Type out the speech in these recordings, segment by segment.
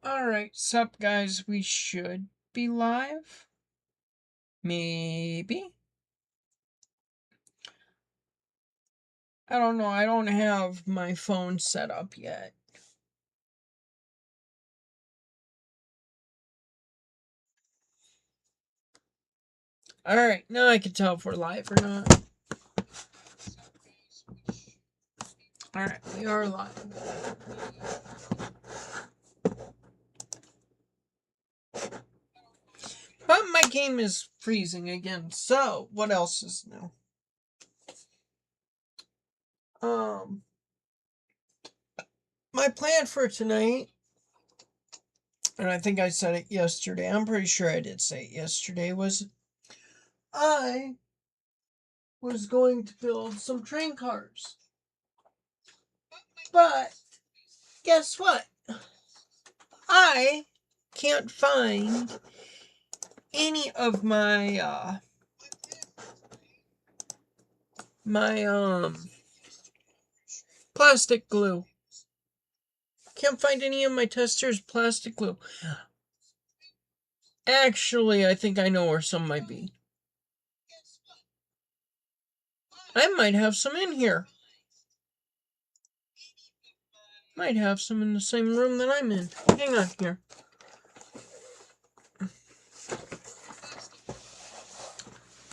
Alright, sup guys, we should be live? Maybe? I don't know, I don't have my phone set up yet. Alright, now I can tell if we're live or not. Alright, we are live. But my game is freezing again, so what else is new? My plan for tonight, and I think I said it yesterday, I'm pretty sure I did say it yesterday, was I was going to build some train cars. But guess what? I can't find any of my plastic glue. Can't find any of my testers plastic glue. Actually, I think I know where some might be. I might have some in here. Might have some in the same room that I'm in. Hang on here.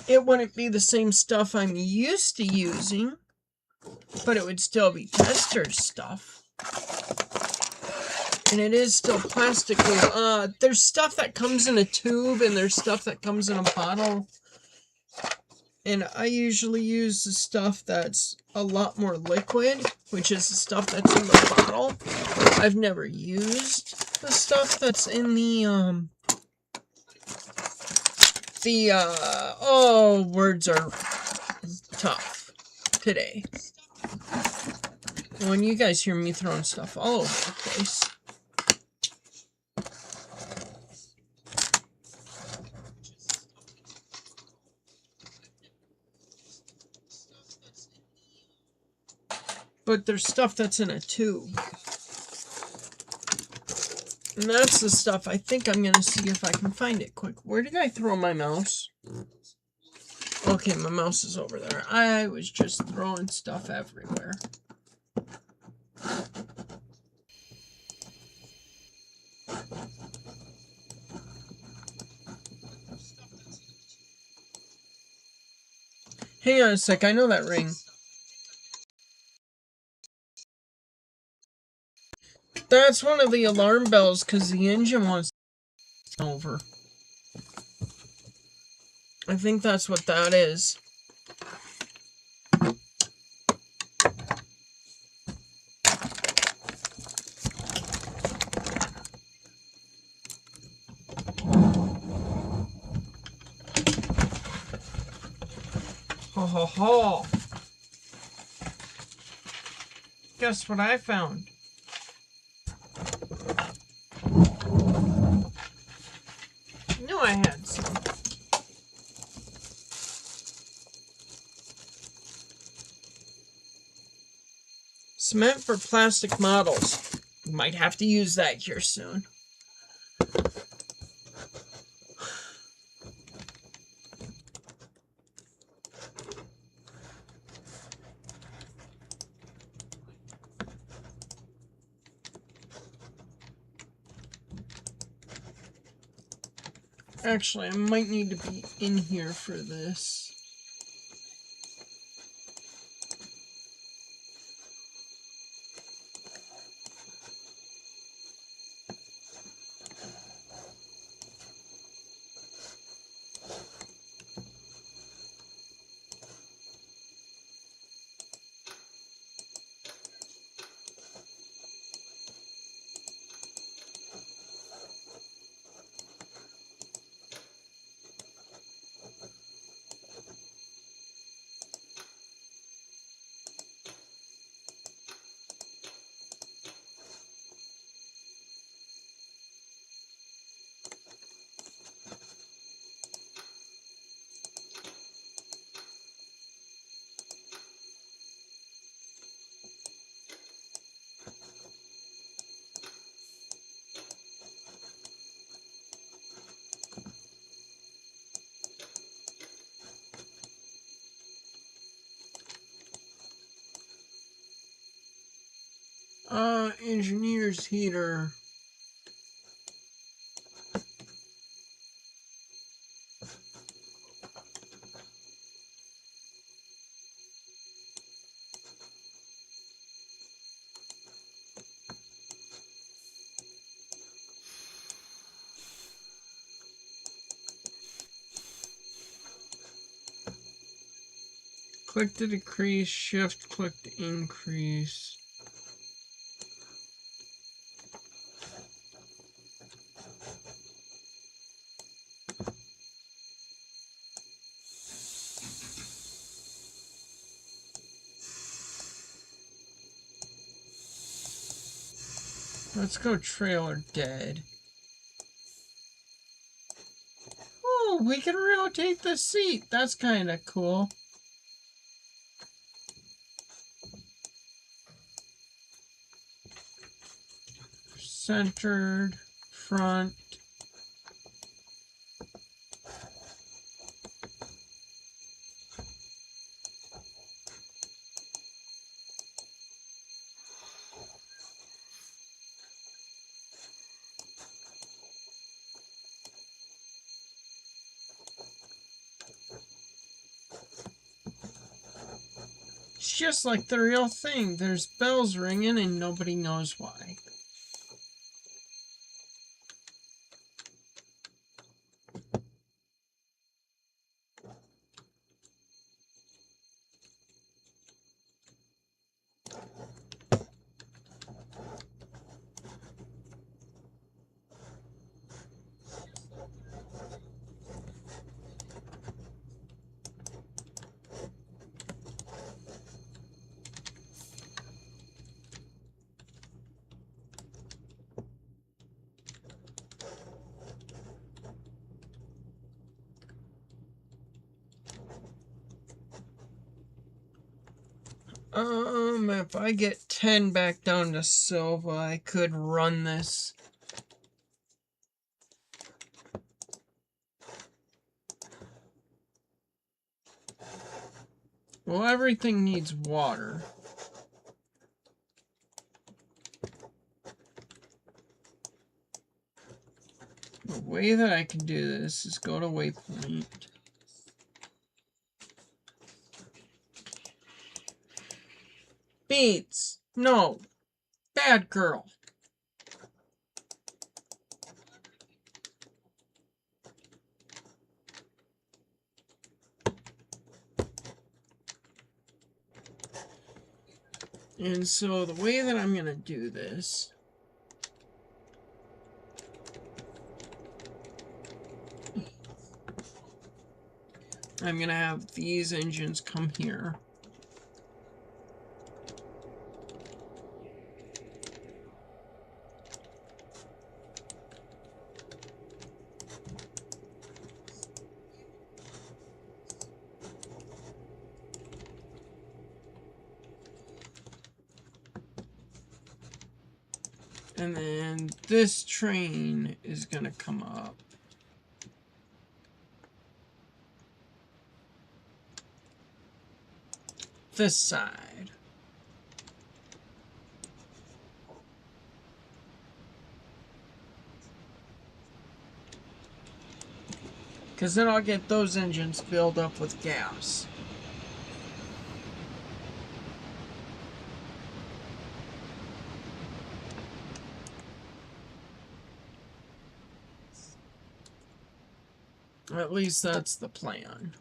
It wouldn't be the same stuff I'm used to using, but it would still be tester stuff. And it is still plastic glue. There's stuff that comes in a tube, and there's stuff that comes in a bottle. And I usually use the stuff that's a lot more liquid, which is the stuff that's in the bottle. I've never used the stuff that's in the, words are tough today. When you guys hear me throwing stuff all over the place. But there's stuff that's in a tube. And that's the stuff I think I'm going to see if I can find it quick. Where did I throw my mouse? Okay, my mouse is over there. I was just throwing stuff everywhere. Hang on a sec, I know that ring. That's one of the alarm bells because the engine wants to over. I think that's what that is. Ho ho ho. Guess what I found? I knew I had some. Cement for plastic models. You might have to use that here soon. Actually, I might need to be in here for this. Engineer's heater. Click to decrease, shift, click to increase. Let's go trailer dead. Oh, we can rotate the seat. That's kind of cool. Centered, front. It's just like the real thing. There's bells ringing and nobody knows why. If I get 10 back down to Silva, I could run this. Well, everything needs water. The way that I can do this is go to waypoint. Beats! No! Bad girl! And so the way that I'm going to do this I'm going to have these engines come here. And then this train is going to come up. This side. Because then I'll get those engines filled up with gas. At least that's the plan.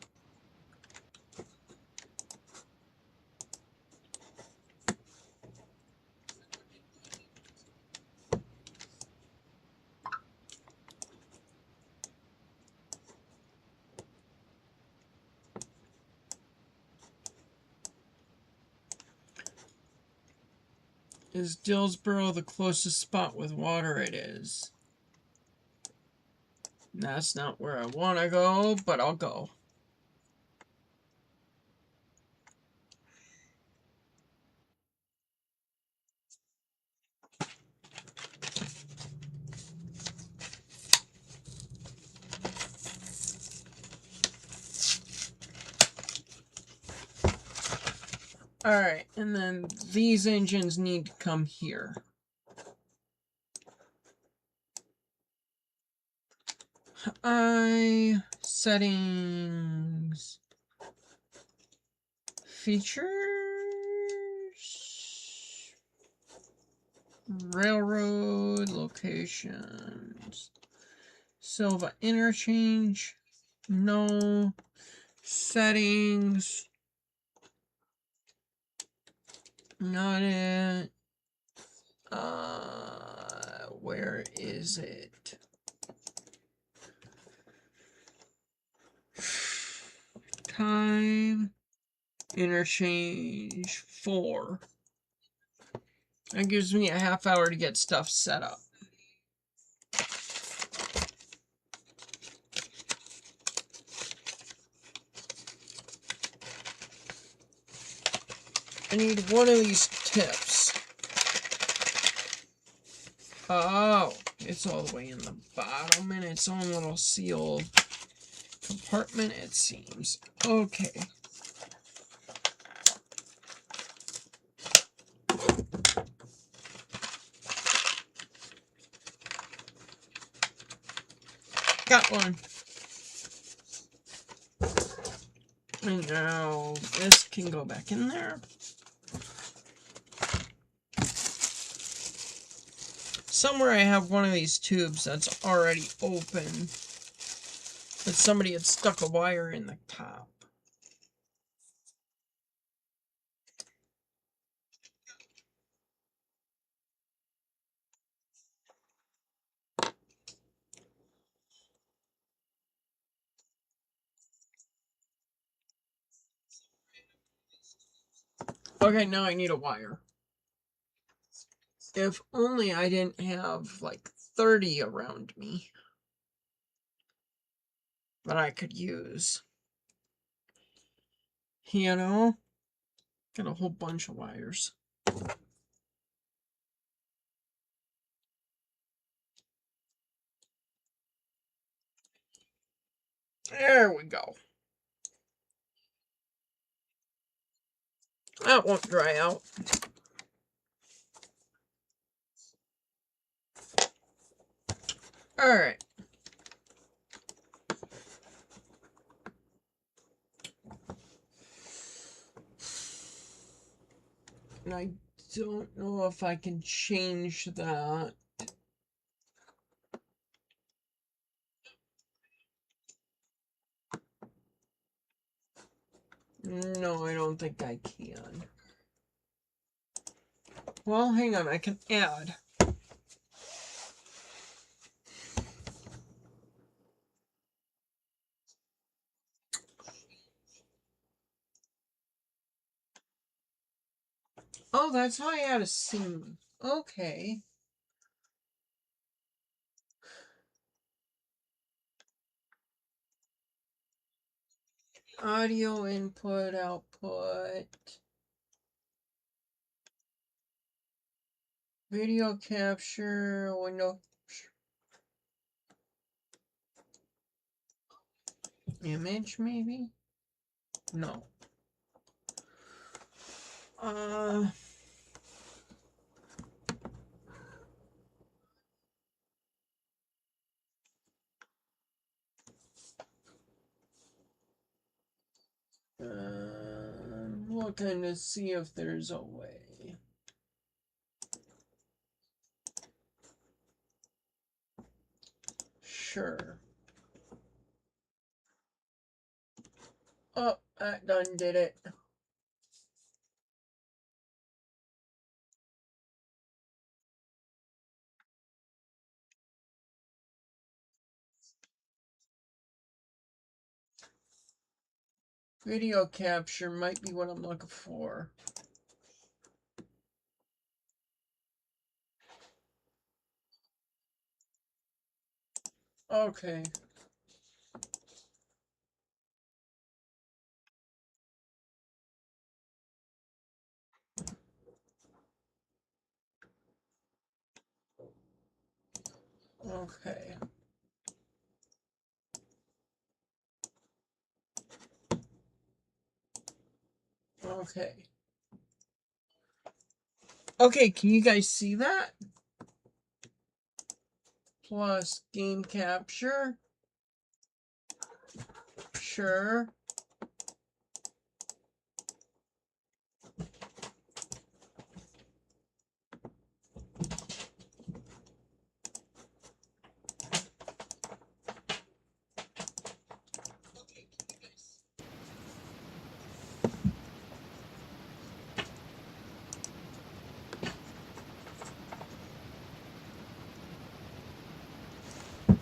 Is Dillsboro the closest spot with water? It is. That's not where I want to go, but I'll go. Alright, and then these engines need to come here. Settings, features, railroad locations, Silva interchange, no, settings, not it, where is it? Time, interchange 4. That gives me a half hour to get stuff set up. I need one of these tips. Oh, it's all the way in the bottom in its own little sealed compartment, it seems. Okay. Got one. And now this can go back in there. Somewhere I have one of these tubes that's already open, but somebody had stuck a wire in the top. Okay, now I need a wire. If only I didn't have like 30 around me that I could use. You know? Got a whole bunch of wires. There we go. That won't dry out. Alright. And I don't know if I can change that. No, I don't think I can. Well, hang on, I can add. Oh, that's how I add a scene. Okay. Audio input, output. Video capture, window. Image, maybe? No. Looking to see if there's a way. Sure. Oh, that done did it. Video capture might be what I'm looking for. Okay. Okay. Okay. Okay, can you guys see that? Plus game capture. Sure.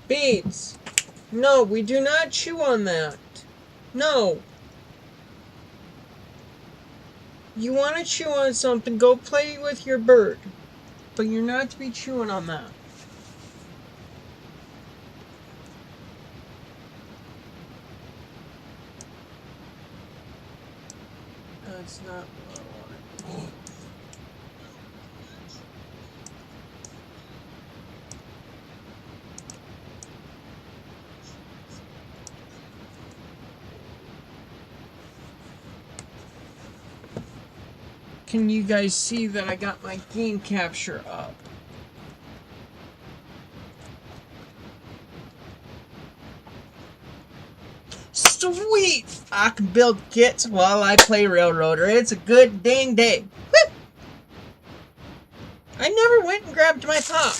Beads. No, we do not chew on that. No. You want to chew on something, go play with your bird. But you're not to be chewing on that. That's not what I wanted. Can you guys see that I got my game capture up? Sweet! I can build kits while I play Railroader. It's a good dang day. Woo! I never went and grabbed my pop.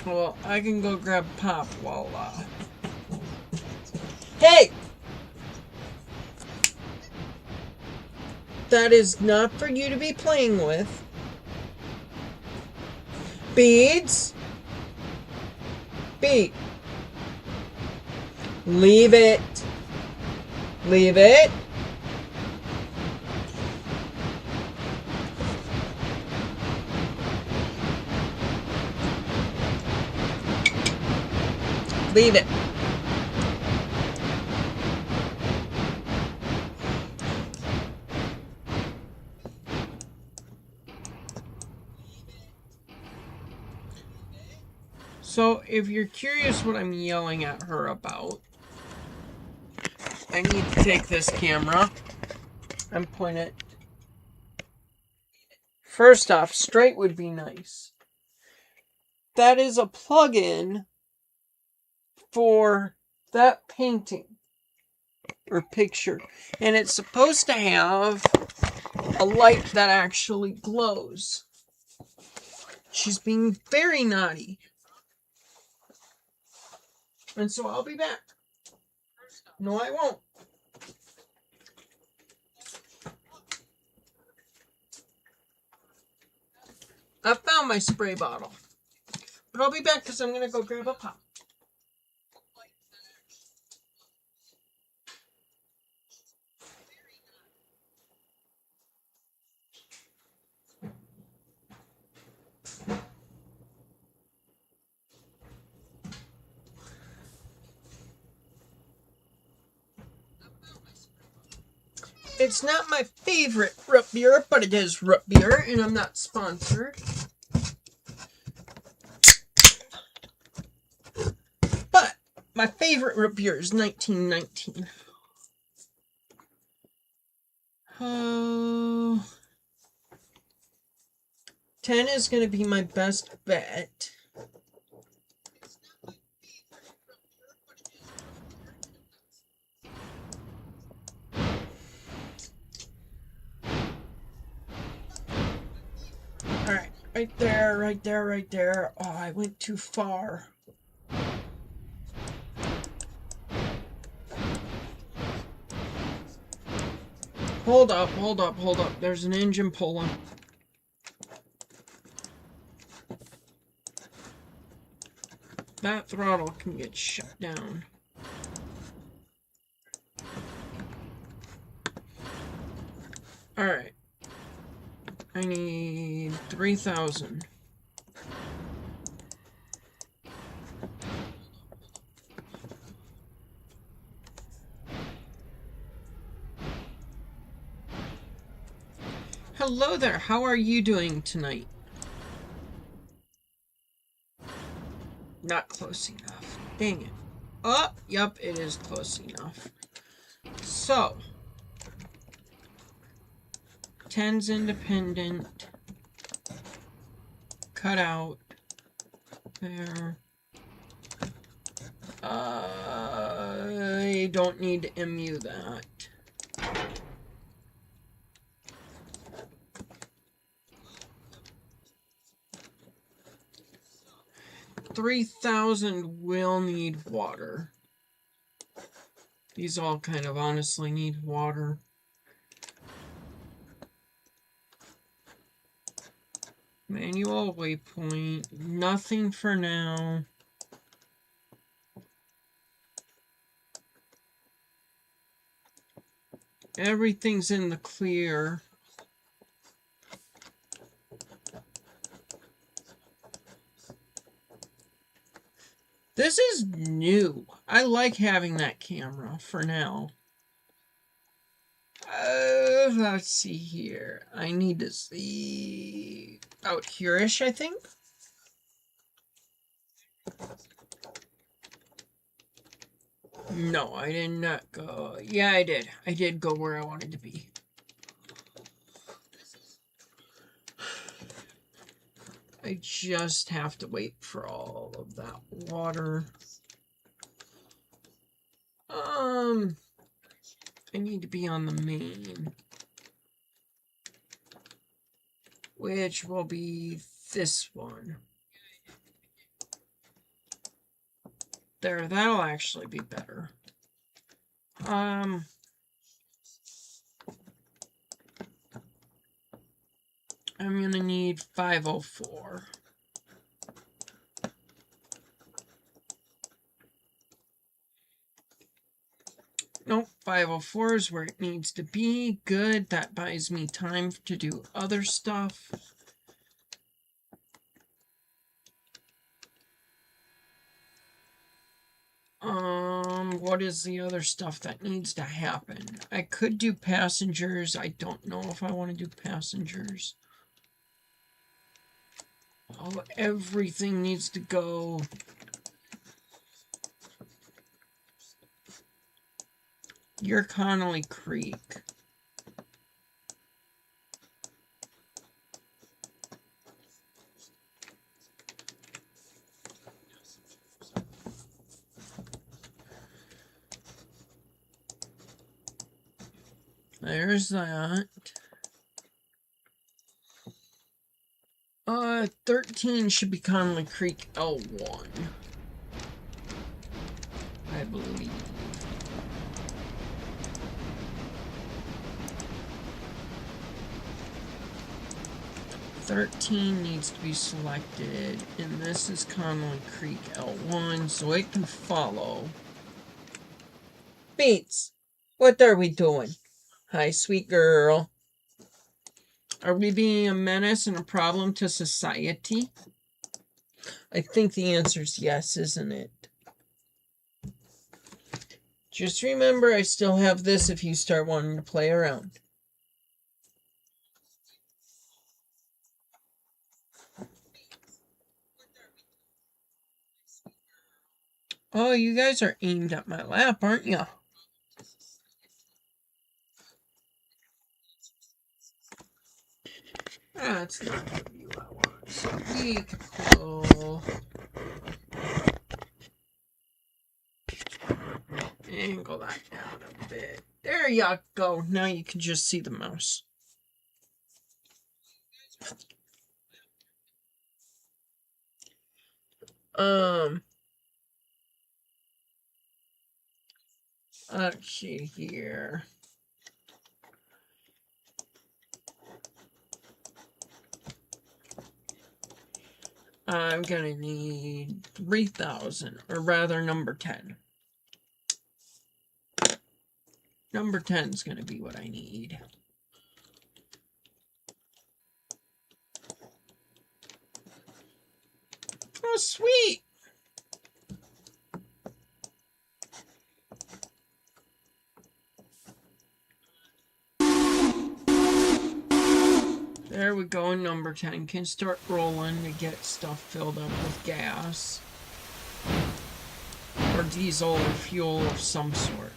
Well, I can go grab pop while, Hey! That is not for you to be playing with. Beads. Bead. Leave it. Leave it. Leave it. So, if you're curious what I'm yelling at her about, I need to take this camera and point it. First off, straight would be nice. That is a plug-in for that painting or picture. And it's supposed to have a light that actually glows. She's being very naughty. And so I'll be back. No, I won't. I found my spray bottle. But I'll be back because I'm going to go grab a pop. It's not my favorite root beer, but it is root beer, and I'm not sponsored. But my favorite root beer is 1919. 10 is going to be my best bet. Alright, right there, right there, right there. Oh, I went too far. Hold up, hold up, hold up. There's an engine pulling. That throttle can get shut down. Alright. I need 3,000. Hello there, how are you doing tonight? Not close enough. Dang it. Oh, yep, it is close enough. So, 10's independent. Cut out. There. I don't need to MU that. $3,000 will need water. These all kind of honestly need water. Manual waypoint, nothing for now. Everything's in the clear. This is new. I like having that camera for now. Let's see here. I need to see out here-ish, I think. No, I did not go. Yeah, I did. I did go where I wanted to be. I just have to wait for all of that water. I need to be on the main, which will be this one. There, that'll actually be better. I'm gonna need 504. Nope, 504 is where it needs to be. Good, that buys me time to do other stuff. What is the other stuff that needs to happen? I could do passengers. I don't know if I want to do passengers. Oh, everything needs to go. You're Connolly Creek. There's that. 13 should be Connolly Creek L1. I believe. $13 needs to be selected, and this is Connolly Creek L1, so it can follow. Beats, what are we doing? Hi, sweet girl. Are we being a menace and a problem to society? I think the answer is yes, isn't it? Just remember, I still have this if you start wanting to play around. Oh, you guys are aimed at my lap, aren't you? That's not the view I want. So we can go... angle that down a bit. There you go. Now you can just see the mouse. Let's see here. I'm gonna need 3,000, or rather number 10. Number 10 is gonna be what I need. Oh, sweet! There we go, number 10 can start rolling to get stuff filled up with gas. or diesel or fuel of some sort.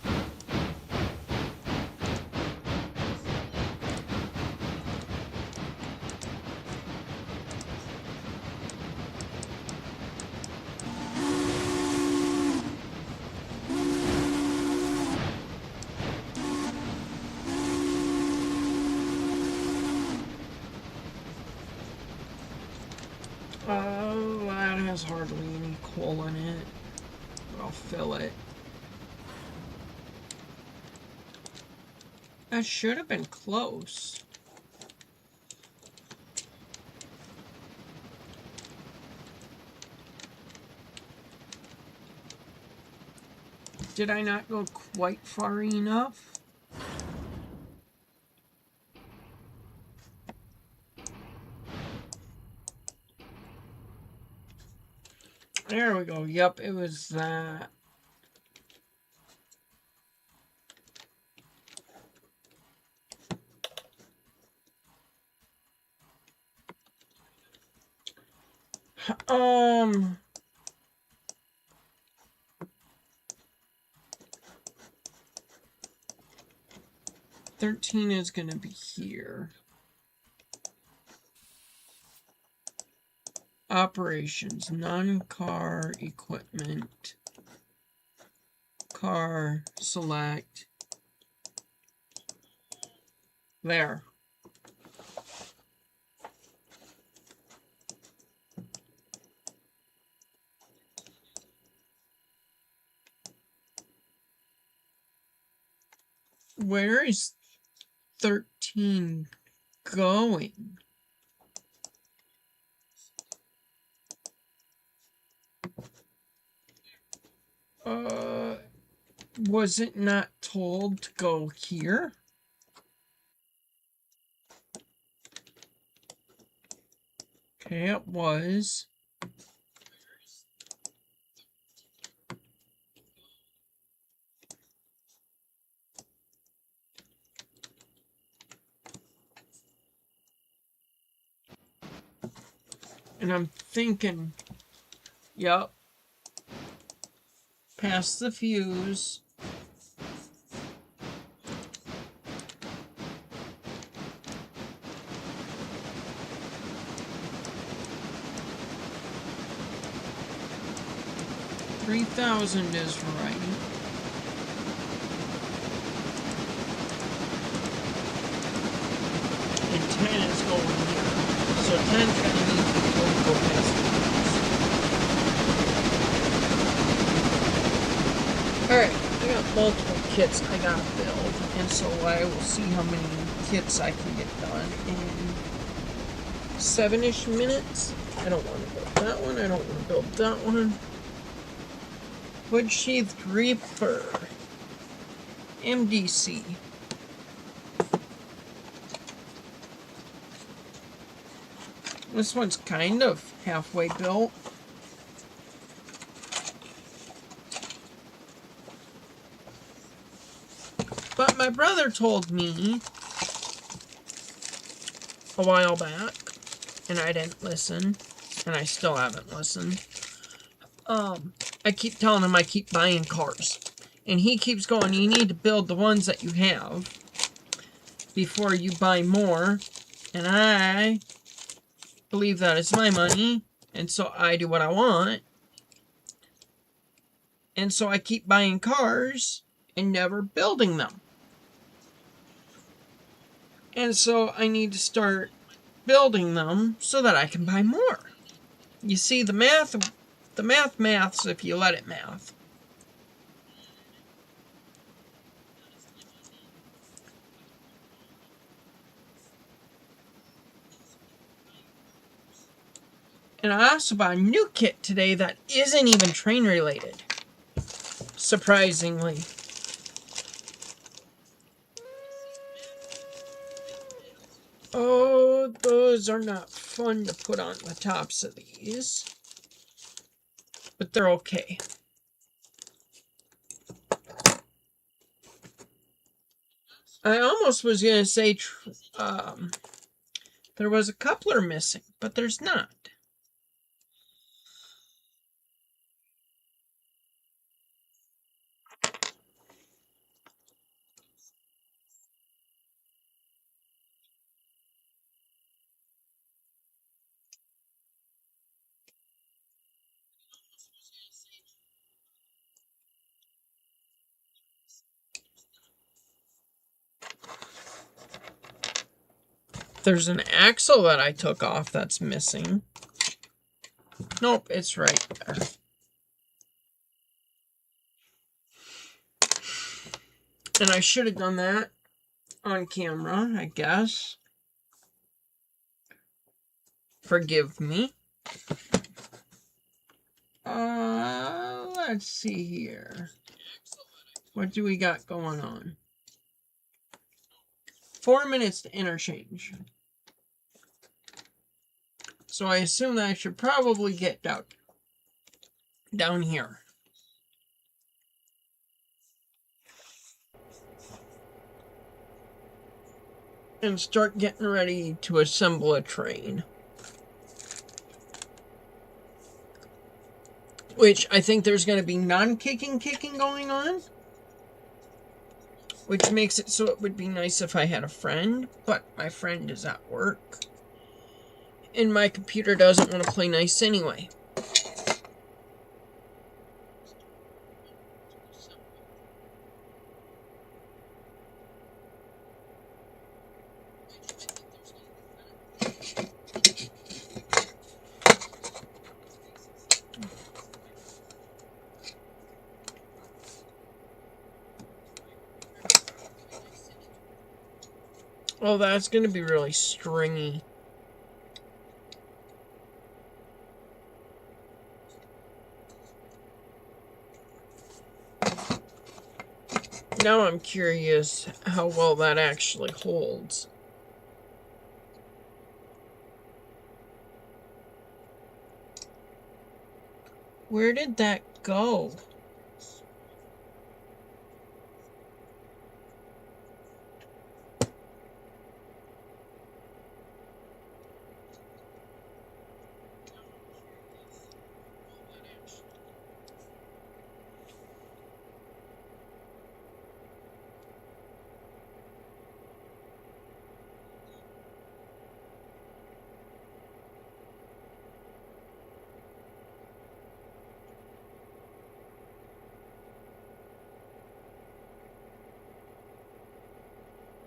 That has hardly any coal in it. But I'll fill it. That should have been close. Did I not go quite far enough? There we go. Yep, it was that. Um... 13 is going to be here. Operations, non-car equipment, car, select, there. Where is 13 going? Was it not told to go here? Okay, it was. And I'm thinking, yep, past the fuse. $3,000 is right. And 10 is going here. So 10's going to need to go past the fuse. Alright, I got multiple kits I gotta build. And so I will see how many kits I can get done in 7-ish minutes. I don't want to build that one. I don't want to build that one. Wood Sheathed Reaper. MDC. This one's kind of halfway built. But my brother told me a while back, and I didn't listen, and I still haven't listened. I keep telling him I keep buying cars. And he keeps going, you need to build the ones that you have before you buy more. And I believe that it's my money, and so I do what I want. And so I keep buying cars and never building them. And so I need to start building them so that I can buy more. You see, the maths if you let it math. And I also bought a new kit today that isn't even train related. Surprisingly. Oh, those are not fun to put on the tops of these. But they're okay. I almost was going to say there was a coupler missing, but there's not. There's an axle that I took off that's missing. Nope, it's right there. And I should have done that on camera, I guess. Forgive me. Let's see here. What do we got going on? 4 minutes to interchange. So I assume that I should probably get down here. And start getting ready to assemble a train. Which I think there's going to be non-kicking going on. Which makes it so it would be nice if I had a friend. But my friend is at work. And my computer doesn't want to play nice anyway. Oh, that's going to be really stringy. Now I'm curious how well that actually holds. Where did that go?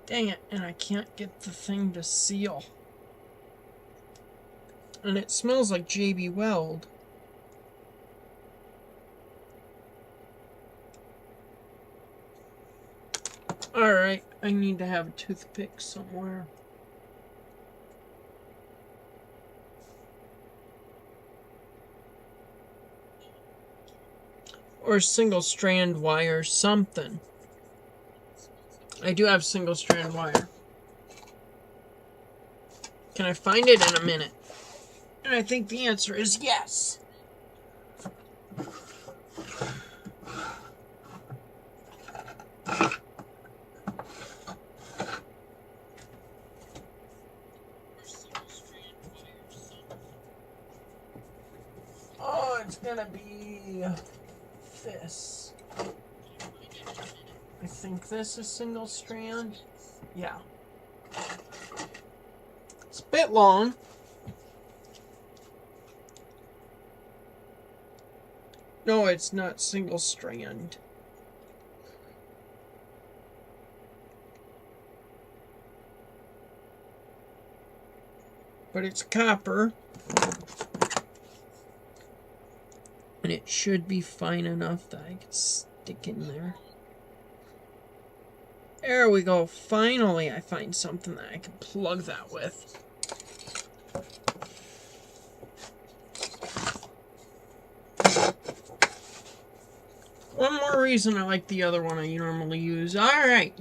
Dang it, and I can't get the thing to seal. And it smells like JB Weld. Alright, I need to have a toothpick somewhere. Or single strand wire, something. I do have single strand wire. Can I find it in a minute? And I think the answer is yes. Oh, it's gonna be this. I think this is single strand. Yeah. It's a bit long. No, it's not single strand. But it's copper. And it should be fine enough that I can stick in there. There we go. Finally, I find something that I can plug that with. One more reason I like the other one I normally use. Alright.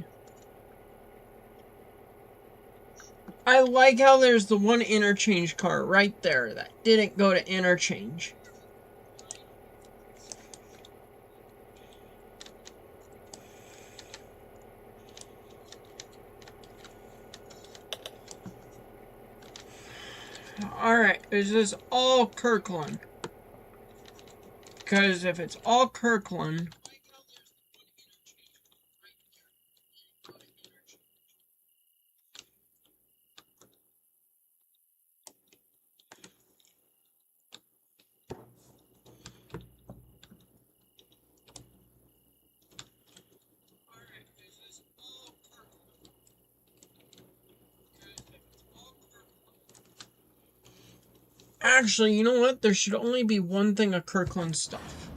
I like how there's the one interchange car right there that didn't go to interchange. Alright, is this all Kirkland? Because if it's all Kirkland... Actually, you know what? There should only be one thing of Kirkland stuff.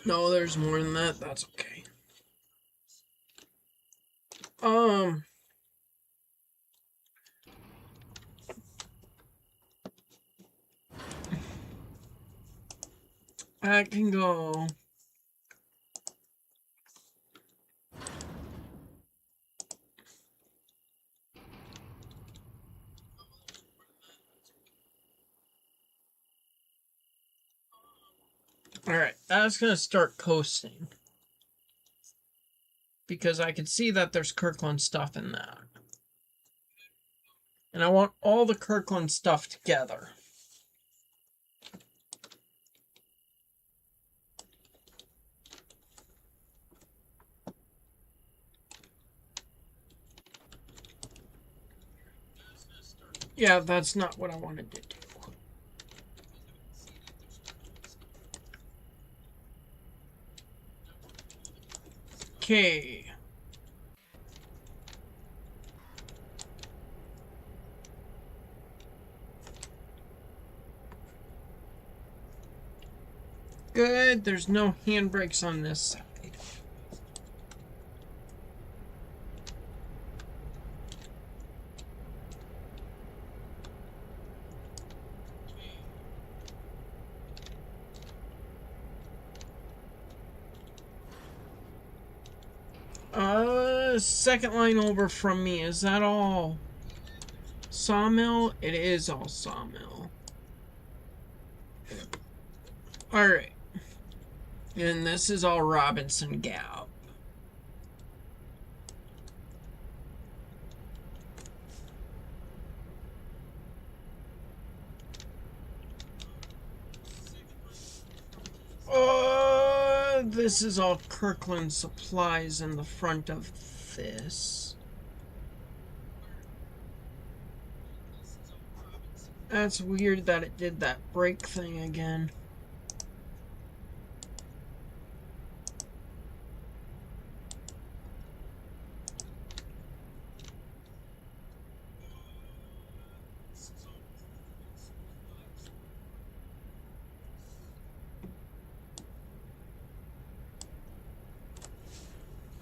No, there's more than that. That's okay. That can go. Alright, that's going to start coasting. Because I can see that there's Kirkland stuff in that. And I want all the Kirkland stuff together. Yeah, that's not what I wanted to do. Okay. Good, there's no handbrakes on this side. Second line over from me, is that all sawmill? It is all sawmill. Alright. And this is all Robinson Gap. This is all Kirkland supplies in the front of this. That's weird that it did that brake thing again.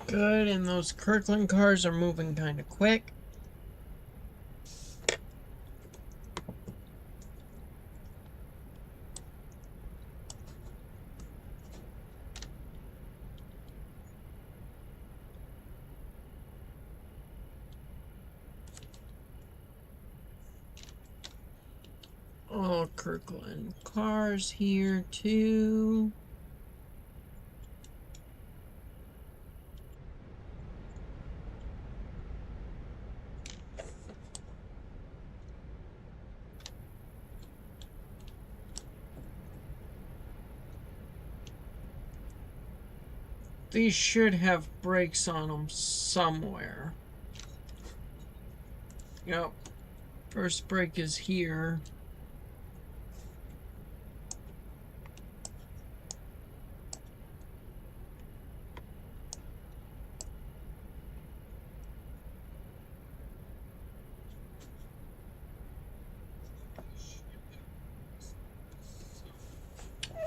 Good, and those Kirkland cars are moving kind of quick. All Kirkland cars here too. These should have brakes on them somewhere. Yep. First brake is here.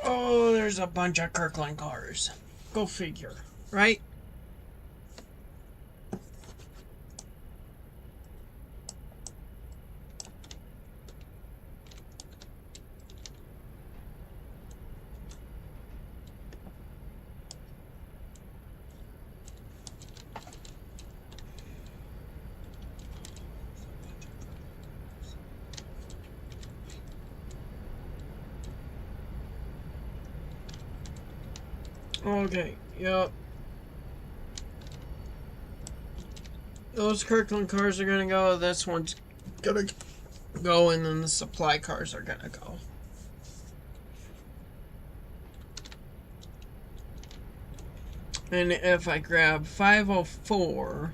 Oh, there's a bunch of Kirkland cars. Go figure, right? Okay, yep. Those Kirkland cars are gonna go, this one's gonna go, and then the supply cars are gonna go. And if I grab 504,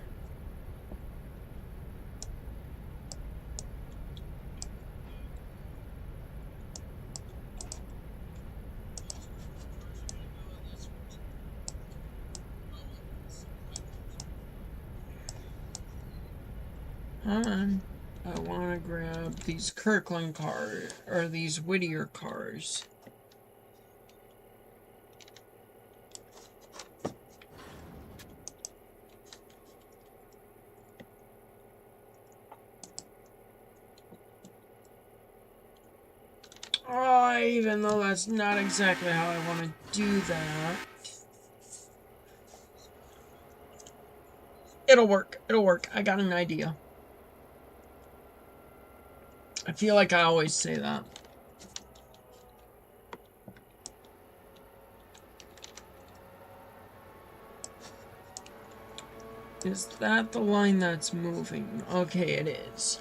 on. I want to grab these Kirkland cars, or these Whittier cars. Oh, even though that's not exactly how I want to do that. It'll work. It'll work. I got an idea. I feel like I always say that. Is that the line that's moving? Okay, it is.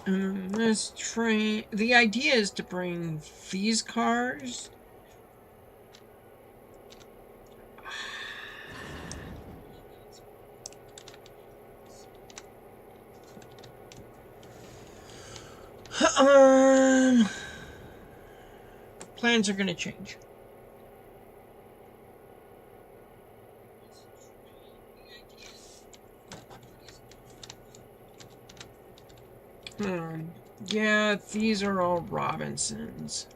And this train... The idea is to bring these cars... Plans are going to change. Yeah, these are all Robinsons.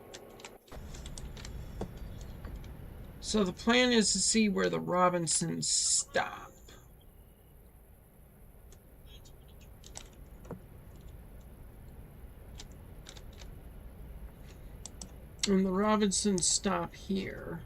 So the plan is to see where the Robinsons stop. And the Robinsons stop here.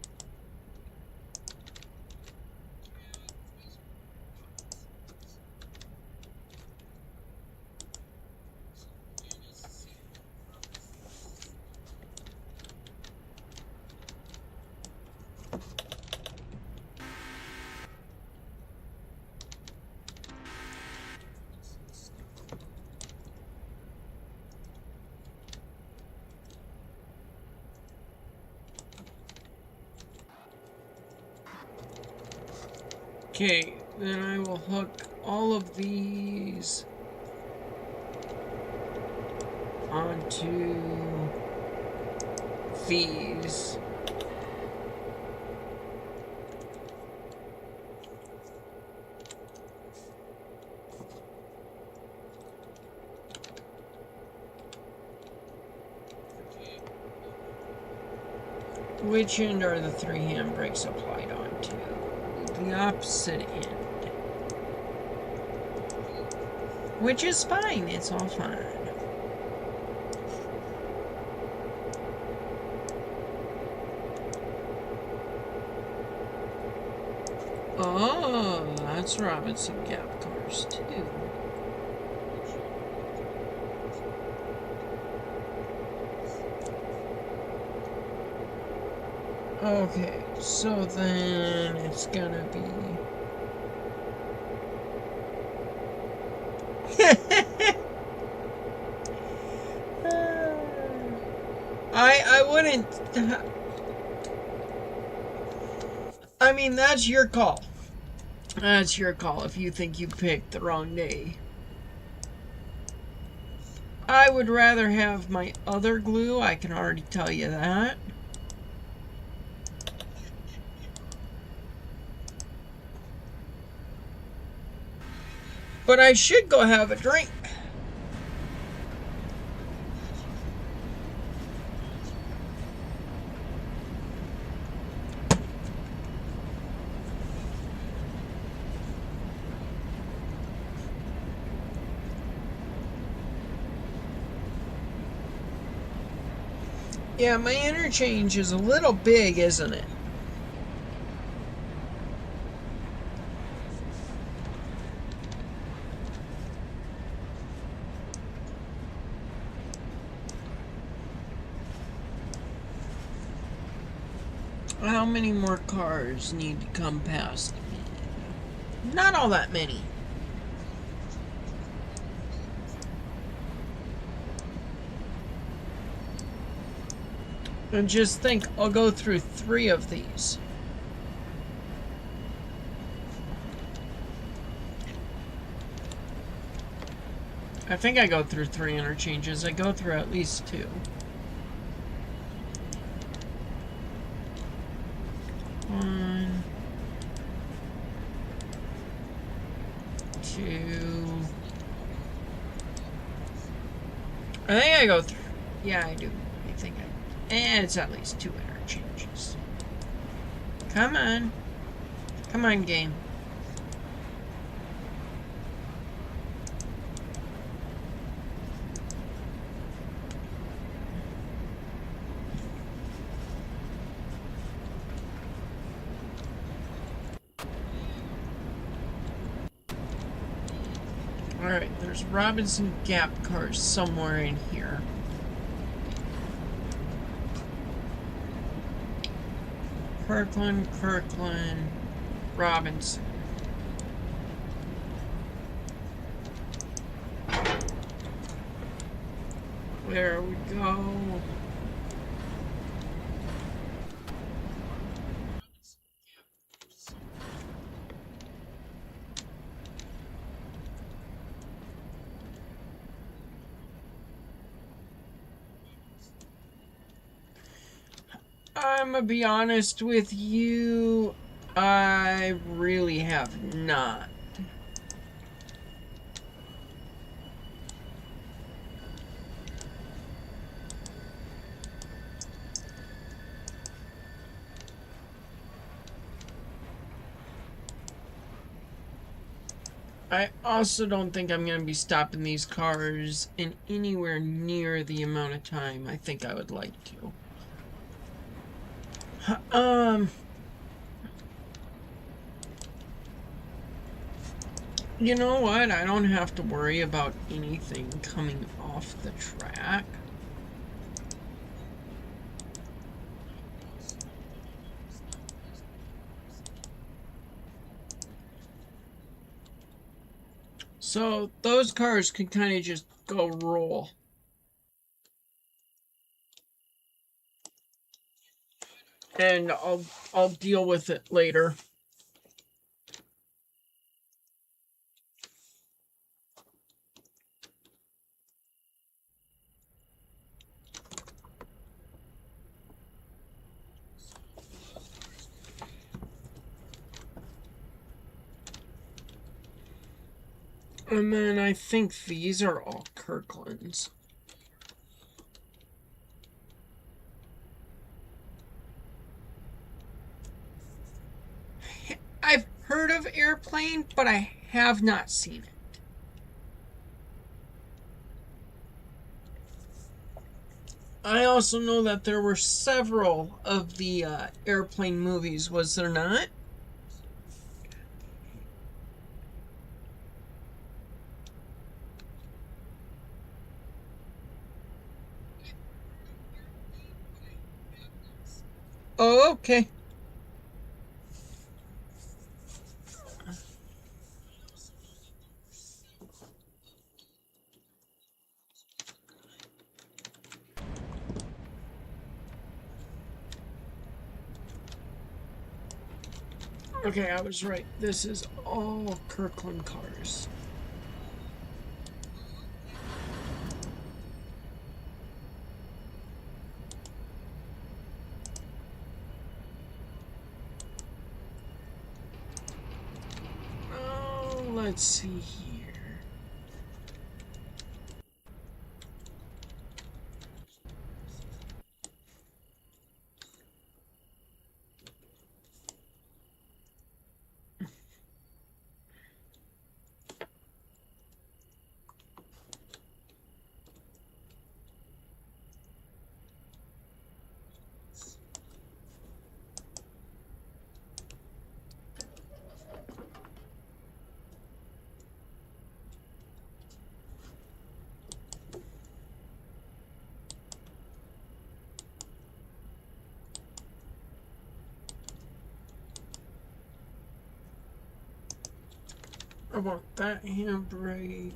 Okay, then I will hook all of these onto these. Which end are the 3 handbrakes applied onto? The opposite end. Which is fine, it's all fine. Oh, that's Robinson Gap cars too. Okay, so then it's gonna be... I wouldn't... I mean, that's your call. That's your call if you think you picked the wrong day. I would rather have my other glue, I can already tell you that. But I should go have a drink. Yeah, my interchange is a little big, isn't it? How many more cars need to come past me? Not all that many. And just think, I'll go through 3 of these. I think I go through 3 interchanges. I go through at least 2. I think I go through. Yeah, I do. I think I. And it's at least 2 interchanges. Come on. Come on, game. Alright, there's Robinson Gap cars somewhere in here. Kirkland, Robinson. There we go. I'm gonna be honest with you, I really have not. I also don't think I'm going to be stopping these cars in anywhere near the amount of time I think I would like to. You know what? I don't have to worry about anything coming off the track. So those cars can kind of just go roll. And I'll deal with it later. And then I think these are all Kirklands. I've heard of Airplane, but I have not seen it. I also know that there were several of the Airplane movies, was there not? Oh, okay. Okay, I was right. This is all Kirkland cars. Oh, let's see here. How about that handbrake?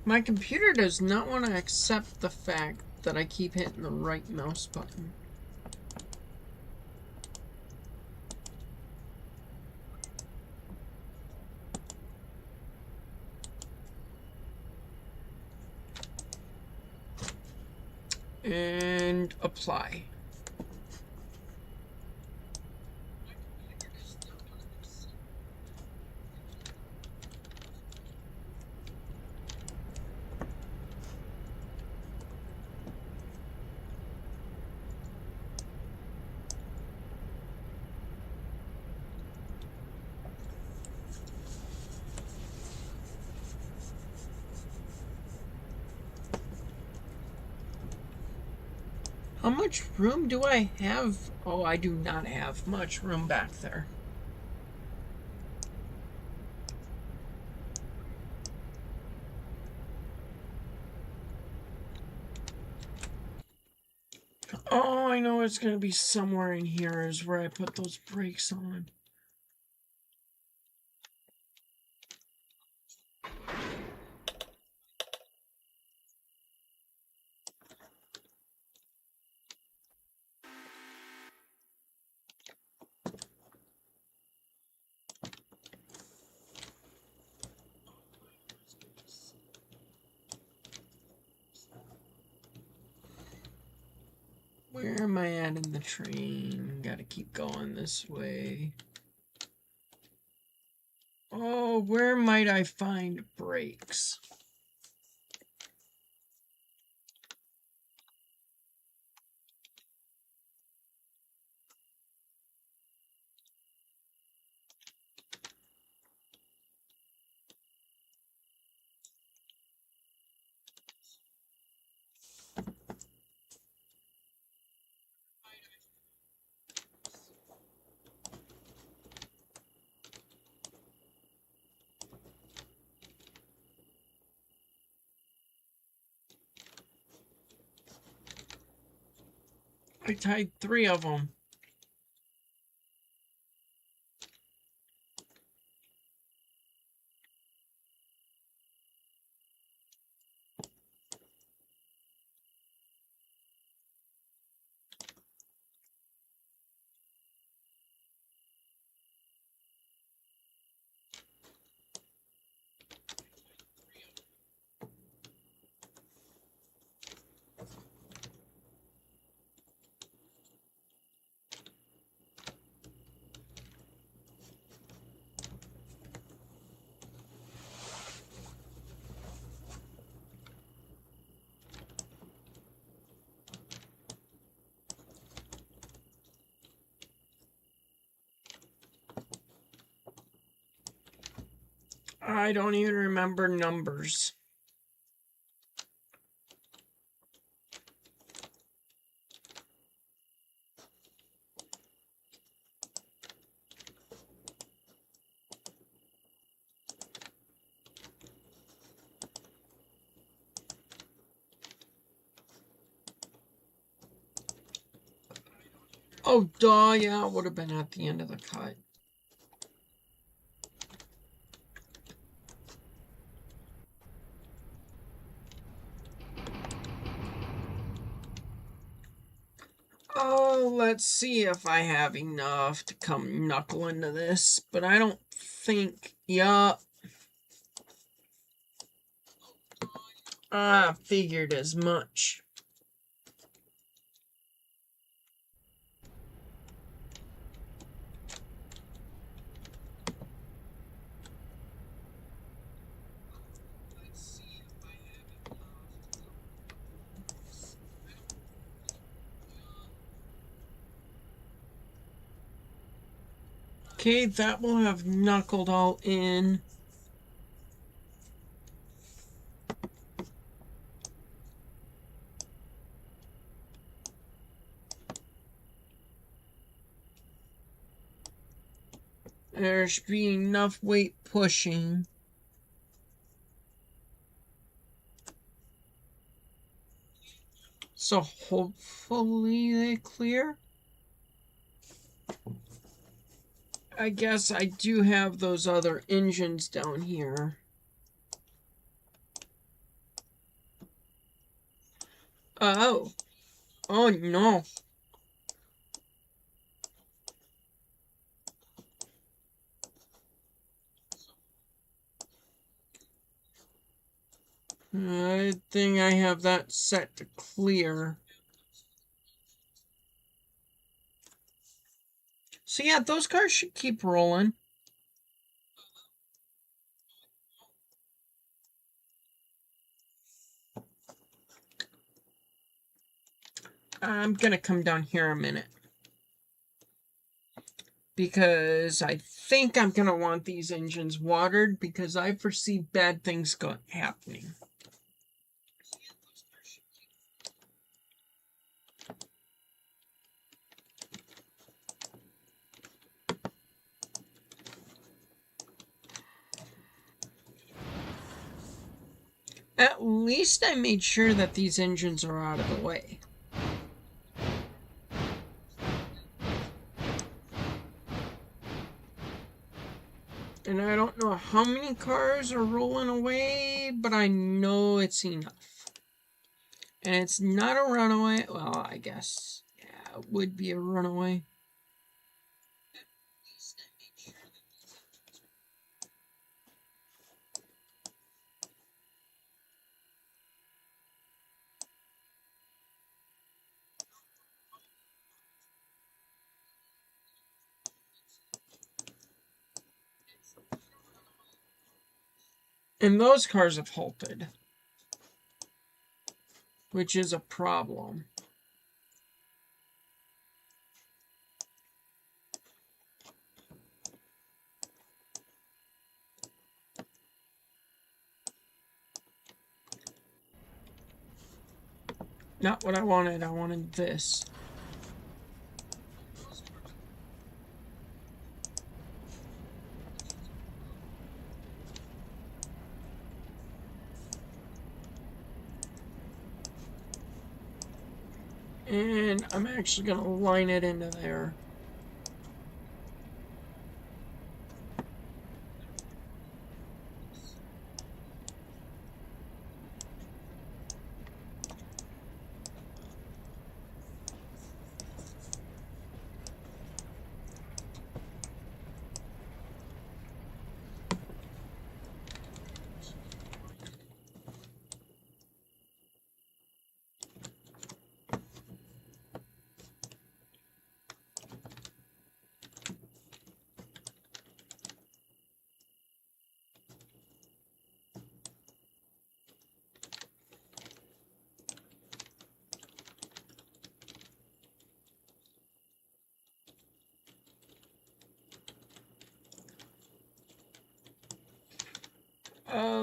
My computer does not want to accept the fact that I keep hitting the right mouse button. And apply. How much room do I have? Oh, I do not have much room back there. Oh, I know it's going to be somewhere in here is where I put those brakes on. Where am I at in the train? Gotta keep going this way. Oh, where might I find brakes? I tied 3 of them. I don't even remember numbers. Oh, duh, yeah, it would have been at the end of the cut. Oh, let's see if I have enough to come knuckle into this, but I don't think, yeah. I figured as much. Okay, that will have knuckled all in. There should be enough weight pushing. So hopefully they clear. I guess I do have those other engines down here. Oh. Oh no. I think I have that set to clear. So yeah, those cars should keep rolling. I'm gonna come down here a minute, because I think I'm gonna want these engines watered, because I foresee bad things happening. At least I made sure that these engines are out of the way. And I don't know how many cars are rolling away, but I know it's enough. And it's not a runaway. Well, I guess, yeah, it would be a runaway. And those cars have halted, which is a problem. Not what I wanted. I wanted this. And I'm actually going to line it into there.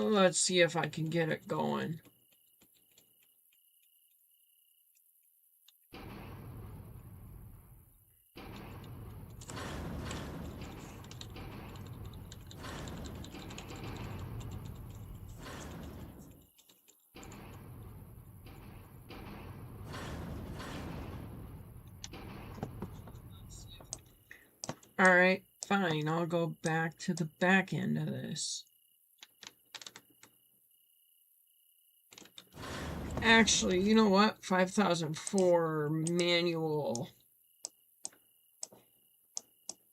Let's see if I can get it going. Alright, fine. I'll go back to the back end of this. Actually, you know what? 5004 manual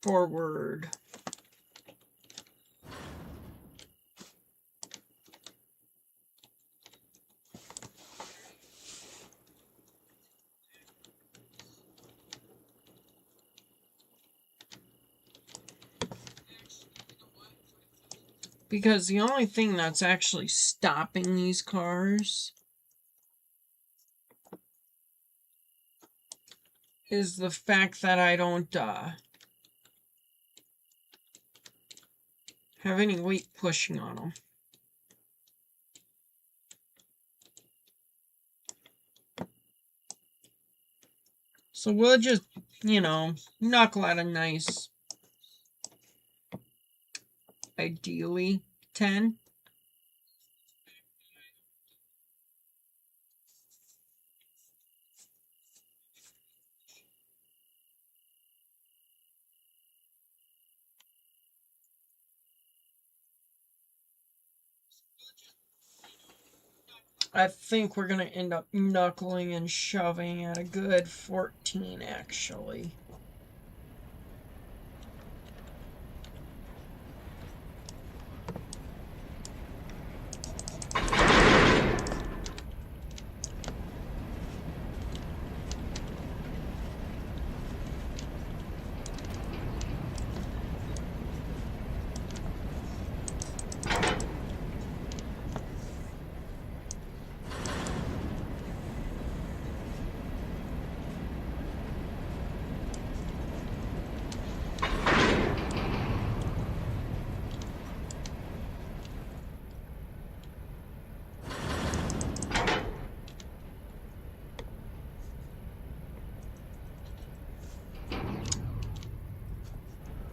forward. Because the only thing that's actually stopping these cars is the fact that I don't have any weight pushing on them. So we'll just, you know, knuckle out a nice, ideally, 10. I think we're going to end up knuckling and shoving at a good 14, actually.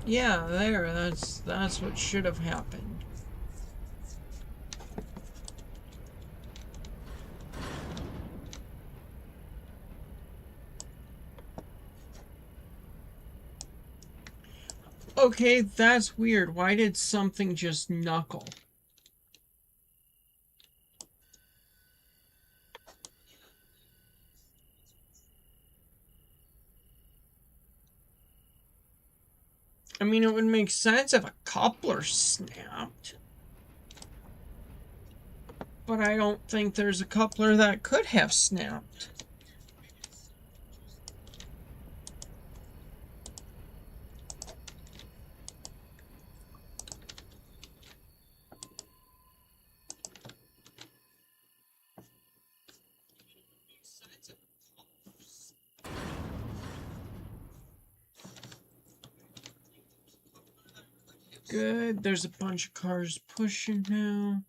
Yeah, there, that's what should have happened. Okay, that's weird. Why did something just knuckle? I mean, it would make sense if a coupler snapped. But I don't think there's a coupler that could have snapped. Good, there's a bunch of cars pushing now.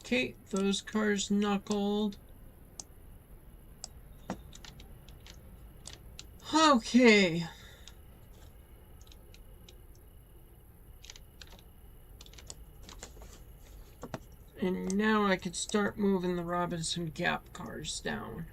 Okay, those cars knuckled. Okay. And now I could start moving the Robinson Gap cars down.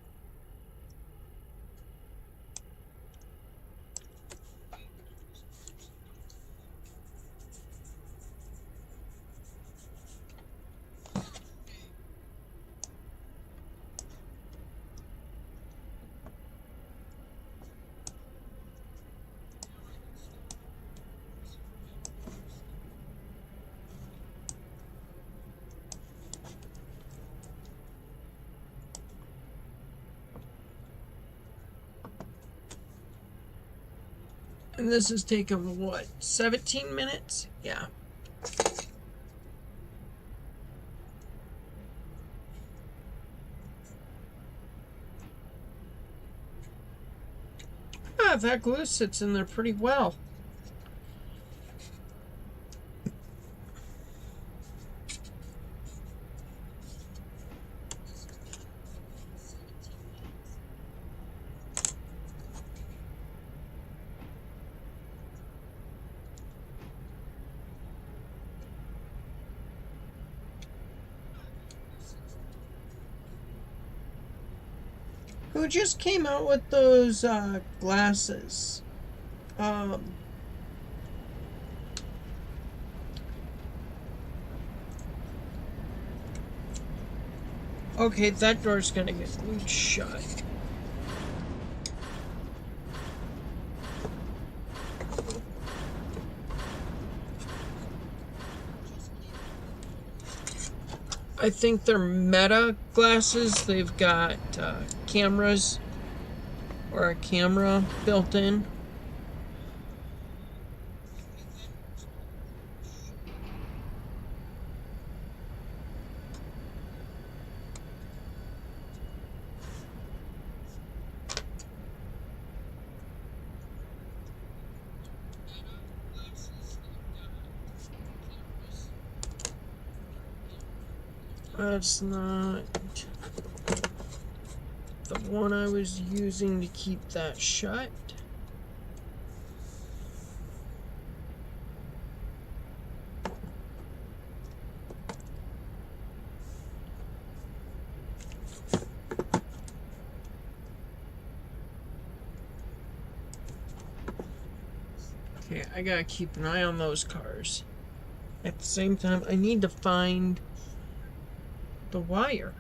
And this has taken, what, 17 minutes? Yeah. Ah, that glue sits in there pretty well. Who just came out with those glasses? Okay, that door's gonna get glued shut. I think they're Meta glasses. They've got cameras or a camera built in. That's not the one I was using to keep that shut. Okay, I gotta keep an eye on those cars. At the same time, I need to find the wire.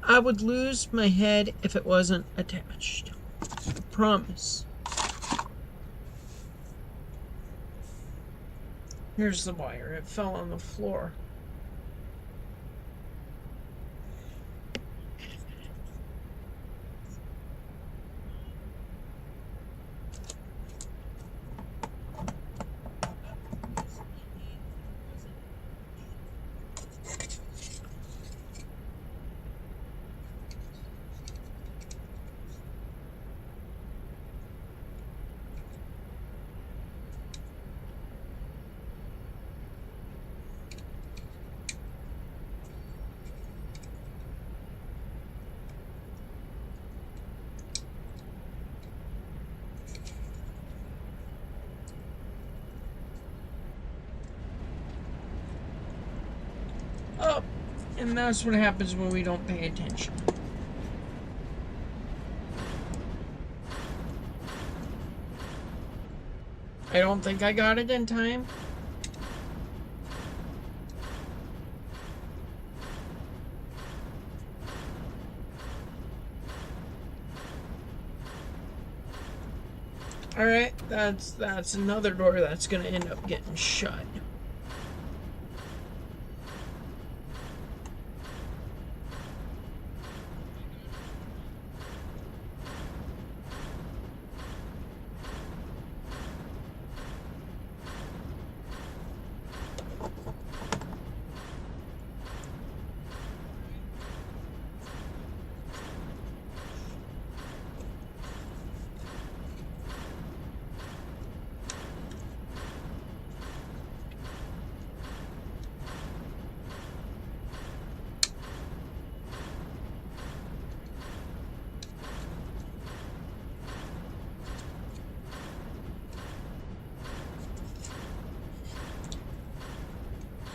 I would lose my head if it wasn't attached. I promise. Here's the wire. It fell on the floor. And that's what happens when we don't pay attention. I don't think I got it in time. Alright, that's another door that's gonna end up getting shut.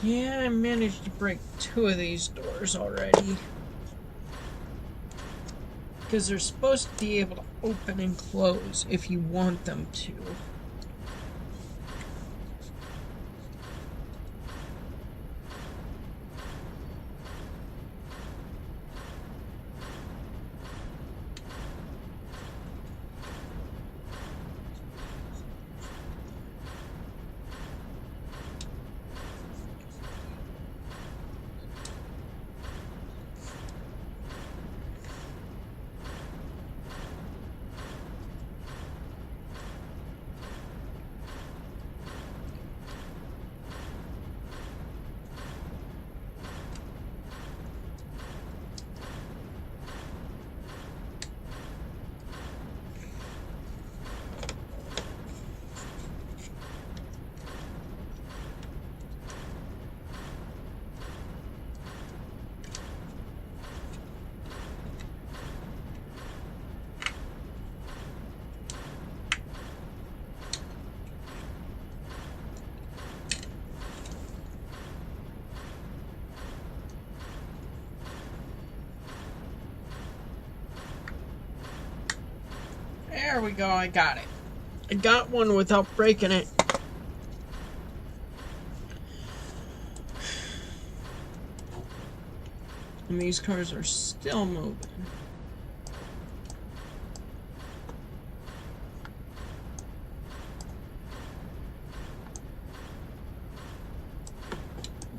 Yeah, I managed to break 2 of these doors already. Because they're supposed to be able to open and close if you want them to. There we go, I got it. I got one without breaking it. And these cars are still moving.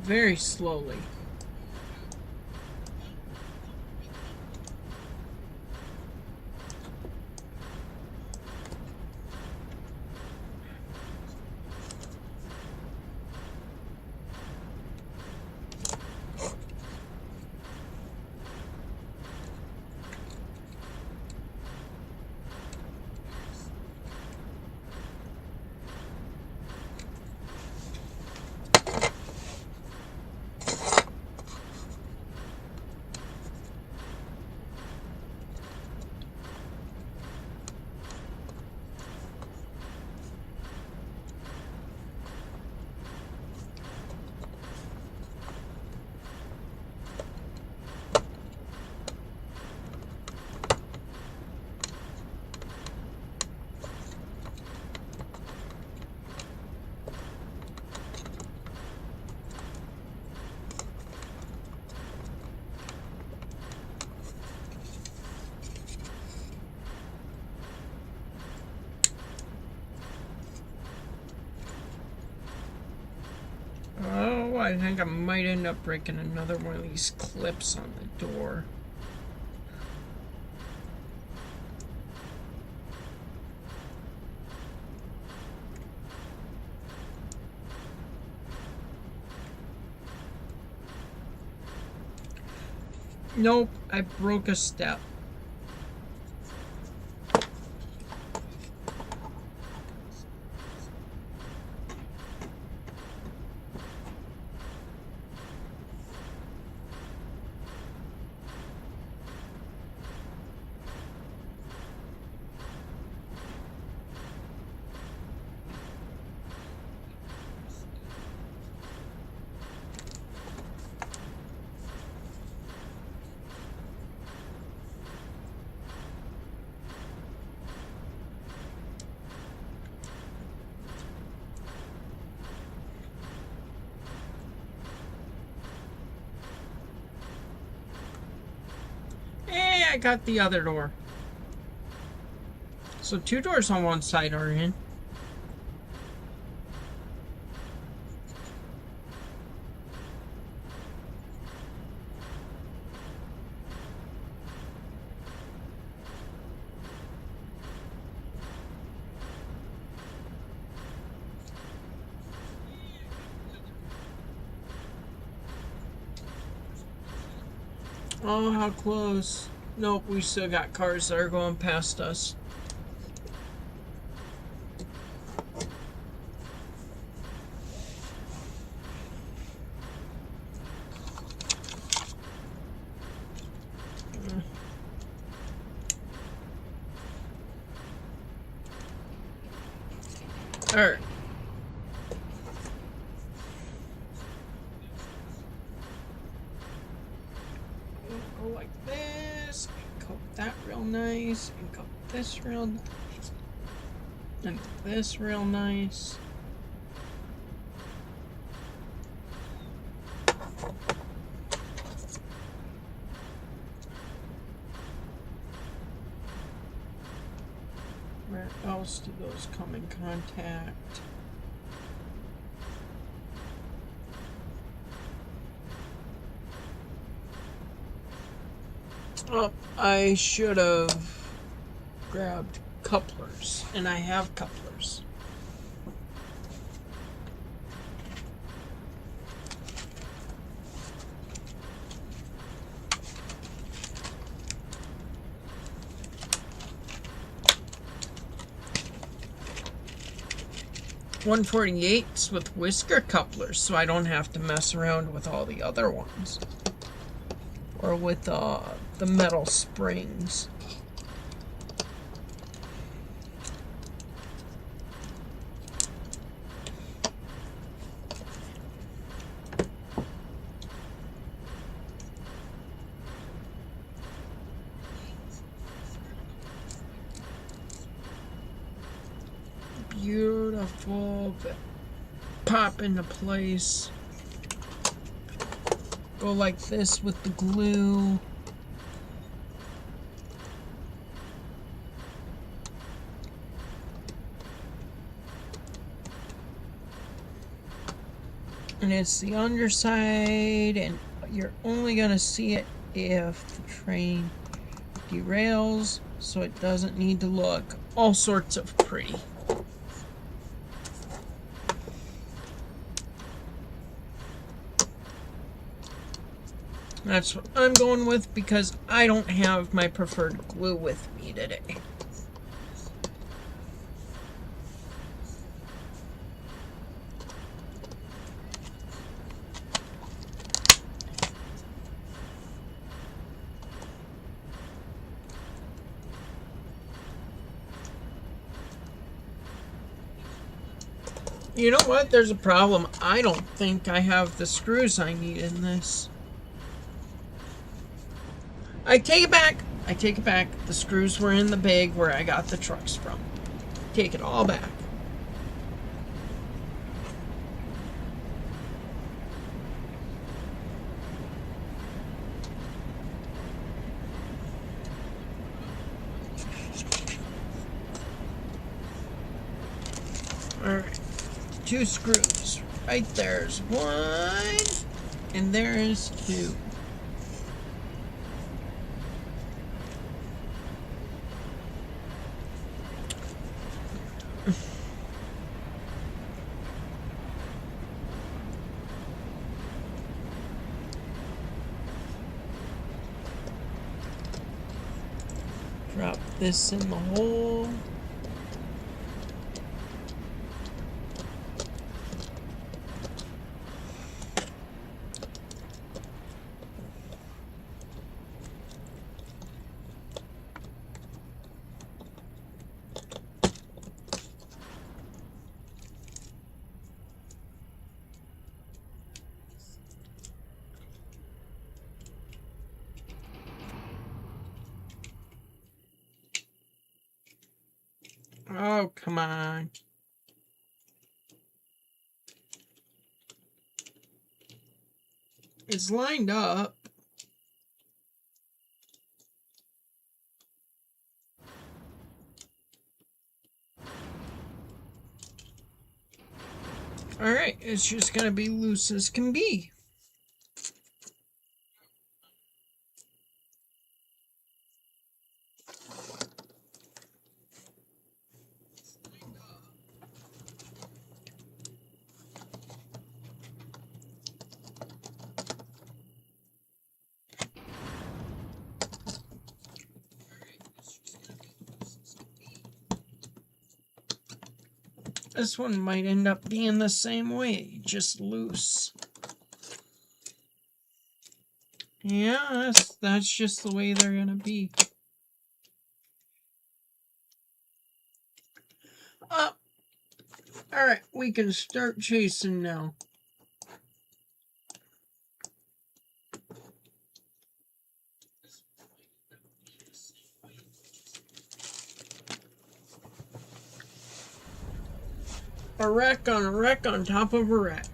Very slowly. Oh, I think I might end up breaking another one of these clips on the door. Nope, I broke a step. I got the other door. So 2 doors on one side are in. Oh, how close. Nope, we still got cars that are going past us. Alright. Go like this, and coat that real nice, and coat this real nice, and this real nice. Where else do those come in contact? Oh, I should have grabbed couplers, and I have couplers. .148s with whisker couplers, so I don't have to mess around with all the other ones. Or with the metal springs. Beautiful. Pop into place. Go like this with the glue. And it's the underside, and you're only going to see it if the train derails, so it doesn't need to look all sorts of pretty. That's what I'm going with because I don't have my preferred glue with me today. You know what? There's a problem. I don't think I have the screws I need in this. I take it back. I take it back. The screws were in the bag where I got the trucks from. Take it all back. Alright. 2 screws. Right there's 1. And there's 2. Drop this in the hole. Oh, come on. It's lined up. Alright, it's just gonna be loose as can be. This one might end up being the same way, just loose. Yeah, that's just the way they're gonna be. Up. Alright, we can start chasing now. A wreck on top of a wreck.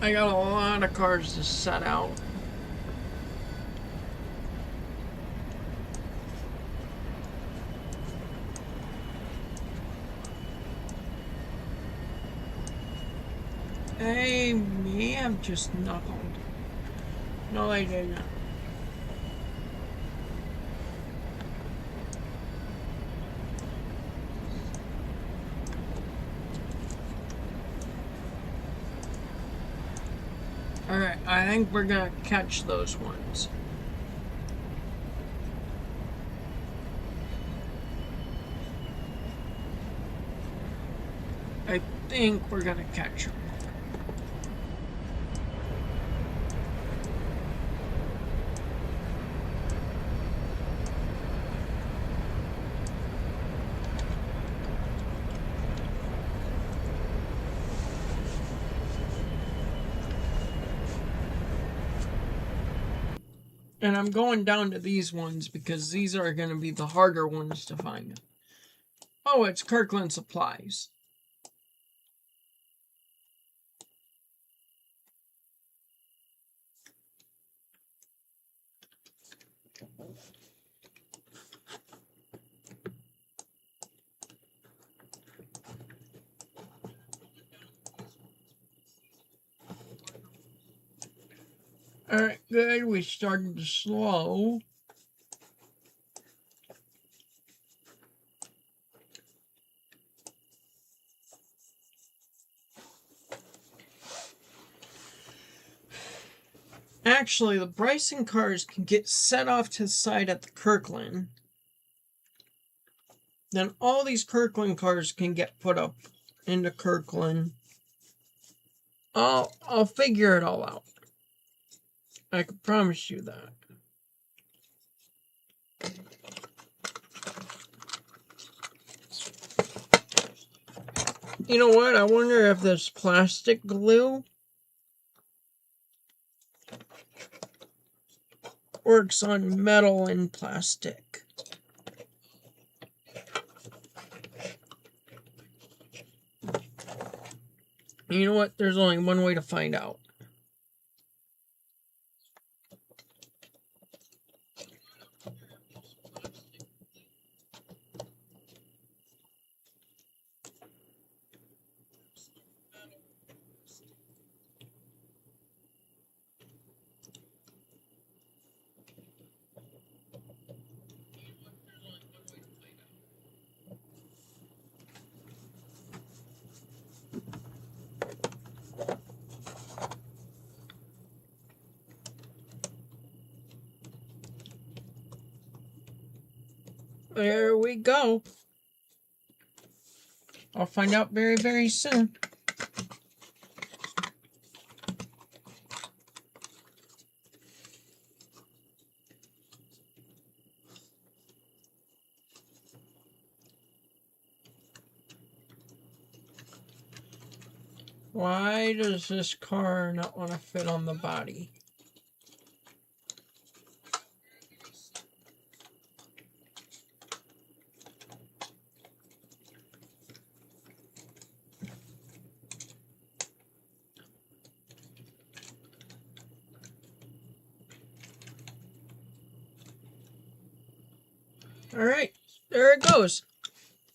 I got a lot of cars to set out. They may have just knuckled. No, they didn't. Alright, I think we're gonna catch those ones. I think we're gonna catch them. And I'm going down to these ones because these are going to be the harder ones to find. Oh, it's Kirkland Supplies. Alright, good. We started to slow. Actually, the Bryson cars can get set off to the side at the Kirkland. Then all these Kirkland cars can get put up into Kirkland. I'll figure it all out. I can promise you that. You know what? I wonder if this plastic glue works on metal and plastic. You know what? There's only one way to find out. There we go. I'll find out very, very soon. Why does this car not want to fit on the body? Alright, there it goes.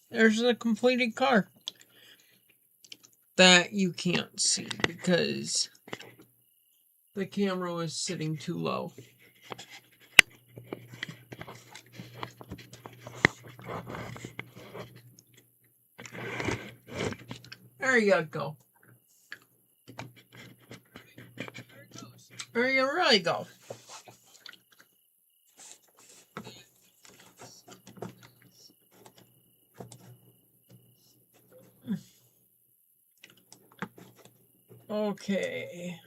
There's a completed car. That you can't see because the camera was sitting too low. There you go. There you really go. Okay.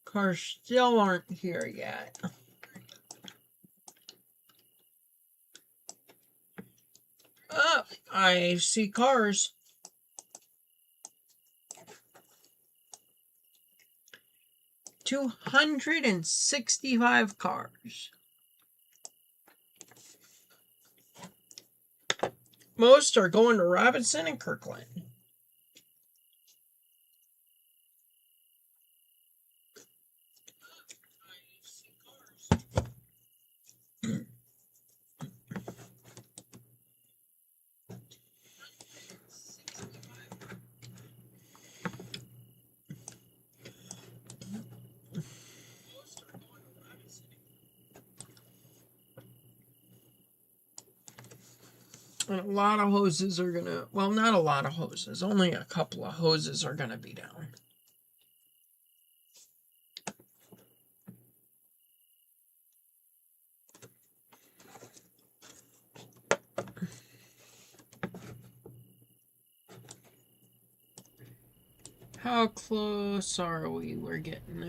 Cars still aren't here yet. Oh, I see cars. 265 cars. Most are going to Robinson and Kirkland. And a lot of hoses are gonna, well, not a lot of hoses, only a couple of hoses are gonna be down. How close are we? We're getting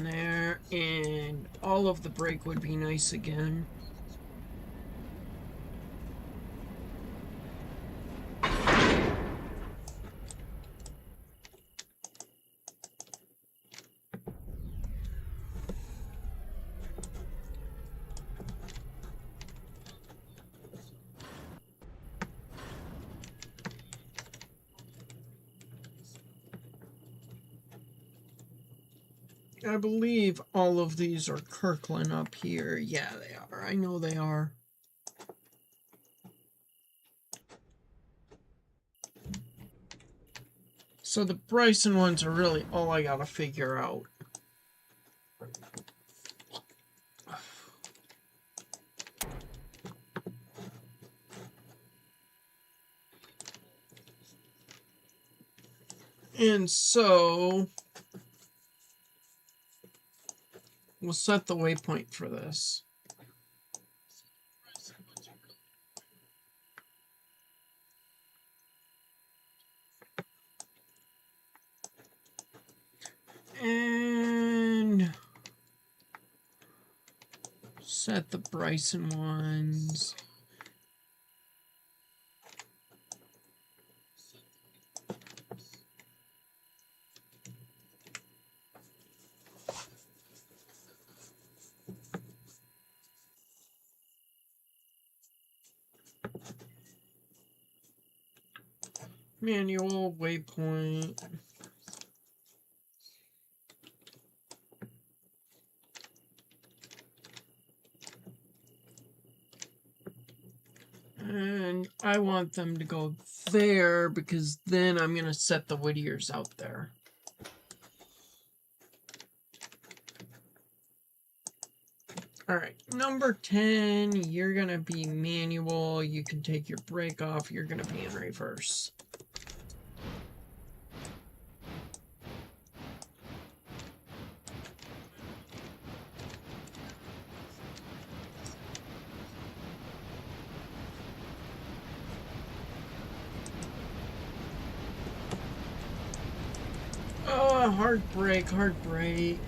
there, and all of the brake would be nice again. I believe all of these are Kirkland up here. Yeah, they are. I know they are. So the Bryson ones are really all I gotta figure out. And so we'll set the waypoint for this. And set the Bryson ones. Manual waypoint. And I want them to go there because then I'm going to set the Whittiers out there. Alright, number 10, you're going to be manual. You can take your brake off. You're going to be in reverse. Oh, hard brake, hard brake.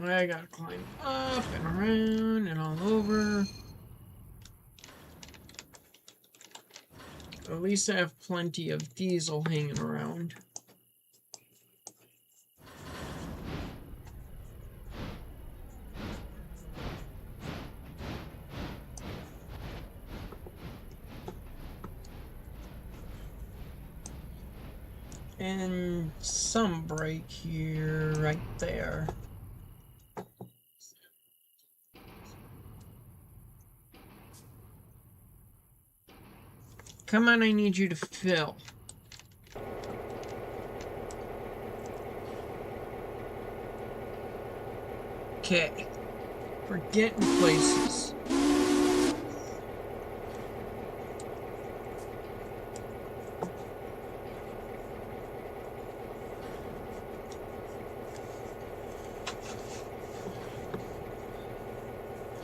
I gotta climb up and around and all over. At least I have plenty of diesel hanging around. And some brake here, right there. Come on, I need you to fill. Okay. We're getting places.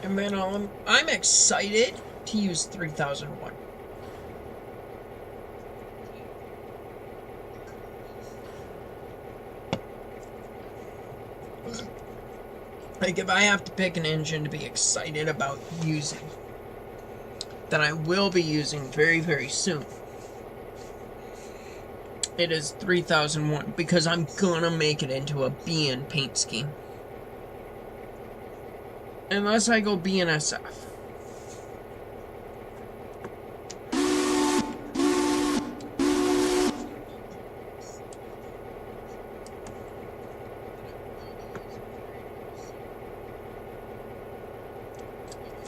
And then I'm excited to use 3001. Like, if I have to pick an engine to be excited about using, that I will be using very, very soon, it is 3001, because I'm gonna make it into a BN paint scheme. Unless I go BNSF.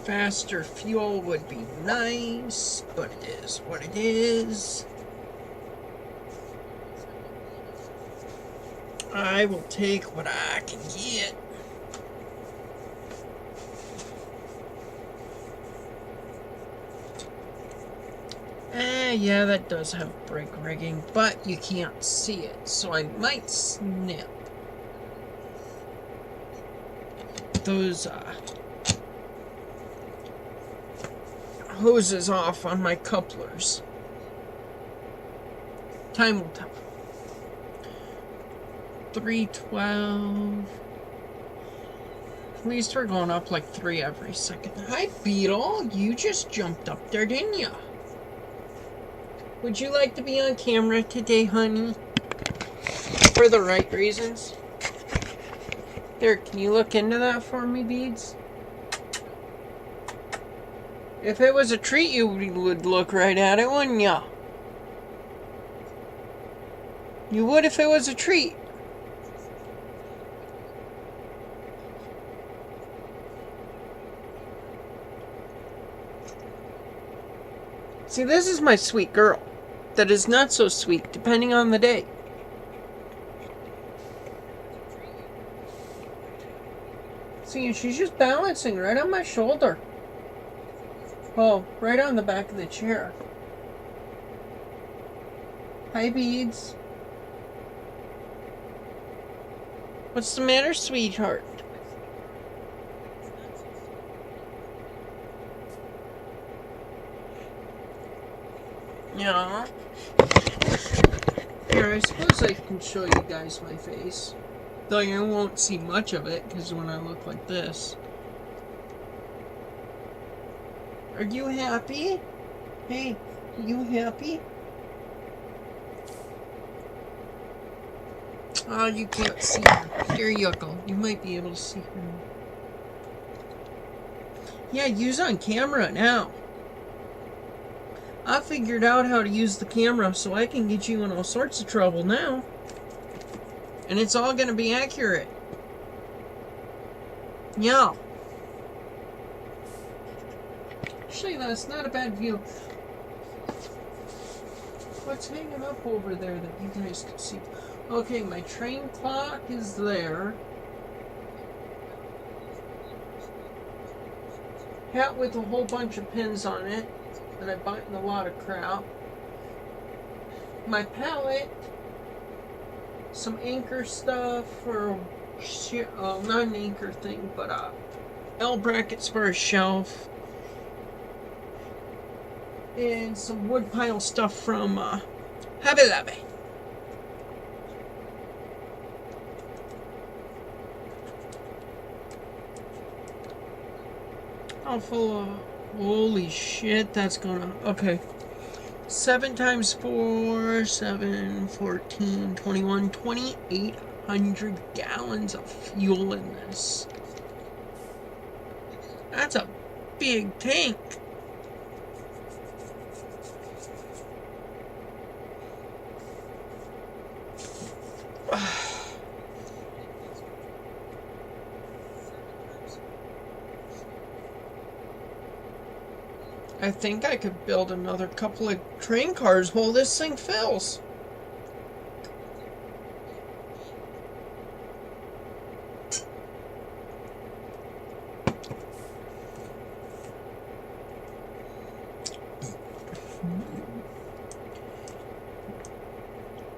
Faster fuel would be nice, but it is what it is. I will take what I can get. Yeah, that does have brake rigging, but you can't see it, so I might snip those hoses off on my couplers. Time will tell. 312. At least we're going up like 3 every second. Hi, Beetle. You just jumped up there, didn't you? Would you like to be on camera today, honey? For the right reasons? There, can you look into that for me, Beads? If it was a treat, you would look right at it, wouldn't ya? You would if it was a treat. See, this is my sweet girl. That is not so sweet, depending on the day. See, she's just balancing right on my shoulder. Oh, right on the back of the chair. Hi, Beads. What's the matter, sweetheart? Yeah. Here, I suppose I can show you guys my face. Though you won't see much of it, because when I look like this. Are you happy? Hey, are you happy? Oh, you can't see her. Here you go. You might be able to see her. Yeah, use on camera now. I figured out how to use the camera so I can get you in all sorts of trouble now. And it's all going to be accurate. Yeah. Actually, that's not a bad view. What's hanging up over there that you guys can see? Okay, my train clock is there. Hat with a whole bunch of pins on it that I bought in a lot of crap. My palette. Some anchor stuff for, not an anchor thing, but L brackets for a shelf. And some wood pile stuff from Hobby Lobby. All full of, holy shit, that's gonna, okay. 7 times 4, 7, 14, 21, 2,800 gallons of fuel in this. That's a big tank. I think I could build another couple of train cars while this thing fills.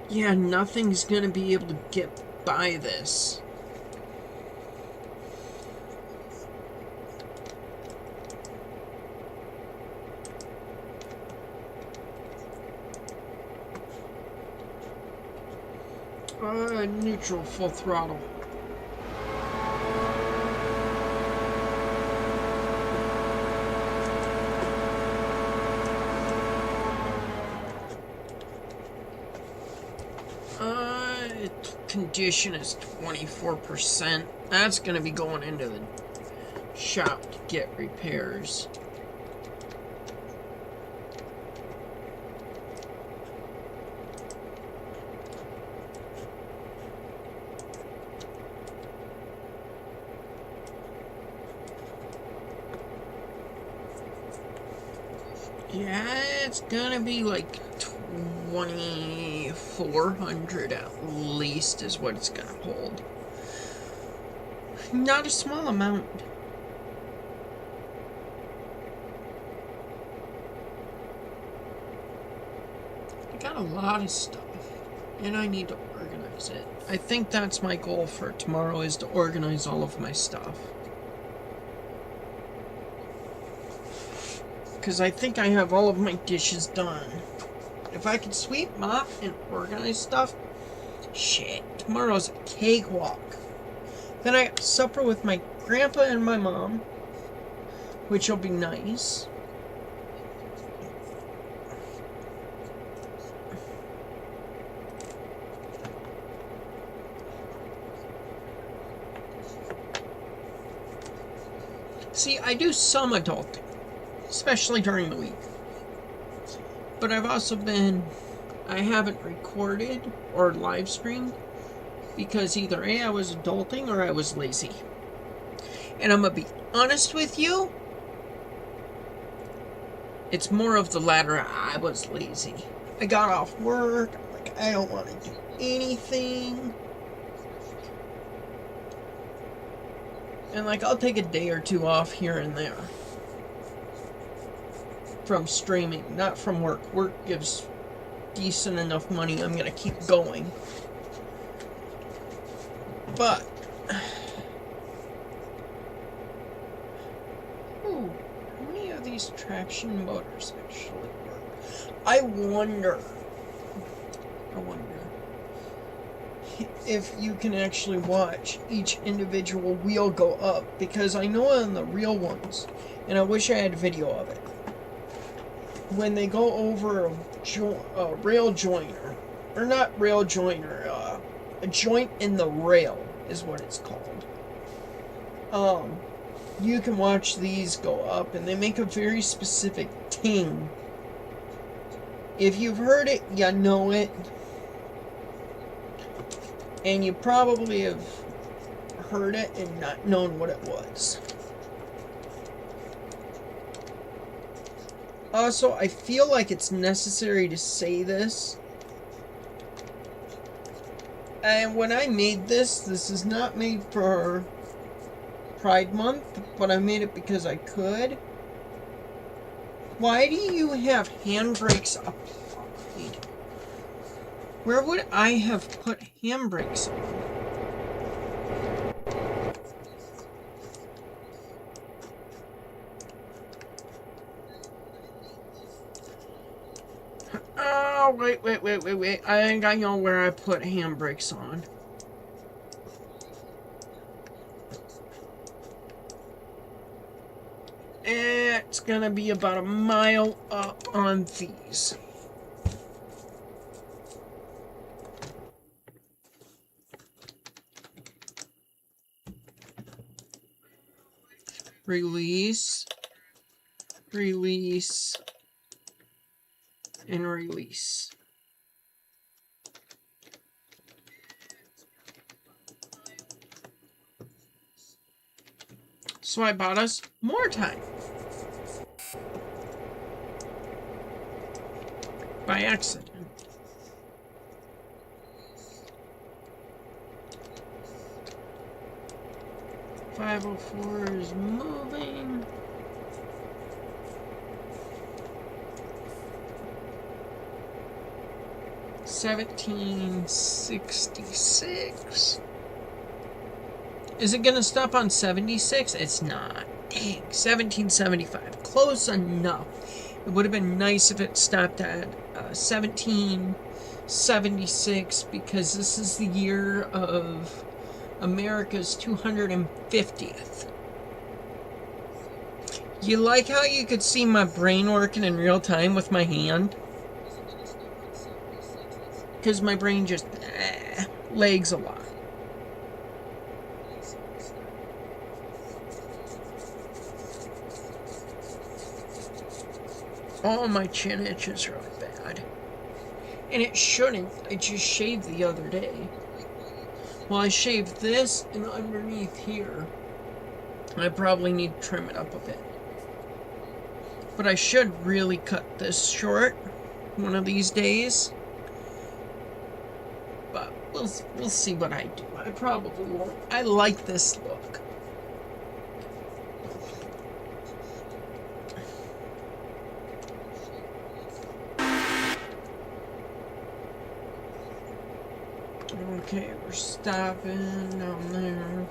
Yeah, nothing's gonna be able to get by this. Neutral, full throttle. Condition is 24%. That's going to be going into the shop to get repairs. Yeah, it's going to be like 2,400 at least is what it's gonna hold. Not a small amount. I got a lot of stuff, and I need to organize it. I think that's my goal for tomorrow, is to organize all of my stuff. Because I think I have all of my dishes done. If I could sweep, mop, and organize stuff, shit, tomorrow's a cakewalk. Then I got supper with my grandpa and my mom, which will be nice. See, I do some adulting, especially during the week. But I've also I haven't recorded or live streamed because either A, I was adulting or I was lazy. And I'm gonna be honest with you, it's more of the latter. I was lazy. I got off work, I'm like, I don't want to do anything. And like, I'll take a day or two off here and there. From streaming, not from work. Work gives decent enough money. I'm gonna keep going. But ooh, how many of these traction motors actually work? I wonder if you can actually watch each individual wheel go up, because I know on the real ones, and I wish I had video of it, when they go over a rail joiner, or not rail joiner, a joint in the rail is what it's called. You can watch these go up, and they make a very specific ting. If you've heard it, you know it. And you probably have heard it and not known what it was. Also, I feel like it's necessary to say this. And when I made this is not made for Pride Month, but I made it because I could. Why do you have handbrakes applied? Where would I have put handbrakes on? Oh, wait. I think I know where I put handbrakes on. It's gonna be about a mile up on these. Release, release, and release. So I bought us more time. by accident. .504 is moving. $17.66. Is it gonna stop on 76? It's not. Dang, $17.75. Close enough. It would have been nice if it stopped at $17.76, because this is the year of America's 250th. You like how you could see my brain working in real time with my hand? Because my brain just lags a lot. Oh, my chin itches really bad. And it shouldn't. I just shaved the other day. Well, I shaved this and underneath here. I probably need to trim it up a bit. But I should really cut this short one of these days. But we'll see what I do. I probably won't. I like this look. Okay, we're stopping down there.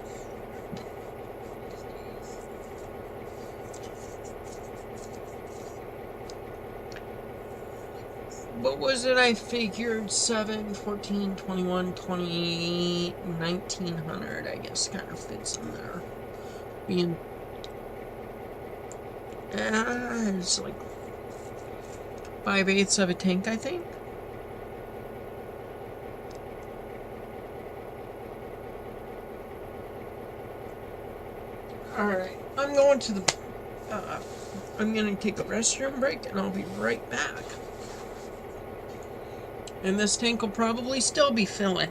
What was it I figured? 7, 14, 21, 28, 1900, I guess, kind of fits in there. Being... it's like 5/8 of a tank, I think. Alright, I'm going to the... I'm going to take a restroom break, and I'll be right back. And this tank will probably still be filling.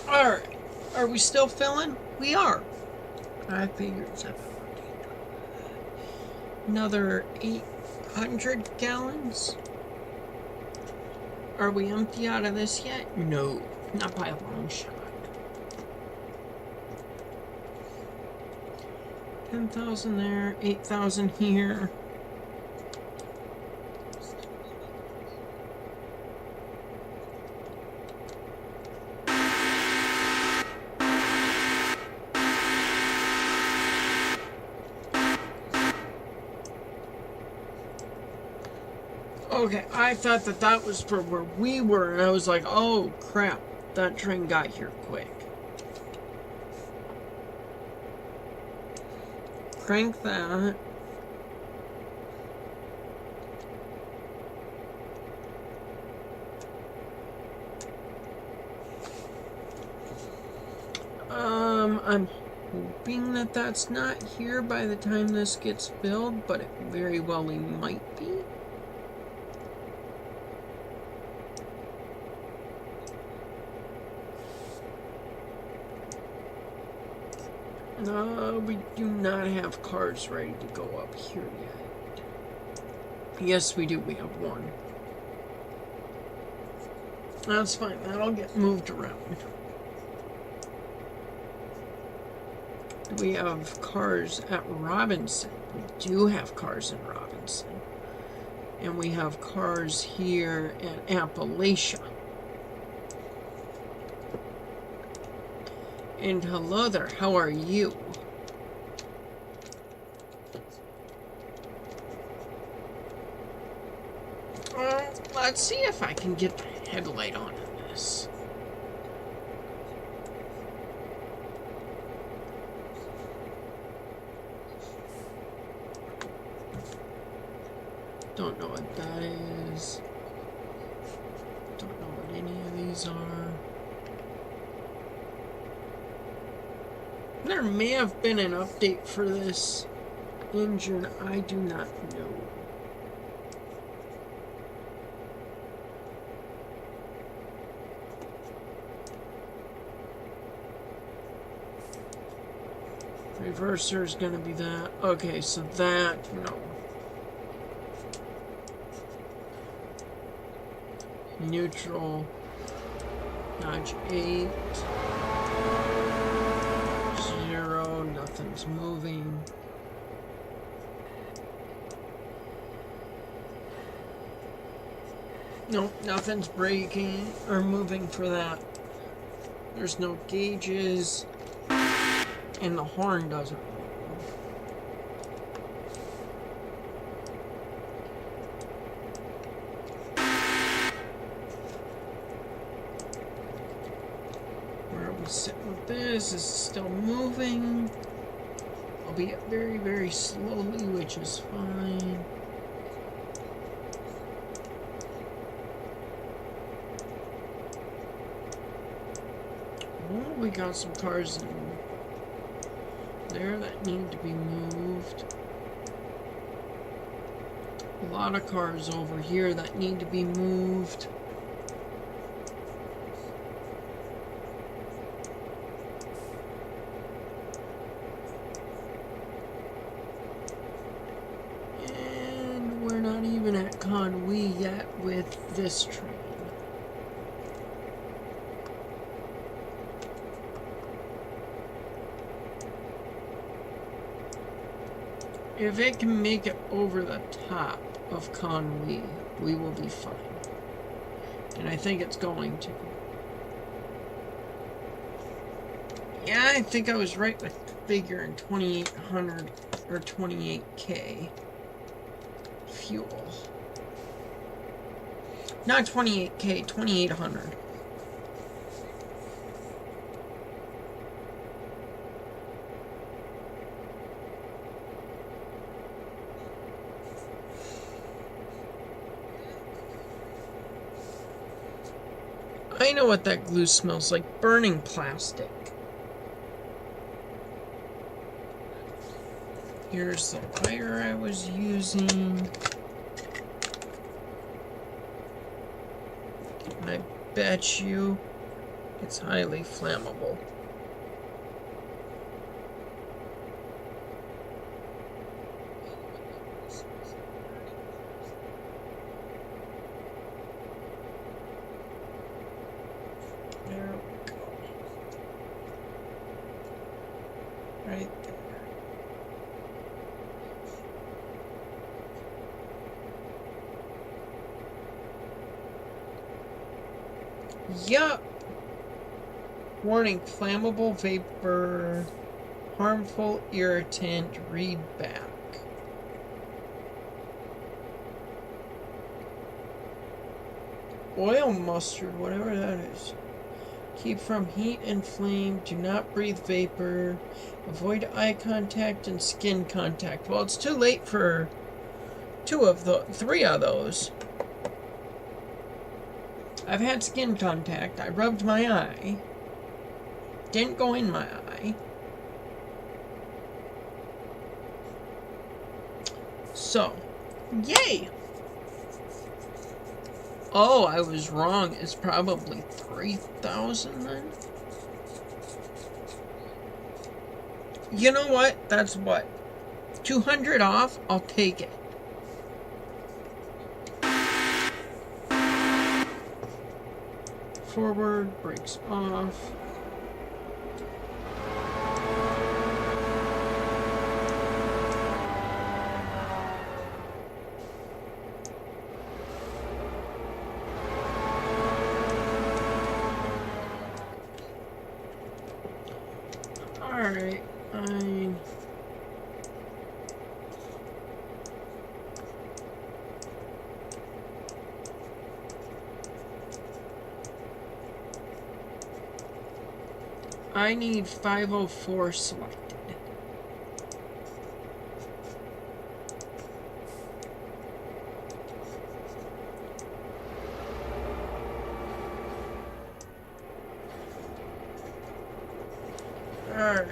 Alright, are we still filling? We are. I figured it's another 800 gallons. Are we empty out of this yet? No, not by a long shot. 10,000 there, 8,000 here. Okay, I thought that was for where we were, and I was like, oh crap, that train got here quick. Crank that. I'm hoping that that's not here by the time this gets filled, but it very well might be. No, we do not have cars ready to go up here yet. Yes, we do. We have one. That's fine. That'll get moved around. Do we have cars at Robinson? We do have cars in Robinson. And we have cars here at Appalachia. And hello there, how are you? if I can get the headlight on in this. Don't know what that is. Don't know what any of these are. There may have been an update for this engine. I do not know. Reverser is going to be that. Okay, so that, no. Neutral. Notch 8. 0. Nothing's moving. Nope, nothing's braking or moving for that. There's no gauges. And the horn doesn't move. Where are we sitting with this? This is still moving. Albeit very, very slowly, which is fine. Well, we got some cars in there that need to be moved. A lot of cars over here that need to be moved. And we're not even at Conway yet with this train. If it can make it over the top of Conway, we will be fine. And I think it's going to. Yeah, I think I was right with figuring 2,800 or 28K fuel. Not 28K, 2,800. I know what that glue smells like. Burning plastic. Here's the wire I was using. And I bet you it's highly flammable. Right there. Yup. Warning, flammable vapor, harmful irritant, read back. Oil mustard, whatever that is. Keep from heat and flame. Do not breathe vapor. Avoid eye contact and skin contact. Well, it's too late for three of those. I've had skin contact. I rubbed my eye. Didn't go in my eye. So, yay! Oh, I was wrong. It's probably 3,000 then? You know what? That's what? 200 off? I'll take it. Forward, brakes off. Alright, I need 504 selected. Alright.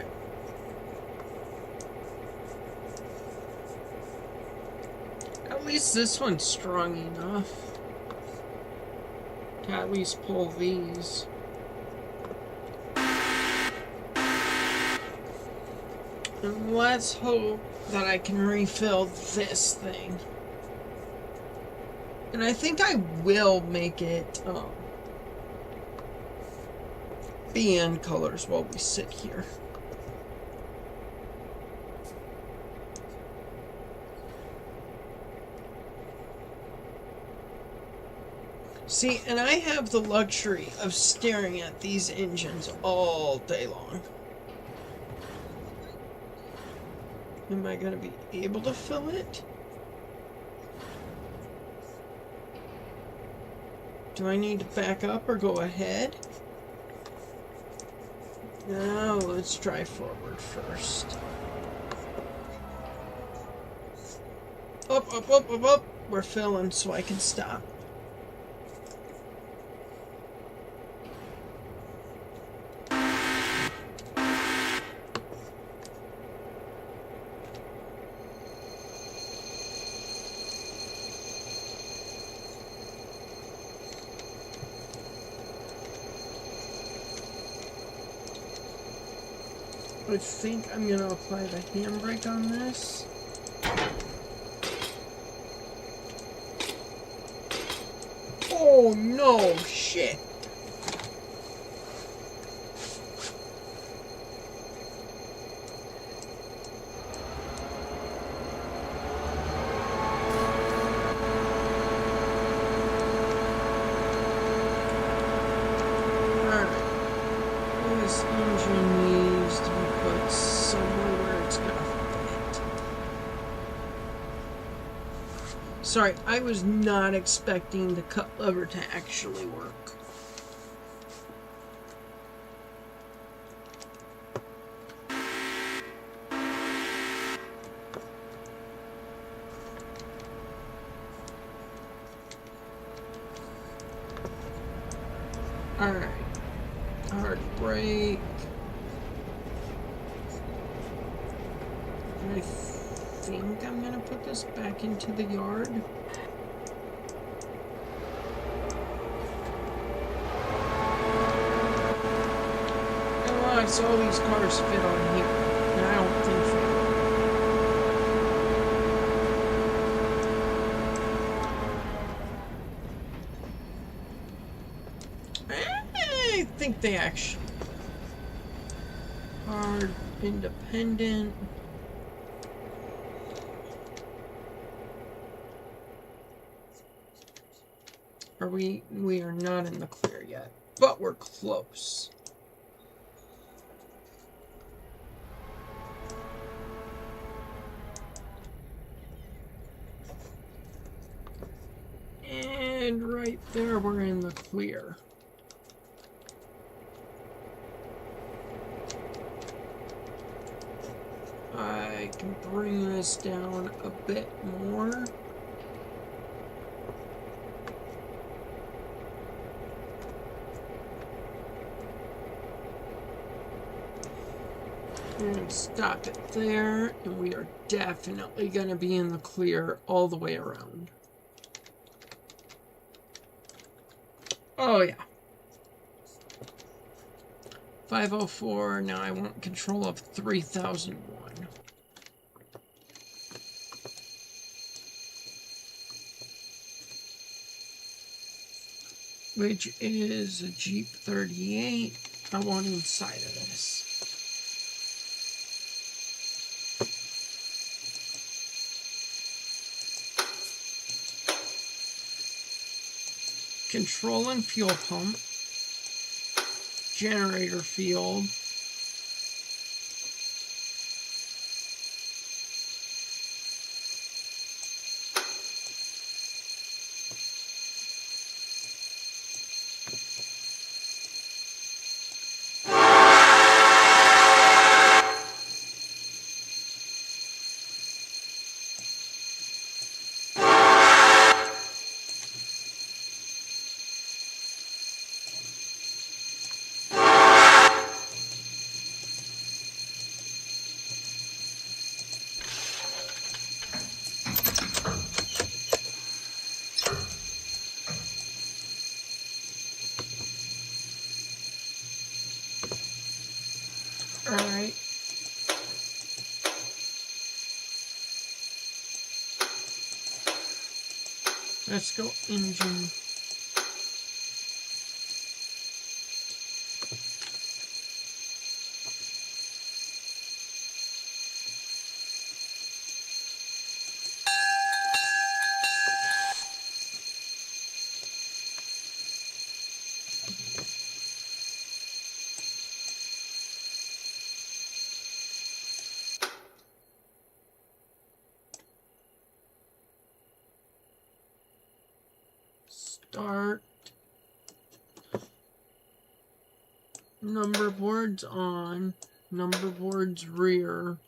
At least this one's strong enough to at least pull these. And let's hope that I can refill this thing. And I think I will make it BN colors while we sit here. See, and I have the luxury of staring at these engines all day long. Am I going to be able to fill it? Do I need to back up or go ahead? No, let's drive forward first. Up, up, up, up, up. We're filling so I can stop. I think I'm going to apply the handbrake on this. Oh no, shit. Sorry, I was not expecting the cut lever to actually work. Alright. Hard brake. I think I'm gonna put this back into the yard. Oh, I saw these cars fit on here, and I don't think so. I think they actually are independent. We are not in the clear yet, but we're close. And right there, we're in the clear. I can bring this down a bit more. And stop it there, and we are definitely going to be in the clear all the way around. Oh yeah. 504, now I want control of 3001. Which is a Jeep 38. I want inside of this. Control and fuel pump, generator field, Alright. Let's go engine. Start. Number boards on. Number boards rear.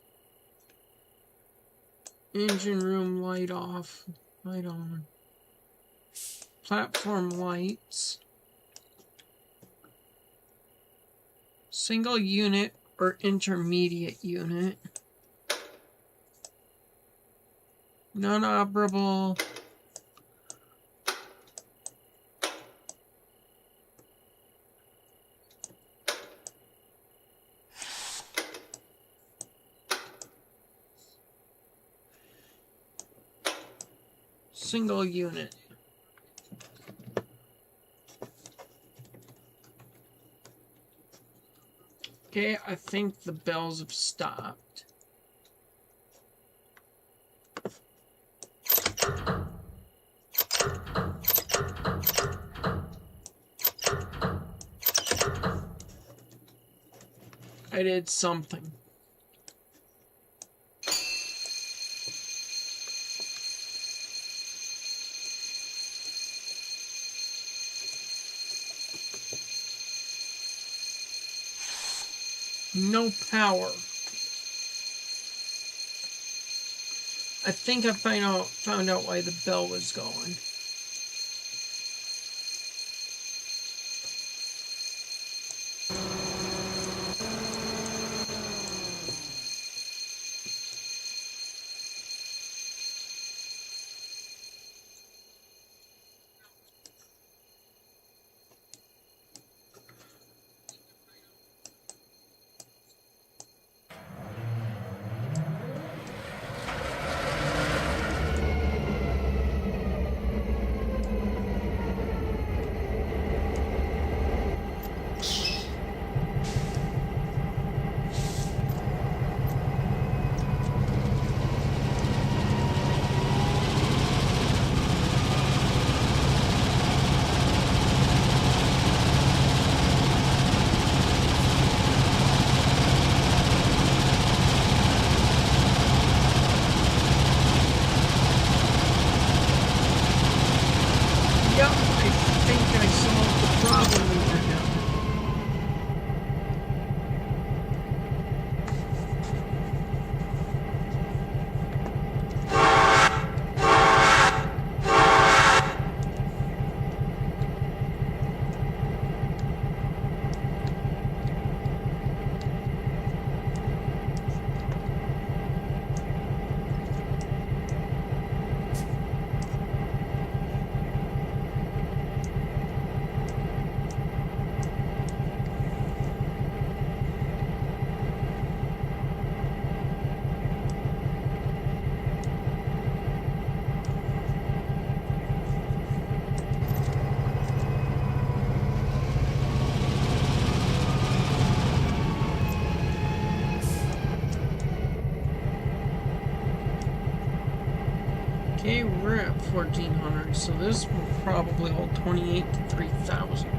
Engine room light off. Light on. Platform lights. Single unit or intermediate unit. Non-operable. Single unit. Okay, I think the bells have stopped. I did something. No power. I think I found out why the bell was going. Okay, we're at 1,400, so this will probably hold 28 to 3,000.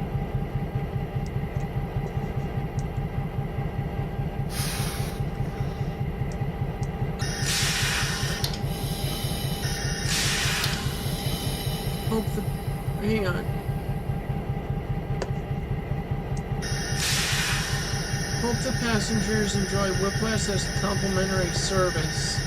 Hope the... hang on. Hope the passengers enjoy Whiplash as complimentary service.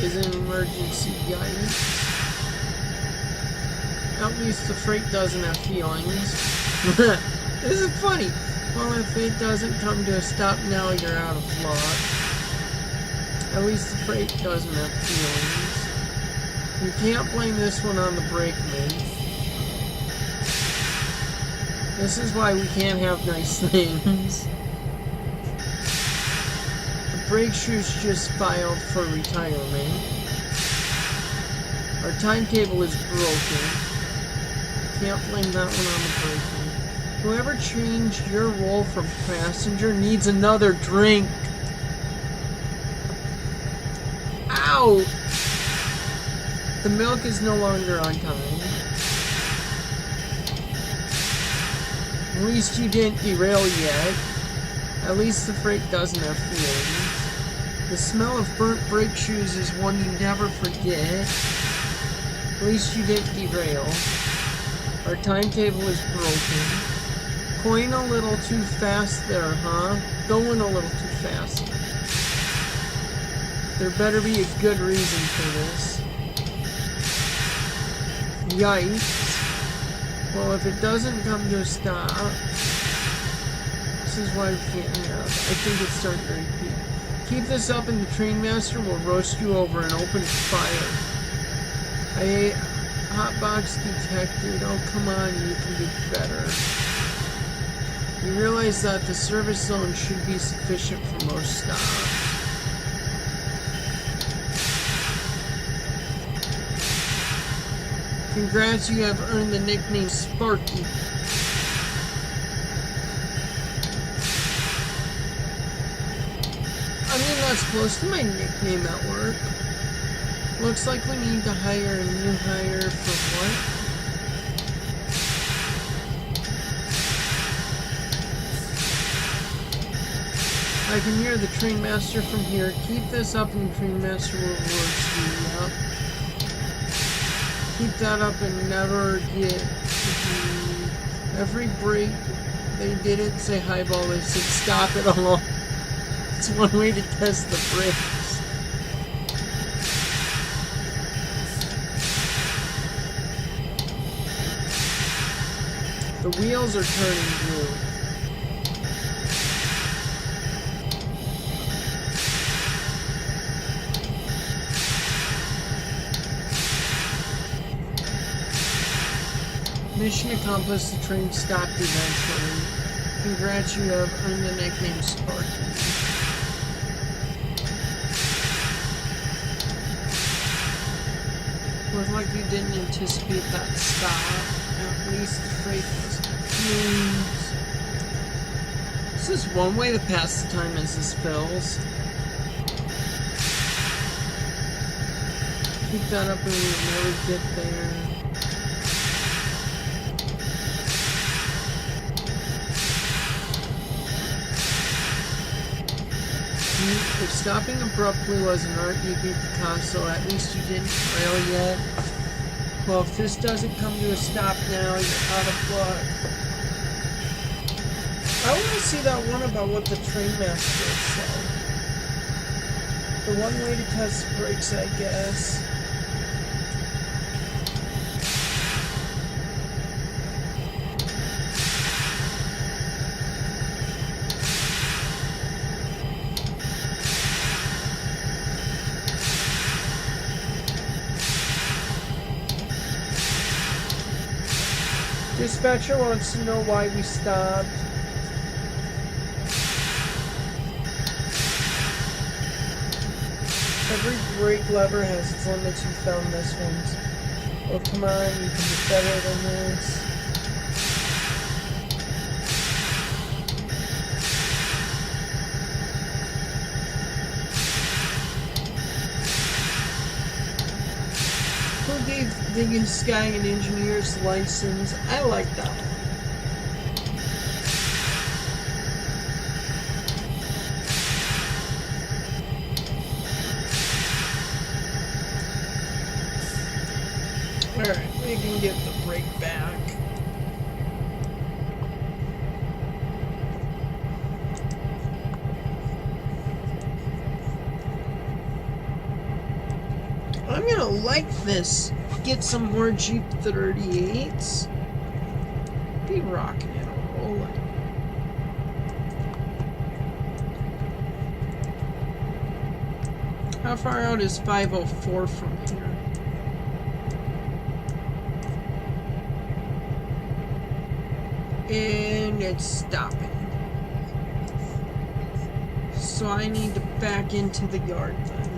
Is an emergency guidance. At least the freight doesn't have feelings. This is funny. Well, if it doesn't come to a stop now, you're out of luck. At least the freight doesn't have feelings. You can't blame this one on the brakeman. This is why we can't have nice things. The brake shoes just filed for retirement. Our timetable is broken. Can't blame that one on the braking. Whoever changed your role from passenger needs another drink. Ow! The milk is no longer on time. At least you didn't derail yet. At least the freight doesn't have fumes. The smell of burnt brake shoes is one you never forget. At least you didn't derail. Our timetable is broken. Going a little too fast there, huh? Going a little too fast. There better be a good reason for this. Yikes. Well, if it doesn't come to a stop, this is why we can't have. I think it's starting to repeat. Keep this up and the trainmaster will roast you over an open fire. Hotbox detected. Oh, come on, you can do better. You realize that the service zone should be sufficient for most stops. Congrats, you have earned the nickname Sparky. I mean, that's close to my nickname at work. Looks like we need to hire a new hire for what? I can hear the train master from here. Keep this up and the train master will roast you up. Keep that up and never get every break they didn't say highball, they said stop it all. It's one way to test the brakes. The wheels are turning blue. Mission accomplished, the train stopped eventually. Congrats, you have earned the nickname Sparky. Looked like you didn't anticipate that stop. At least the freight has fumes. This is one way to pass the time as this fills. Keep that up and we'll never get there. If stopping abruptly was an art, you beat Picasso. At least you didn't rail yet. Well, if this doesn't come to a stop now, you're out of luck. I want to see that one about what the train master said. The one way to test brakes, I guess. Dispatcher wants to know why we stopped. Every brake lever has its limits. You found this one's. Oh, come on, you can do better than this. Who gave this guy an engineer's license? I like that one. Alright, we can get the brake back. I'm gonna like this. Get some more Jeep 38s. Be rocking and rolling. How far out is 504 from here? And it's stopping. So I need to back into the yard then.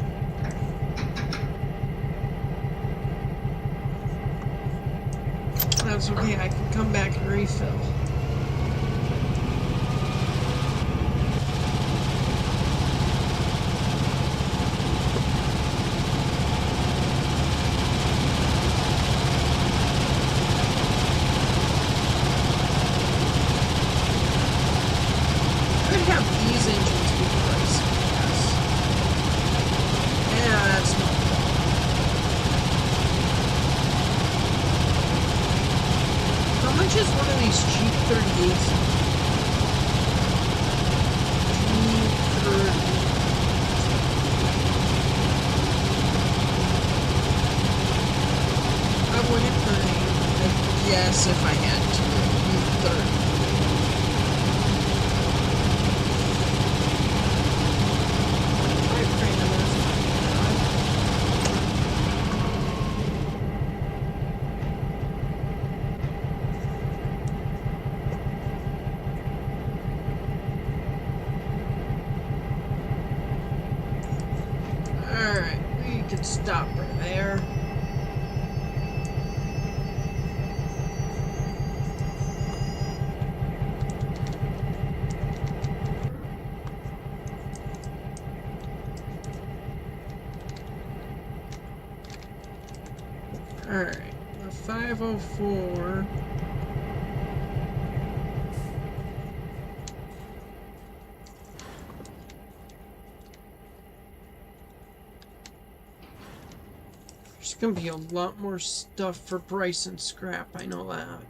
That's okay, I can come back and refill. Could have these engines be pricey, yes. Yeah, that's no problem. How much is one of these cheap 38s? G30. I wouldn't mind, I guess, if I had to. G30. Alright, we could stop right there. Alright, the 504. There's gonna be a lot more stuff for Bryce and Scrap, I know that.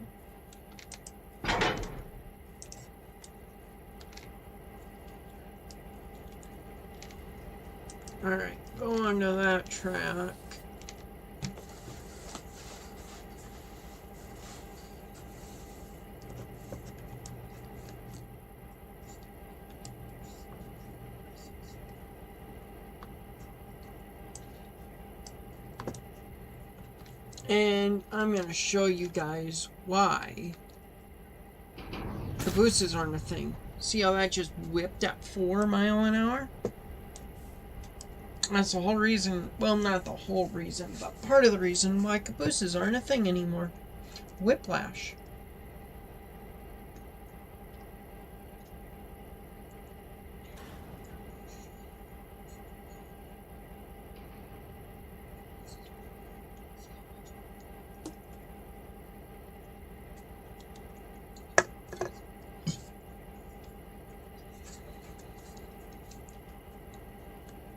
Alright, go on to that track. And I'm going to show you guys why cabooses aren't a thing. See how that just whipped at 4 miles an hour? That's the whole reason, well, not the whole reason, but part of the reason why cabooses aren't a thing anymore. Whiplash.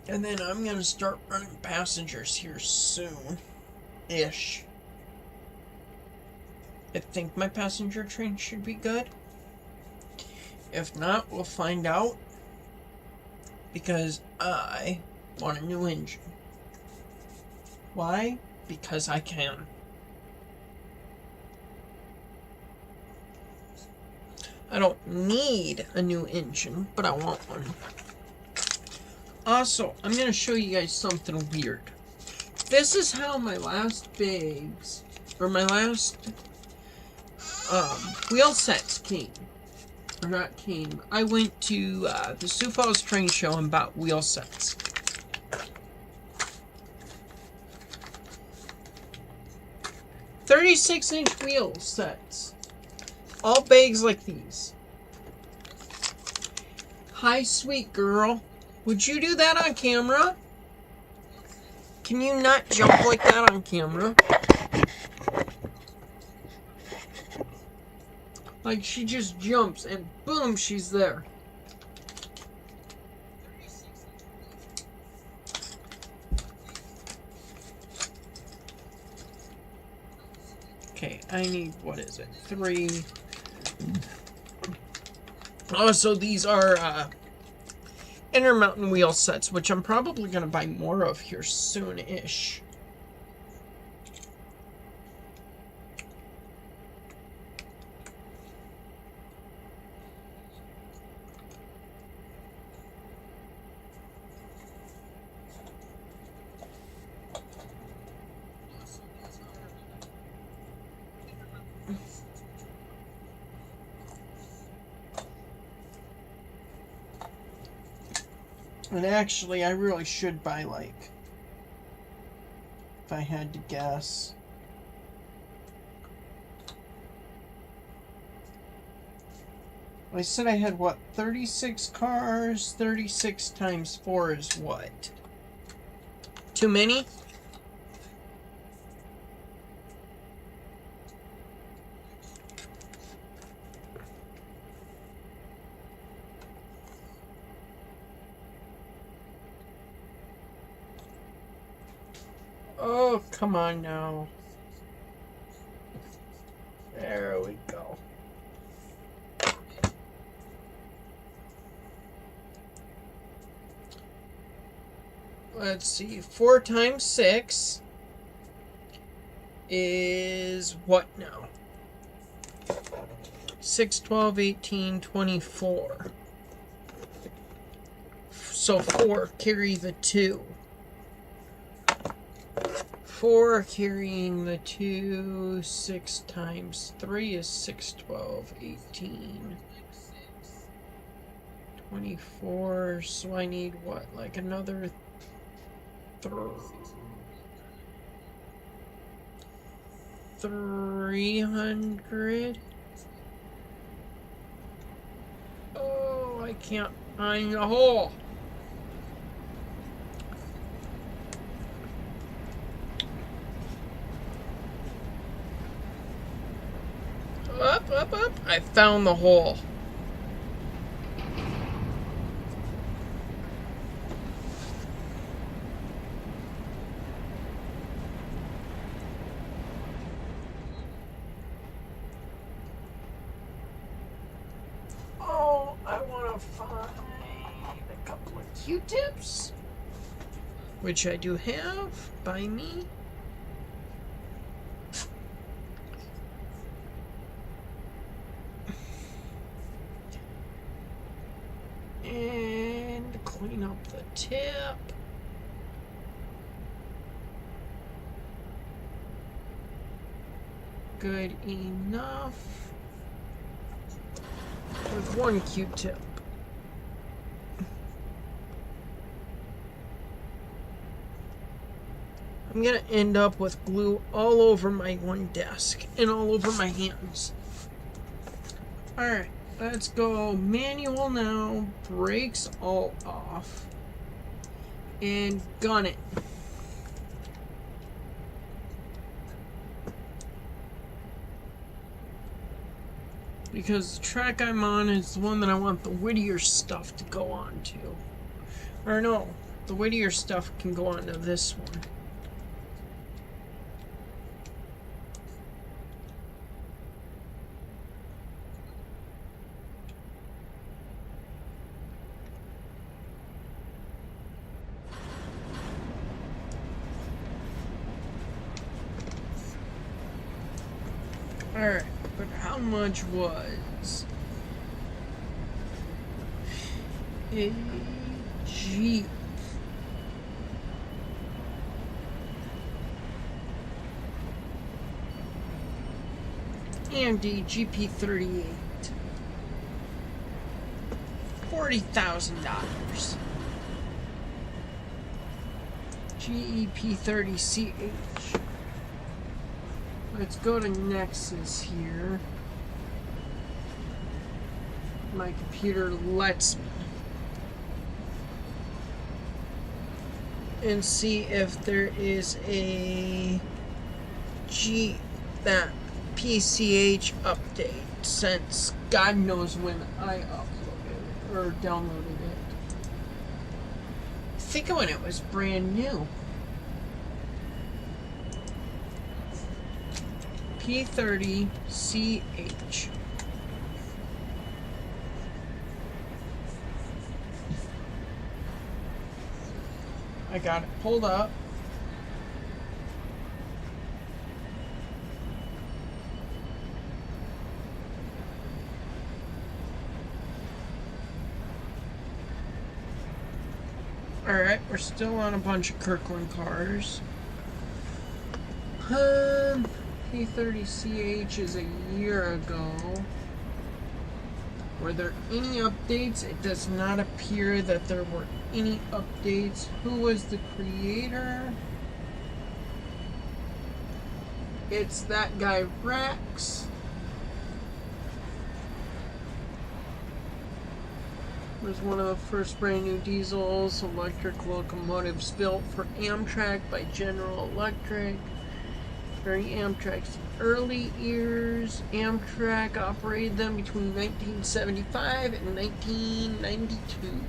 And then I'm going to start running passengers here soon-ish. I think my passenger train should be good. If not, we'll find out. Because I want a new engine. Why? Because I can. I don't need a new engine, but I want one. Also, I'm going to show you guys something weird. This is how my last bags, or my last wheel sets came. Or not came. I went to the Sioux Falls Train Show and bought wheel sets. "36-inch wheel sets. All bags like these. Hi, sweet girl. Would you do that on camera? Can you not jump like that on camera? Like, she just jumps and boom, she's there. Okay, I need, what is it? 3. Also, these are, Intermountain wheel sets, which I'm probably going to buy more of here soon-ish. And actually, I really should buy, like, if I had to guess, I said I had, what, 36 cars? 36 times 4 is what? Too many? Oh, come on now. There we go. Let's see. 4 times 6 is what now? 6, 12, 18, 24. So 4, carry the 2. 4 carrying the 2, 6 times 3 is 6, 12, 18, 24, so I need what, like another 300? Oh, I can't find the hole. Up, up, up. I found the hole. Oh, I want to find a couple of Q-tips, which I do have by me. And clean up the tip. Good enough. With 1 Q-tip. I'm gonna end up with glue all over my one desk and all over my hands. Alright. Let's go manual now, brakes all off, and gun it. Because the track I'm on is the one that I want the Whittier stuff to go on to. Or no, the Whittier stuff can go on to this one. Alright, but how much was a Jeep? AMD GP38. $40,000. GEP30CH. Let's go to Nexus here. My computer lets me. And see if there is a G that PCH update since God knows when I uploaded it or downloaded it. I think when it was brand new. P30CH. I got it pulled up. Alright, we're still on a bunch of Kirkland cars. P30CH is a year ago. Were there any updates? It does not appear that there were any updates. Who was the creator? It's that guy Rex. Was one of the first brand new diesels, electric locomotives built for Amtrak by General Electric. During Amtrak's early years, Amtrak operated them between 1975 and 1992.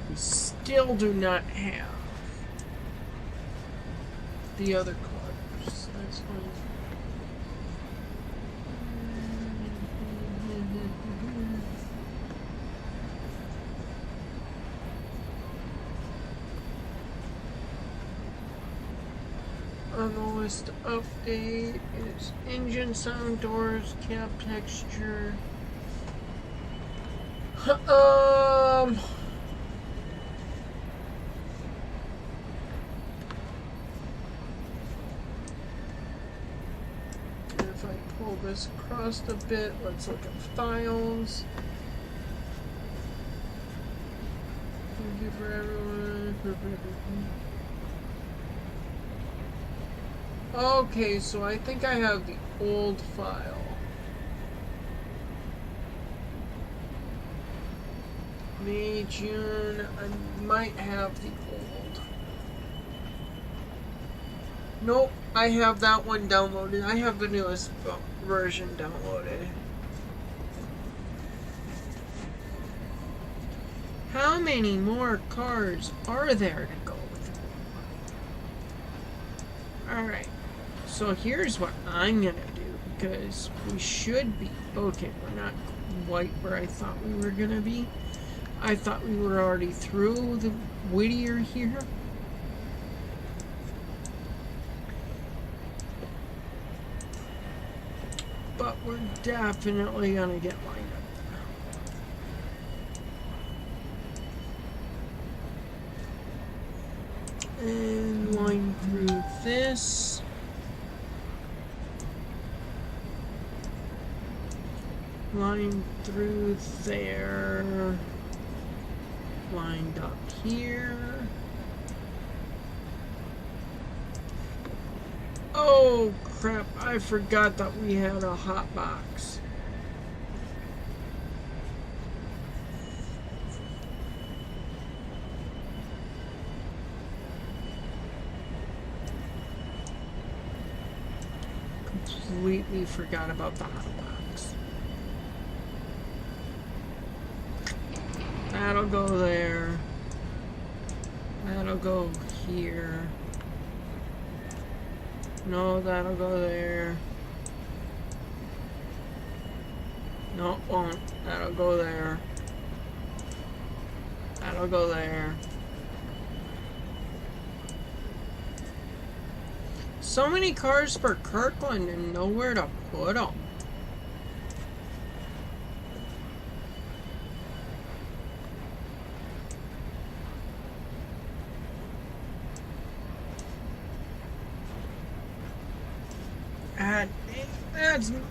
We still do not have the other cars. That's fine. On the list to update is engine sound, doors, cab texture. If I pull this across a bit, let's look at files. Thank you for everyone. Okay, so I think I have the old file. May, June, I might have the old. Nope, I have that one downloaded. I have the newest version downloaded. How many more cars are there to go through? Alright, so here's what I'm gonna do, because we should be, okay, we're not quite where I thought we were gonna be. I thought we were already through the Whittier here. But we're definitely gonna get lined up. And line through this. Line through there. Lined up here. Oh crap, I forgot that we had a hot box. Completely forgot about the hot box. That'll go there. That'll go here. No, that'll go there. No, it won't. That'll go there. That'll go there. So many cars for Kirkland and nowhere to put them.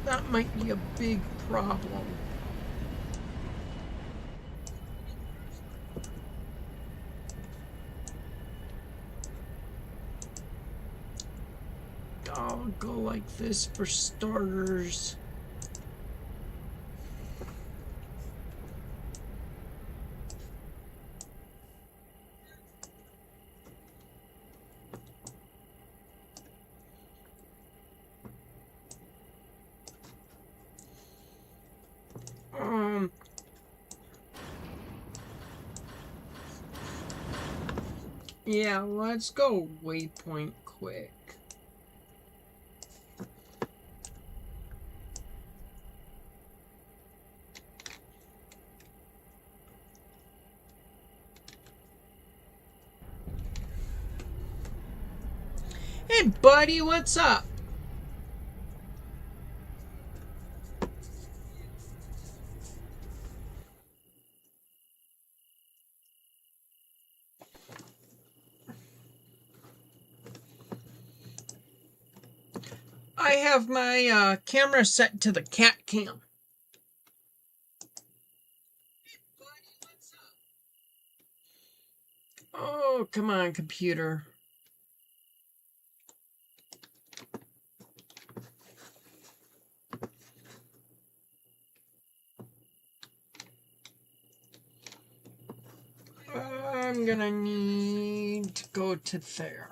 That might be a big problem. I'll go like this for starters. Yeah, let's go waypoint quick. Hey buddy, what's up? I have my camera set to the cat cam. Oh, come on, computer. I'm gonna need to go to there.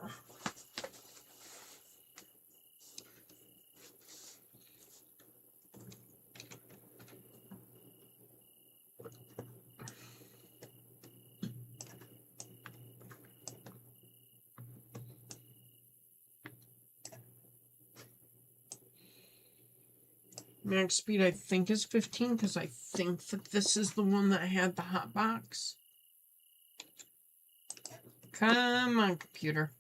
Max speed I think is 15 because I think that this is the one that had the hot box. Come on, computer.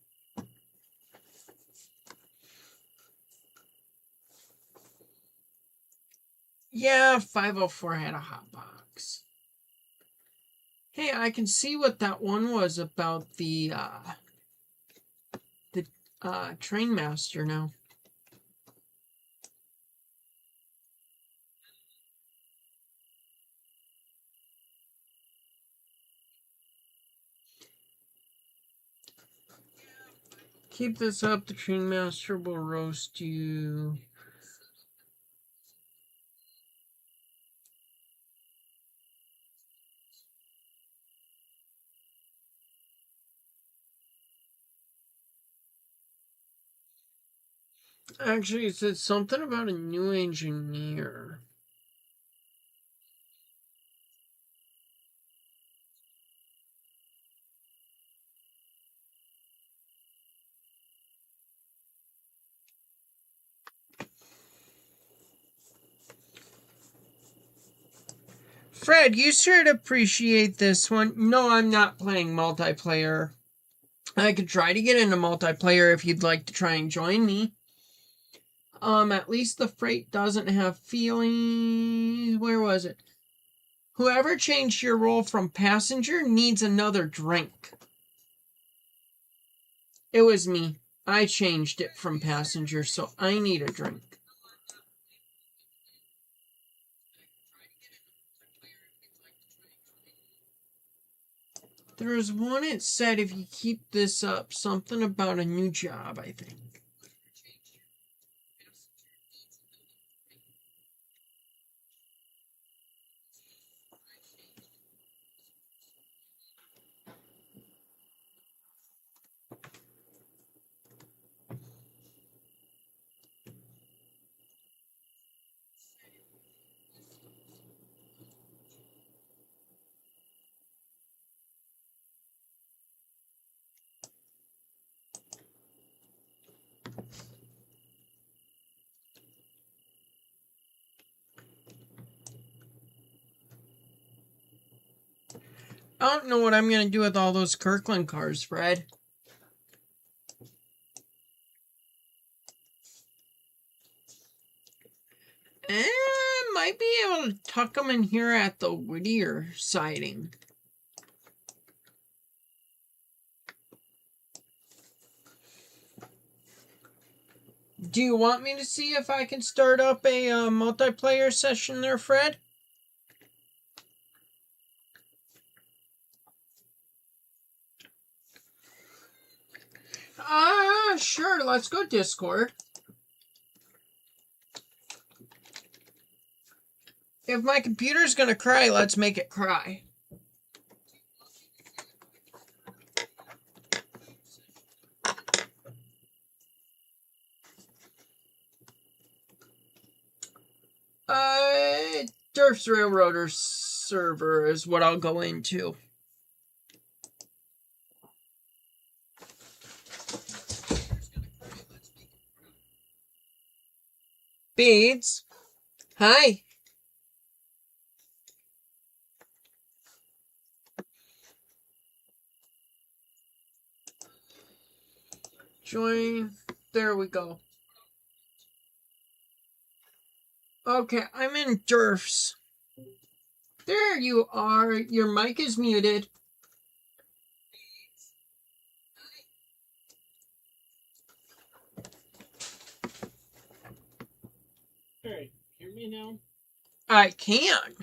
Yeah, 504 had a hot box. Hey, I can see what that one was about the train master now. Keep this up, the train master will roast you. Actually, it said something about a new engineer. Fred, you should appreciate this one. No, I'm not playing multiplayer. I could try to get into multiplayer if you'd like to try and join me. At least the freight doesn't have feelings. Where was it? Whoever changed your role from passenger needs another drink. It was me. I changed it from passenger, so I need a drink. There was one it said if you keep this up, something about a new job, I think. I don't know what I'm going to do with all those Kirkland cars, Fred. Might be able to tuck them in here at the Whittier siding. Do you want me to see if I can start up a multiplayer session there, Fred? Sure, let's go Discord. If my computer's gonna cry, let's make it cry. Durf's Railroader server is what I'll go into. Beads. Hi. Join. There we go. Okay, I'm in Durf's. There you are. Your mic is muted. me now? I can.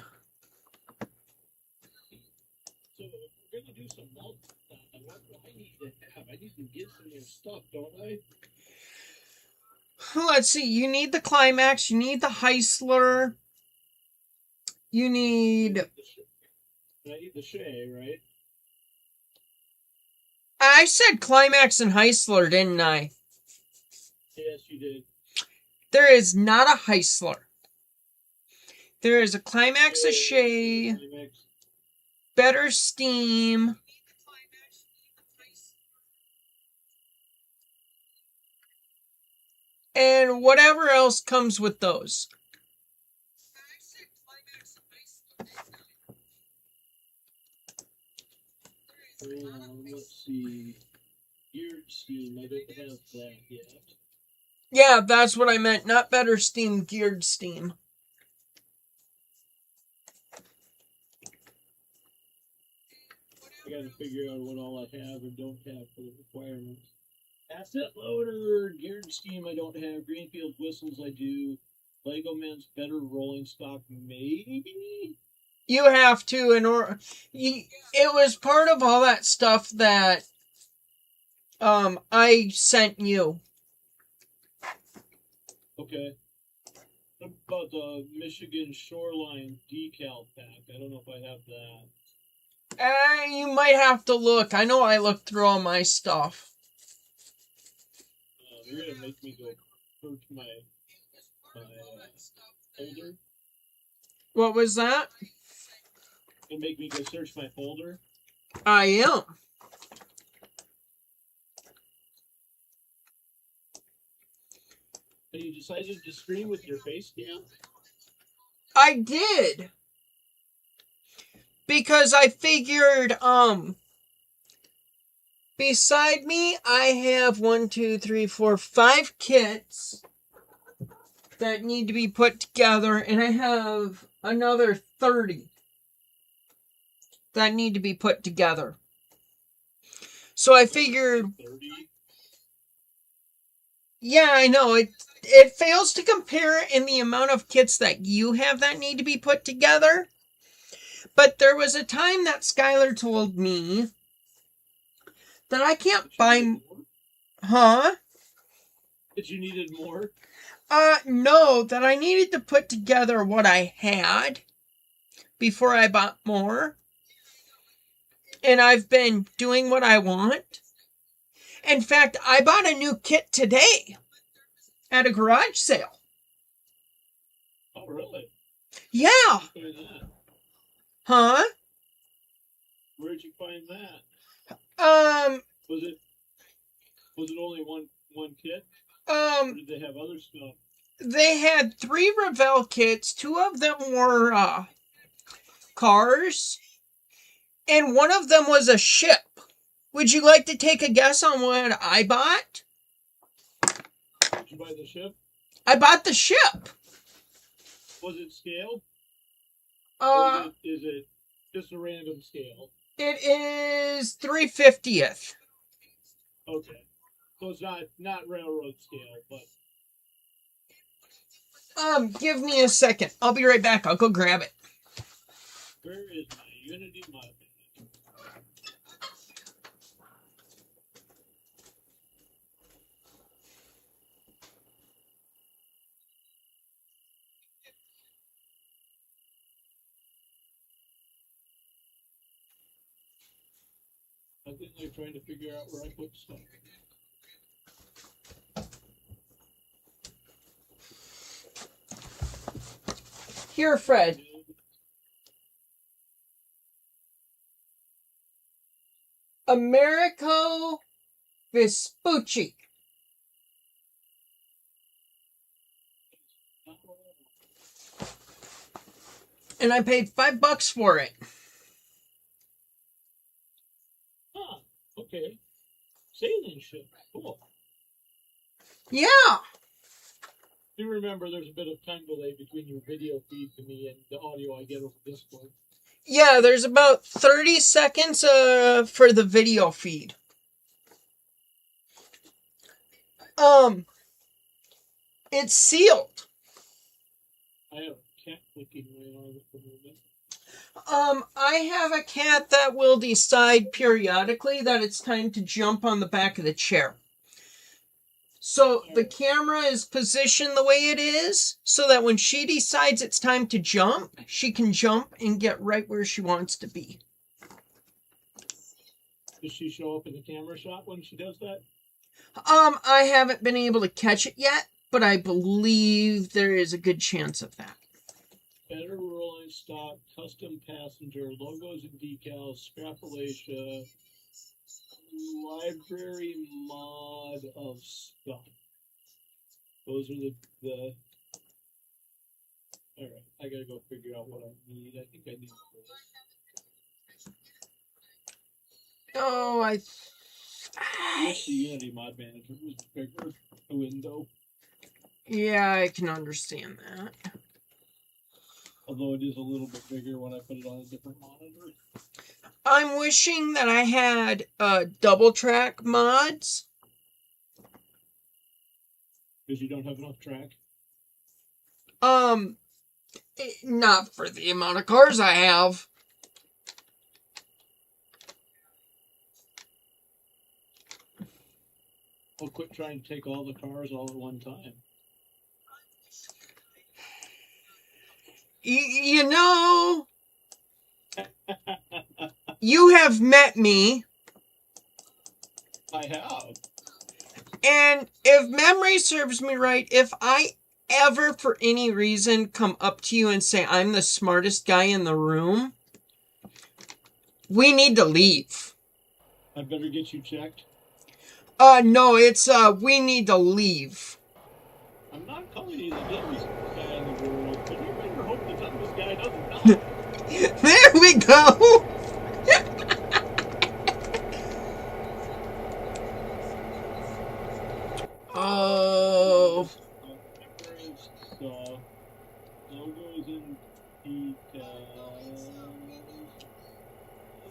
So if we're going to do some multi, what do I need to have? I need to get some new stuff, don't I? Let's see. You need the Climax. You need the Heisler. You need... I need the Shay, right? I said Climax and Heisler, didn't I? Yes, you did. There is not a Heisler. There is a Climax, a Shay, better steam, and whatever else comes with those. Let's see. Geared steam, I don't have that yet. Yeah, that's what I meant. Not better steam, geared steam. I gotta figure out what all I have and don't have for the requirements. Asset loader, geared steam I don't have. Greenfield whistles I do. Lego Men's better rolling stock maybe? You have to, it was part of all that stuff that I sent you. Okay. What about the Michigan Shoreline decal pack? I don't know if I have that. You might have to look. I know I looked through all my stuff. You're gonna make me go search my folder? What was that? You're gonna make me go search my folder? I am. So you decided to stream with your face cam? I did. Because I figured, beside me, I have 1, 2, 3, 4, 5 kits that need to be put together, and I have another 30 that need to be put together. So I figured... 30? Yeah, I know. It fails to compare in the amount of kits that you have that need to be put together. But there was a time that Skylar told me that I can't buy... Huh? That you needed more? No, that I needed to put together what I had before I bought more. And I've been doing what I want. In fact, I bought a new kit today at a garage sale. Oh, really? Yeah. Huh? Where'd you find that? Was it only one kit? Or did they have other stuff? They had 3 Revell kits. 2 of them were cars, and one of them was a ship. Would you like to take a guess on what I bought? Did you buy the ship? I bought the ship. Was it scaled? Is it just a random scale? It is 3/50th. Okay. So it's not railroad scale, but... Give me a second. I'll be right back. I'll go grab it. Where is my Unity mod? I think they're trying to figure out where I put stuff. Here, Fred. Americo Vespucci. And I paid $5 for it. Huh. Okay. Sailing ship. Cool. Yeah. Do remember there's a bit of time delay between your video feed to me and the audio I get over Discord. Yeah, there's about 30 seconds for the video feed. It's sealed. I have a cat licking my arm at the moment. I have a cat that will decide periodically that it's time to jump on the back of the chair. So the camera is positioned the way it is so that when she decides it's time to jump, she can jump and get right where she wants to be. Does she show up in the camera shot when she does that? I haven't been able to catch it yet, but I believe there is a good chance of that. Better rolling stock, custom passenger, logos and decals, Scrappalachia, library mod of stuff. Those are the all right, I gotta go figure out what I need. I think I need this. Oh, I wish the Unity mod manager was bigger. The window. Yeah, I can understand that. Although it is a little bit bigger when I put it on a different monitor. I'm wishing that I had double track mods. Because you don't have enough track? Not for the amount of cars I have. Well, quit trying to take all the cars all at one time. You know, you have met me. I have. And if memory serves me right, if I ever for any reason come up to you and say I'm the smartest guy in the room, we need to leave. I better get you checked. No, it's we need to leave. I'm not calling you the dumbest guy in the world, but you better hope the dumbest guy doesn't die. There we go. Oh. Logos and details.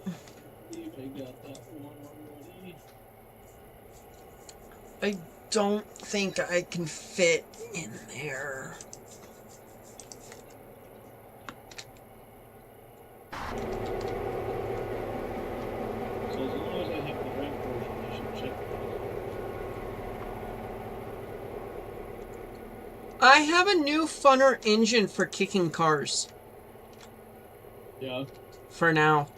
I believe I got that one already. I don't think I can fit in there. So as long as I have the right version, I should check that. I have a new funner engine for kicking cars. Yeah. For now.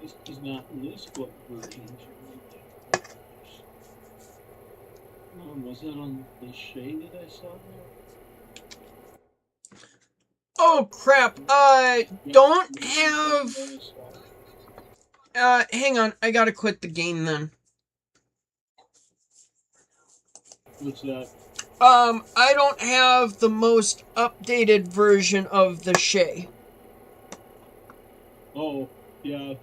This does not list what version. Was that on the shade that I saw there? Oh crap, don't have... hang on, I gotta quit the game then. What's that? I don't have the most updated version of the Shay. Oh, yeah.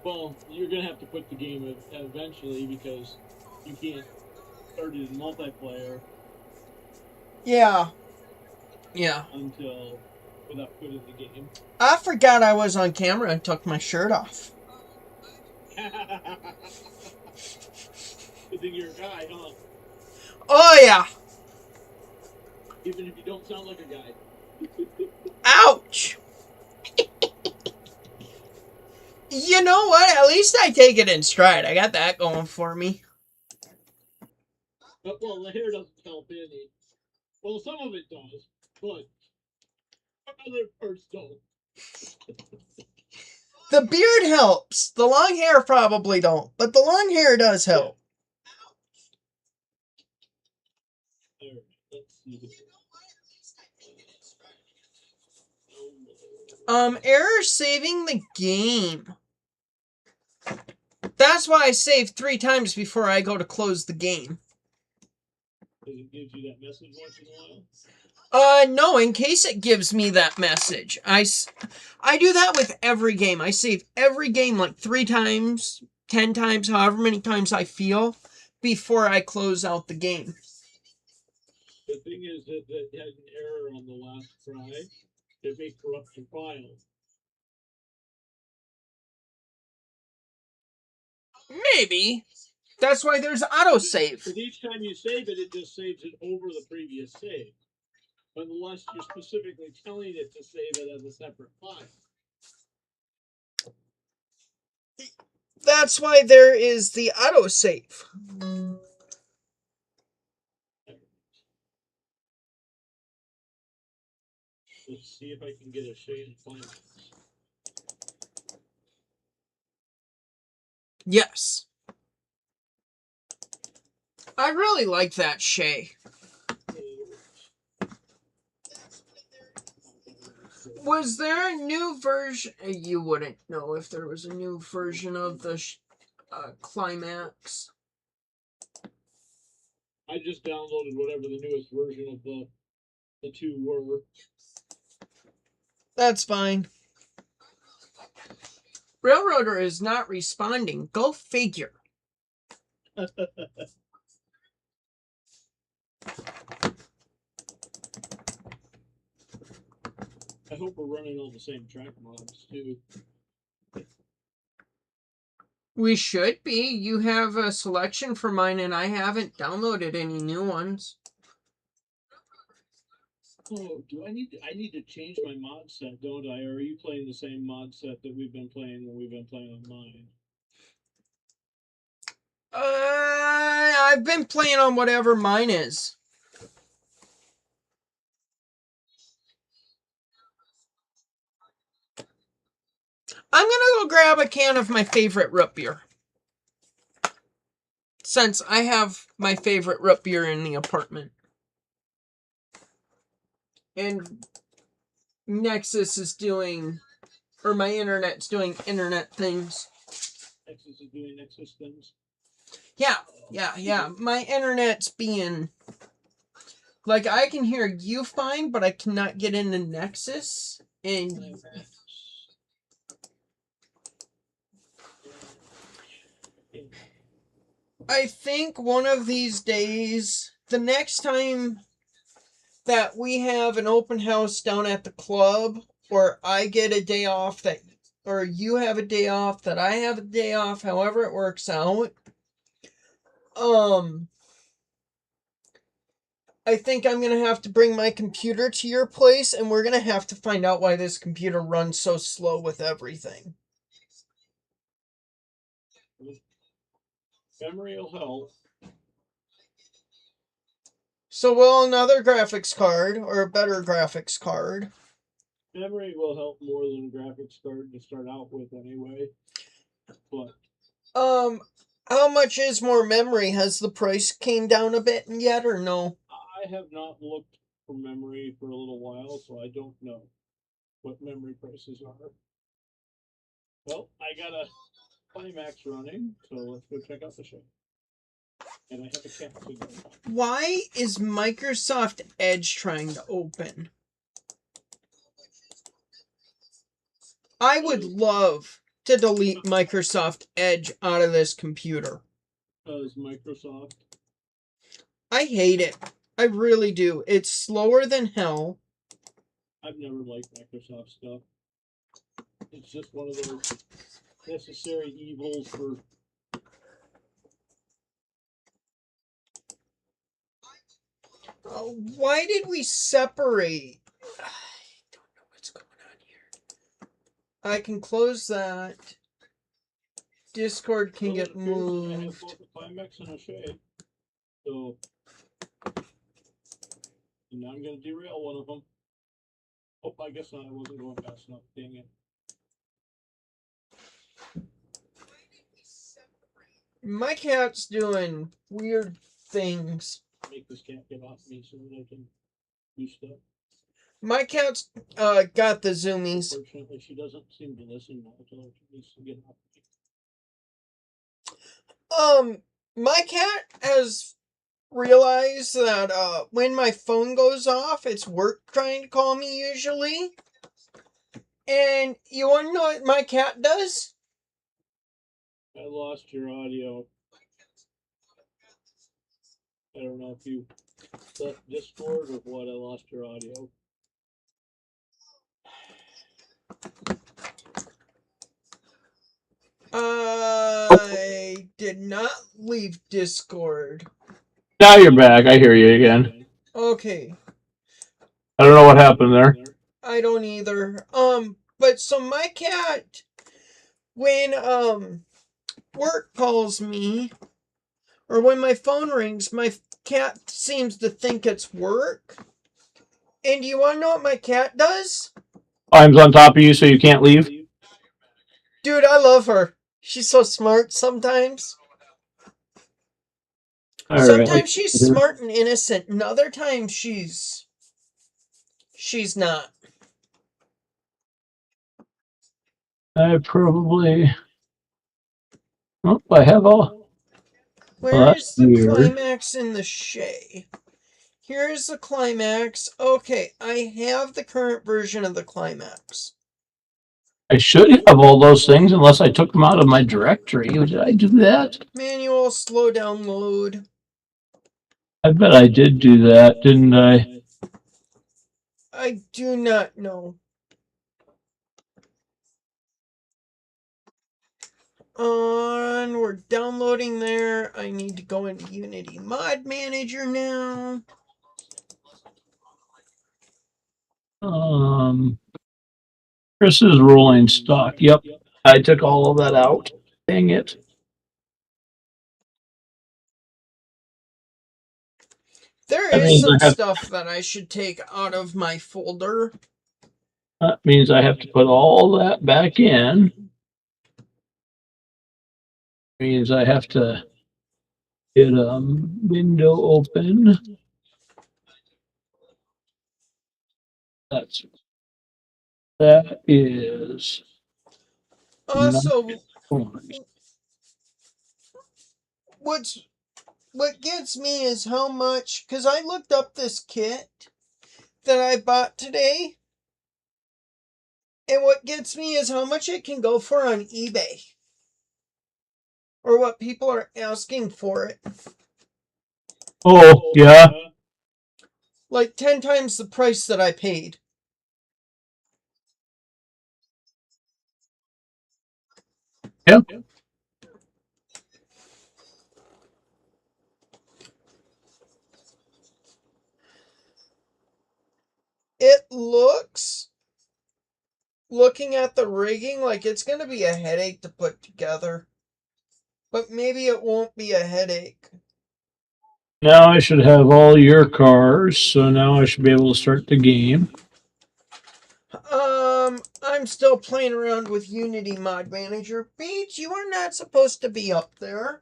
Well, you're gonna have to quit the game eventually because you can't start it in multiplayer. Yeah. Yeah. Until without quitting the game. I forgot I was on camera and took my shirt off. Good thing you're a guy, huh? Oh yeah. Even if you don't sound like a guy. Ouch. You know what? At least I take it in stride. I got that going for me. But, well, the hair doesn't help any. Well, some of it does, but other parts don't. The beard helps. The long hair probably don't, but the long hair does help. Yeah. Alright, let's see here. Error saving the game. That's why I save 3 times before I go to close the game. Does it give you that message once in a while? No, in case it gives me that message. I do that with every game. I save every game like 3 times, 10 times, however many times I feel before I close out the game. The thing is that it had an error on the last try. It may corrupt your file. Maybe. That's why there's autosave. Because each time you save it, it just saves it over the previous save. unless you're specifically telling it to save it as a separate file. That's why there is the autosave. Let's see if I can get a shade climax. Yes. I really like that Shay. Was there a new version? You wouldn't know if there was a new version of the Climax. I just downloaded whatever the newest version of the two were. That's fine. Railroader is not responding. Go figure. I hope we're running all the same track mods too. We should be. You have a selection for mine, and I haven't downloaded any new ones. Oh, I need to change my mod set, don't I? Or are you playing the same mod set that we've been playing when we've been playing on mine? I've been playing on whatever mine is. I'm gonna go grab a can of my favorite root beer. Since I have my favorite root beer in the apartment. And Nexus is doing, or my internet's doing internet things. Nexus is doing Nexus things? Yeah. My internet's being, like, I can hear you fine, but I cannot get into Nexus. And I think one of these days, the next time that we have an open house down at the club, or I get a day off or you have a day off, that I have a day off, however it works out, I think I'm going to have to bring my computer to your place, and we're going to have to find out why this computer runs so slow with everything. Memory will help. So will another graphics card, or a better graphics card. Memory will help more than graphics card to start out with anyway. But how much is more memory? Has the price came down a bit yet, or no? I have not looked for memory for a little while, so I don't know what memory prices are. Well, I got a Climax running, so let's go check out the show. And I have a cat to go. Why is Microsoft Edge trying to open? I would love to delete Microsoft Edge out of this computer. Because Microsoft? I hate it. I really do. It's slower than hell. I've never liked Microsoft stuff. It's just one of those necessary evils for... Why did we separate? I don't know what's going on here. I can close that. Discord can get moved. I have both a Climax and a shade. So... And now I'm going to derail one of them. Oh, I guess not. I wasn't going fast enough. Dang it. My cat's doing weird things. Make this cat get off me so that I can do stuff. My cat's got the zoomies. Fortunately, she doesn't seem to listen now, so she needs to get off me. My cat has realized that when my phone goes off, it's work trying to call me usually. And you want to know what my cat does? I lost your audio. I don't know if you left Discord or what. I lost your audio. I did not leave Discord. Now you're back. I hear you again. Okay. I don't know what happened there. I don't either. But so my cat, when work calls me, or when my phone rings, my cat seems to think it's work. And do you want to know what my cat does? Climbs on top of you so you can't leave. Dude, I love her. She's so smart sometimes. Sometimes she's smart and innocent, and other times she's not. I probably... Oh, I have all... Where's the climax in the Shay? Here's the climax. Okay, I have the current version of the climax. I should have all those things unless I took them out of my directory. Did I do that? Manual slow download. I bet I did do that, didn't I? I do not know. We're downloading there. I need to go into Unity Mod Manager now. Chris's rolling stock. Yep, I took all of that out. Dang it. There is some stuff that I should take out of my folder. That means I have to put all that back in. Means I have to get a window open. That is. Also, what gets me is how much, because I looked up this kit that I bought today, and what gets me is how much it can go for on eBay, or what people are asking for it. Oh, yeah. Like 10 times the price that I paid. Yep. It looks, looking at the rigging, like it's going to be a headache to put together. But maybe it won't be a headache. Now I should have all your cars, so now I should be able to start the game. I'm still playing around with Unity Mod Manager. Beach, you are not supposed to be up there.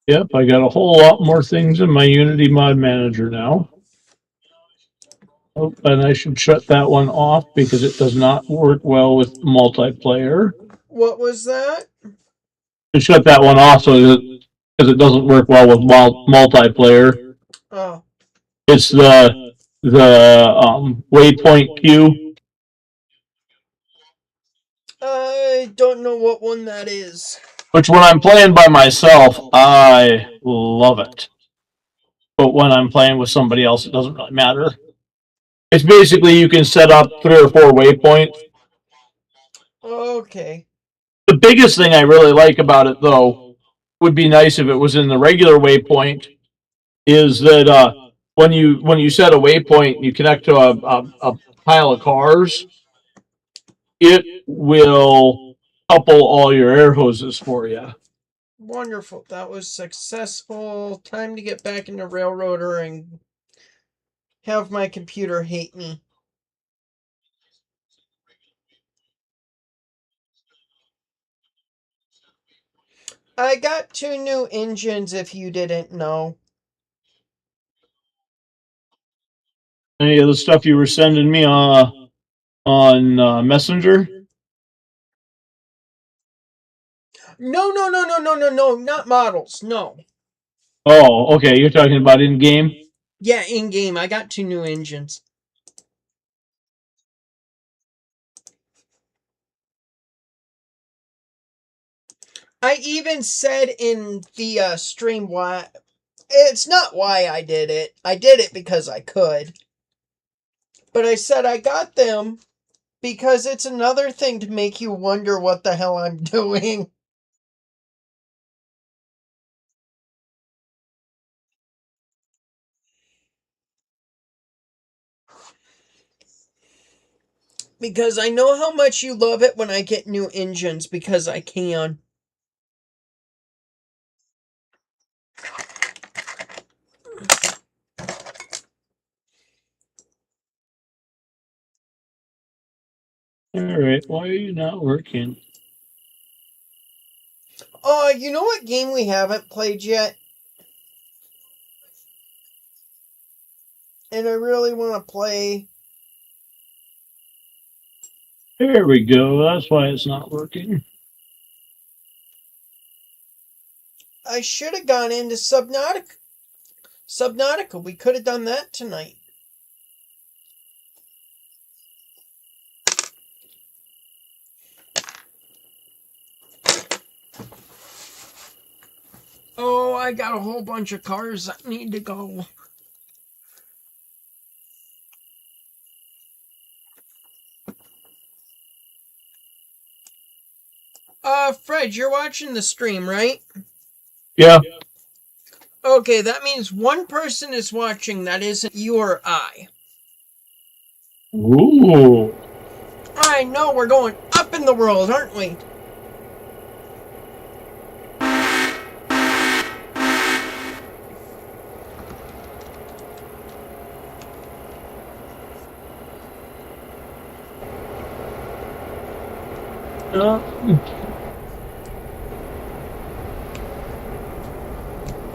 Yep, I got a whole lot more things in my Unity Mod Manager now. Oh, and I should shut that one off because it does not work well with multiplayer. What was that? To shut that one off because it doesn't work well with multiplayer. Oh. It's the waypoint queue. I don't know what one that is. Which when I'm playing by myself, I love it. But when I'm playing with somebody else, it doesn't really matter. It's basically you can set up 3 or 4 waypoints. Okay. The biggest thing I really like about it, though, would be nice if it was in the regular waypoint, is that when you set a waypoint, you connect to a pile of cars, it will couple all your air hoses for you. Wonderful. That was successful. Time to get back into Railroader and have my computer hate me. I got 2 new engines, if you didn't know. Any of the stuff you were sending me on Messenger? No, not models, no. Oh, okay, you're talking about in-game? Yeah, in-game. I got 2 new engines. I even said in the stream why... It's not why I did it. I did it because I could. But I said I got them because it's another thing to make you wonder what the hell I'm doing. Because I know how much you love it when I get new engines, because I can. Alright, why are you not working? You know what game we haven't played yet? And I really want to play. There we go, that's why it's not working. I should have gone into Subnautica. Subnautica, we could have done that tonight. Oh, I got a whole bunch of cars that need to go. Fred, you're watching the stream, right? Yeah. Okay, that means one person is watching that isn't you or I. Ooh. I know, we're going up in the world, aren't we?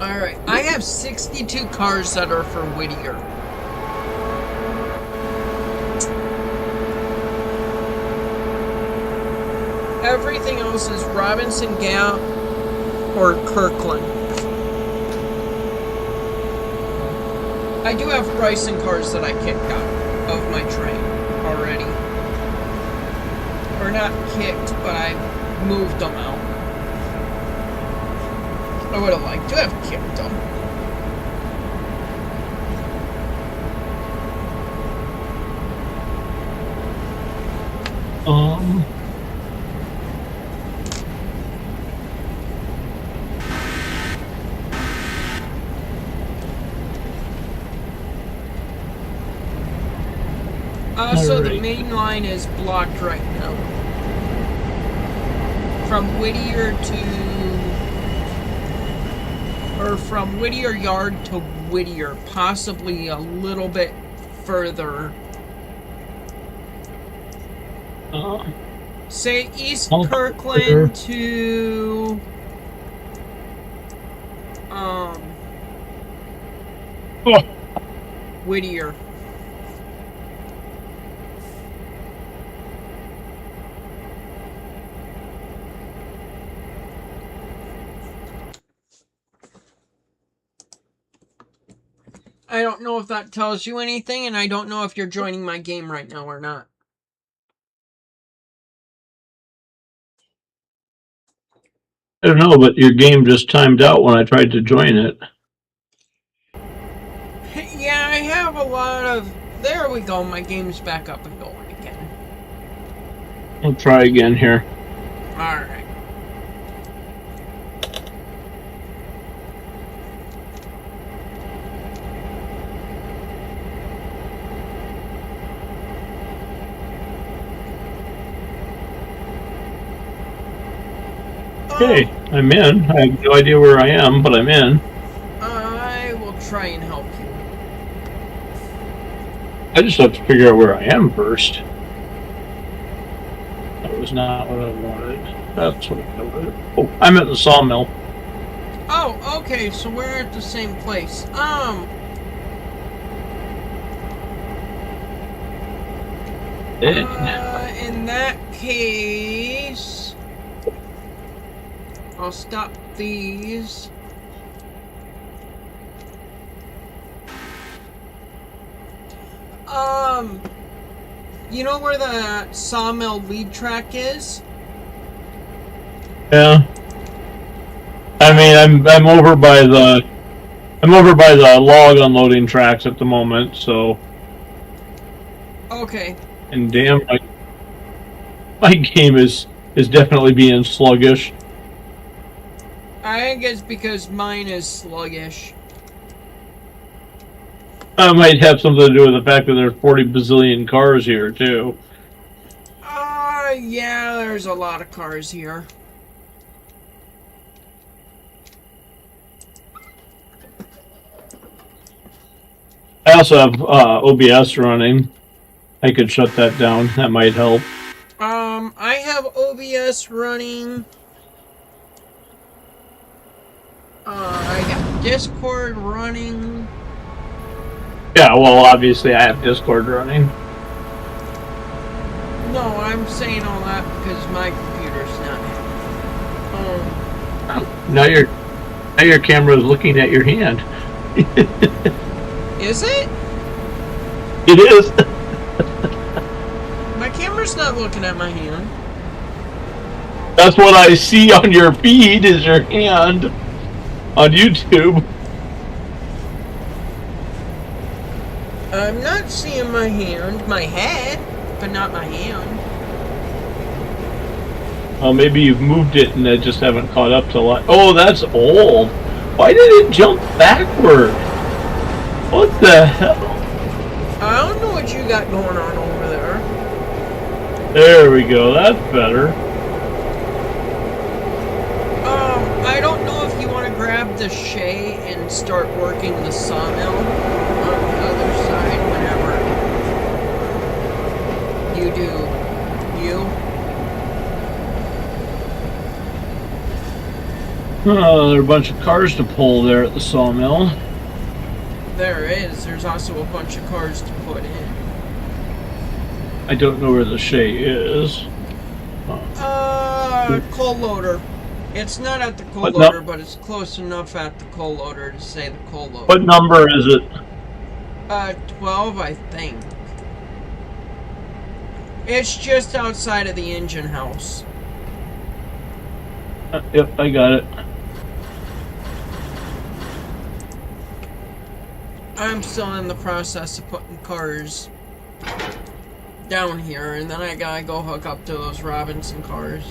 Alright, I have 62 cars that are for Whittier. Everything else is Robinson Gap or Kirkland. I do have Bryson cars that I kicked out of my train already. Or not kicked, but I moved them out. I would have liked to have kicked them. So the main line is blocked right now. From Whittier from Whittier Yard to Whittier, possibly a little bit further. Say East Kirkland to Whittier. I don't know if that tells you anything, and I don't know if you're joining my game right now or not. I don't know, but your game just timed out when I tried to join it. Yeah, I have a lot of... There we go, my game's back up and going again. I'll try again here. Alright. Okay, I'm in. I have no idea where I am, but I'm in. I will try and help you. I just have to figure out where I am first. That was not what I wanted. That's what I wanted. Oh, I'm at the sawmill. Oh, okay, so we're at the same place. In that case... I'll stop these. You know where the sawmill lead track is? Yeah. I mean, I'm over by the log unloading tracks at the moment, so. Okay. And damn, my game is definitely being sluggish. I think it's because mine is sluggish. That might have something to do with the fact that there's 40 bazillion cars here, too. Yeah, there's a lot of cars here. I also have OBS running. I could shut that down. That might help. I have OBS running. I got Discord running. Yeah, well, obviously I have Discord running. No, I'm saying all that because my computer's not. Now your camera is looking at your hand. Is it? It is. My camera's not looking at my hand. That's what I see on your feed is your hand on YouTube. I'm not seeing my hand, my head, but not my hand. Well, maybe you've moved it and I just haven't caught up to life. Oh, that's old. Why did it jump backward? What the hell? I don't know what you got going on over there. There we go. That's better. I don't know if you want to grab the shay and start working the sawmill on the other side whenever you do you. Oh, there are a bunch of cars to pull there at the sawmill. There is. There's also a bunch of cars to put in. I don't know where the shay is. Coal loader. It's not at the coal What loader, but it's close enough at the coal loader to say the coal loader. What number is it? 12, I think. It's just outside of the engine house. Yep, I got it. I'm still in the process of putting cars down here, and then I gotta go hook up to those Robinson cars.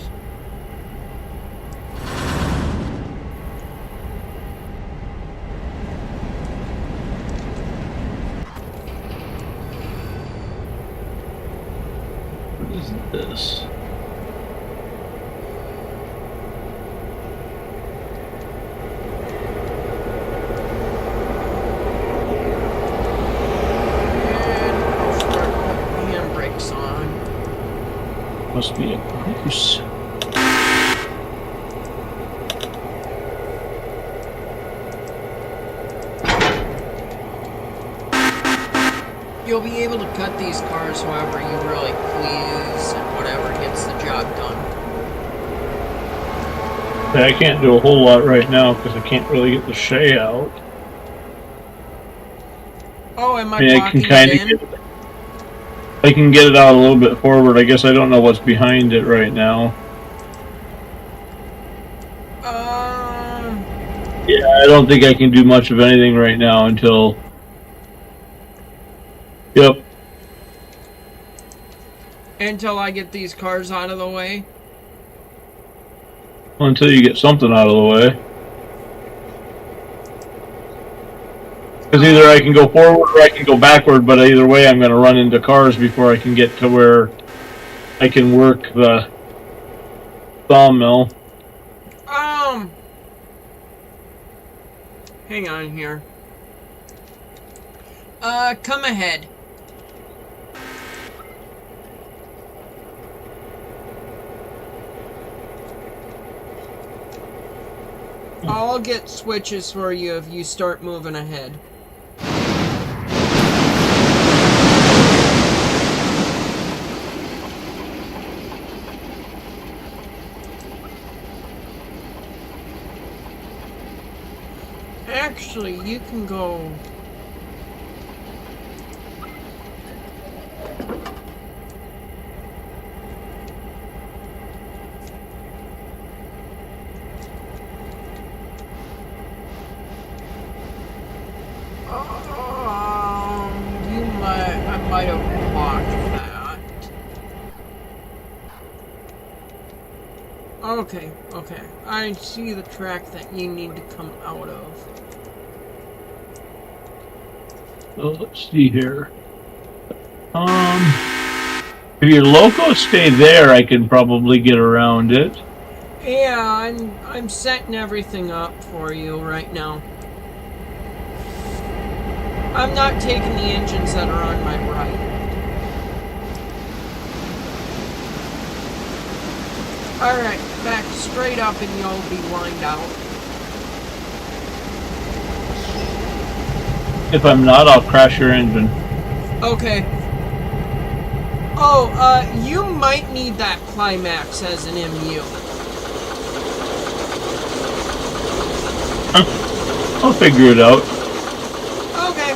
What is this? Must be a goose. You'll be able to cut these cars however you really please and whatever gets the job done. I can't do a whole lot right now because I can't really get the shay out. Oh, am I can blocking kind it of in? get it. I can get it out a little bit forward. I guess I don't know what's behind it right now. Yeah, I don't think I can do much of anything right now until... Yep. Until I get these cars out of the way? Until you get something out of the way. Because either I can go forward or I can go backward, but either way I'm going to run into cars before I can get to where I can work the sawmill. Hang on here. Come ahead. I'll get switches for you if you start moving ahead. Actually, you can go... I might have blocked that. Okay, okay. I see the track that you need to come out of. Well, let's see here. If your locos stay there, I can probably get around it. Yeah, I'm setting everything up for you right now. I'm not taking the engines that are on my right. Alright, back straight up and you'll be lined out. If I'm not, I'll crash your engine. Okay. Oh, you might need that climax as an MU. I'll figure it out. Okay.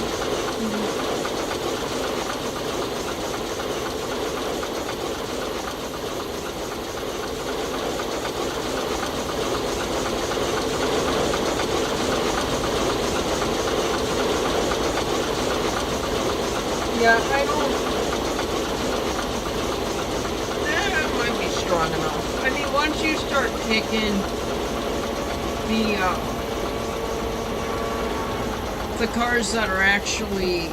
Yeah, I don't... That might be strong enough. I mean, once you start picking the cars that are actually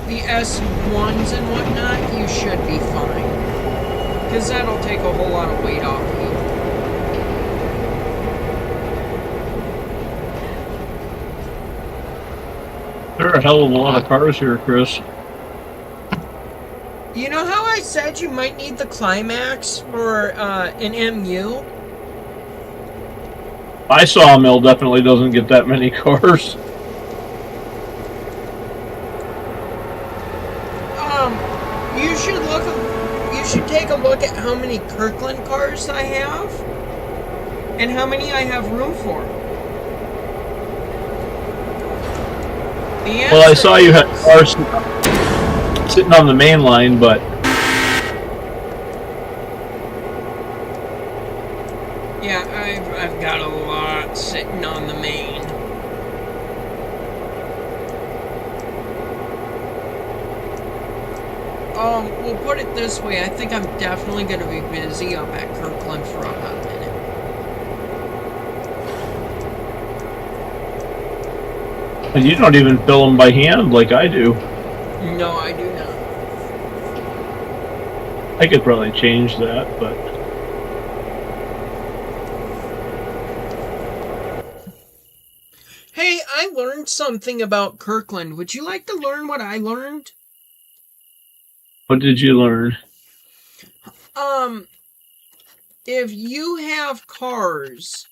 the S1s and whatnot, you should be fine. Because that'll take a whole lot of weight off you. There are a hell of a lot of cars here, Chris. You know how I said you might need the climax for an MU? My sawmill definitely doesn't get that many cars. You should take a look at how many Kirkland cars I have and how many I have room for. Well, I saw you had cars sitting on the main line, but yeah, I've got a lot sitting on the main. We'll put it this way, I think I'm definitely going to be busy up at Kirkland for a hot minute. and you don't even fill them by hand like I do. No, I do not. I could probably change that, but Hey, I learned something about Kirkland. Would you like to learn what I learned? what did you learn? If you have cars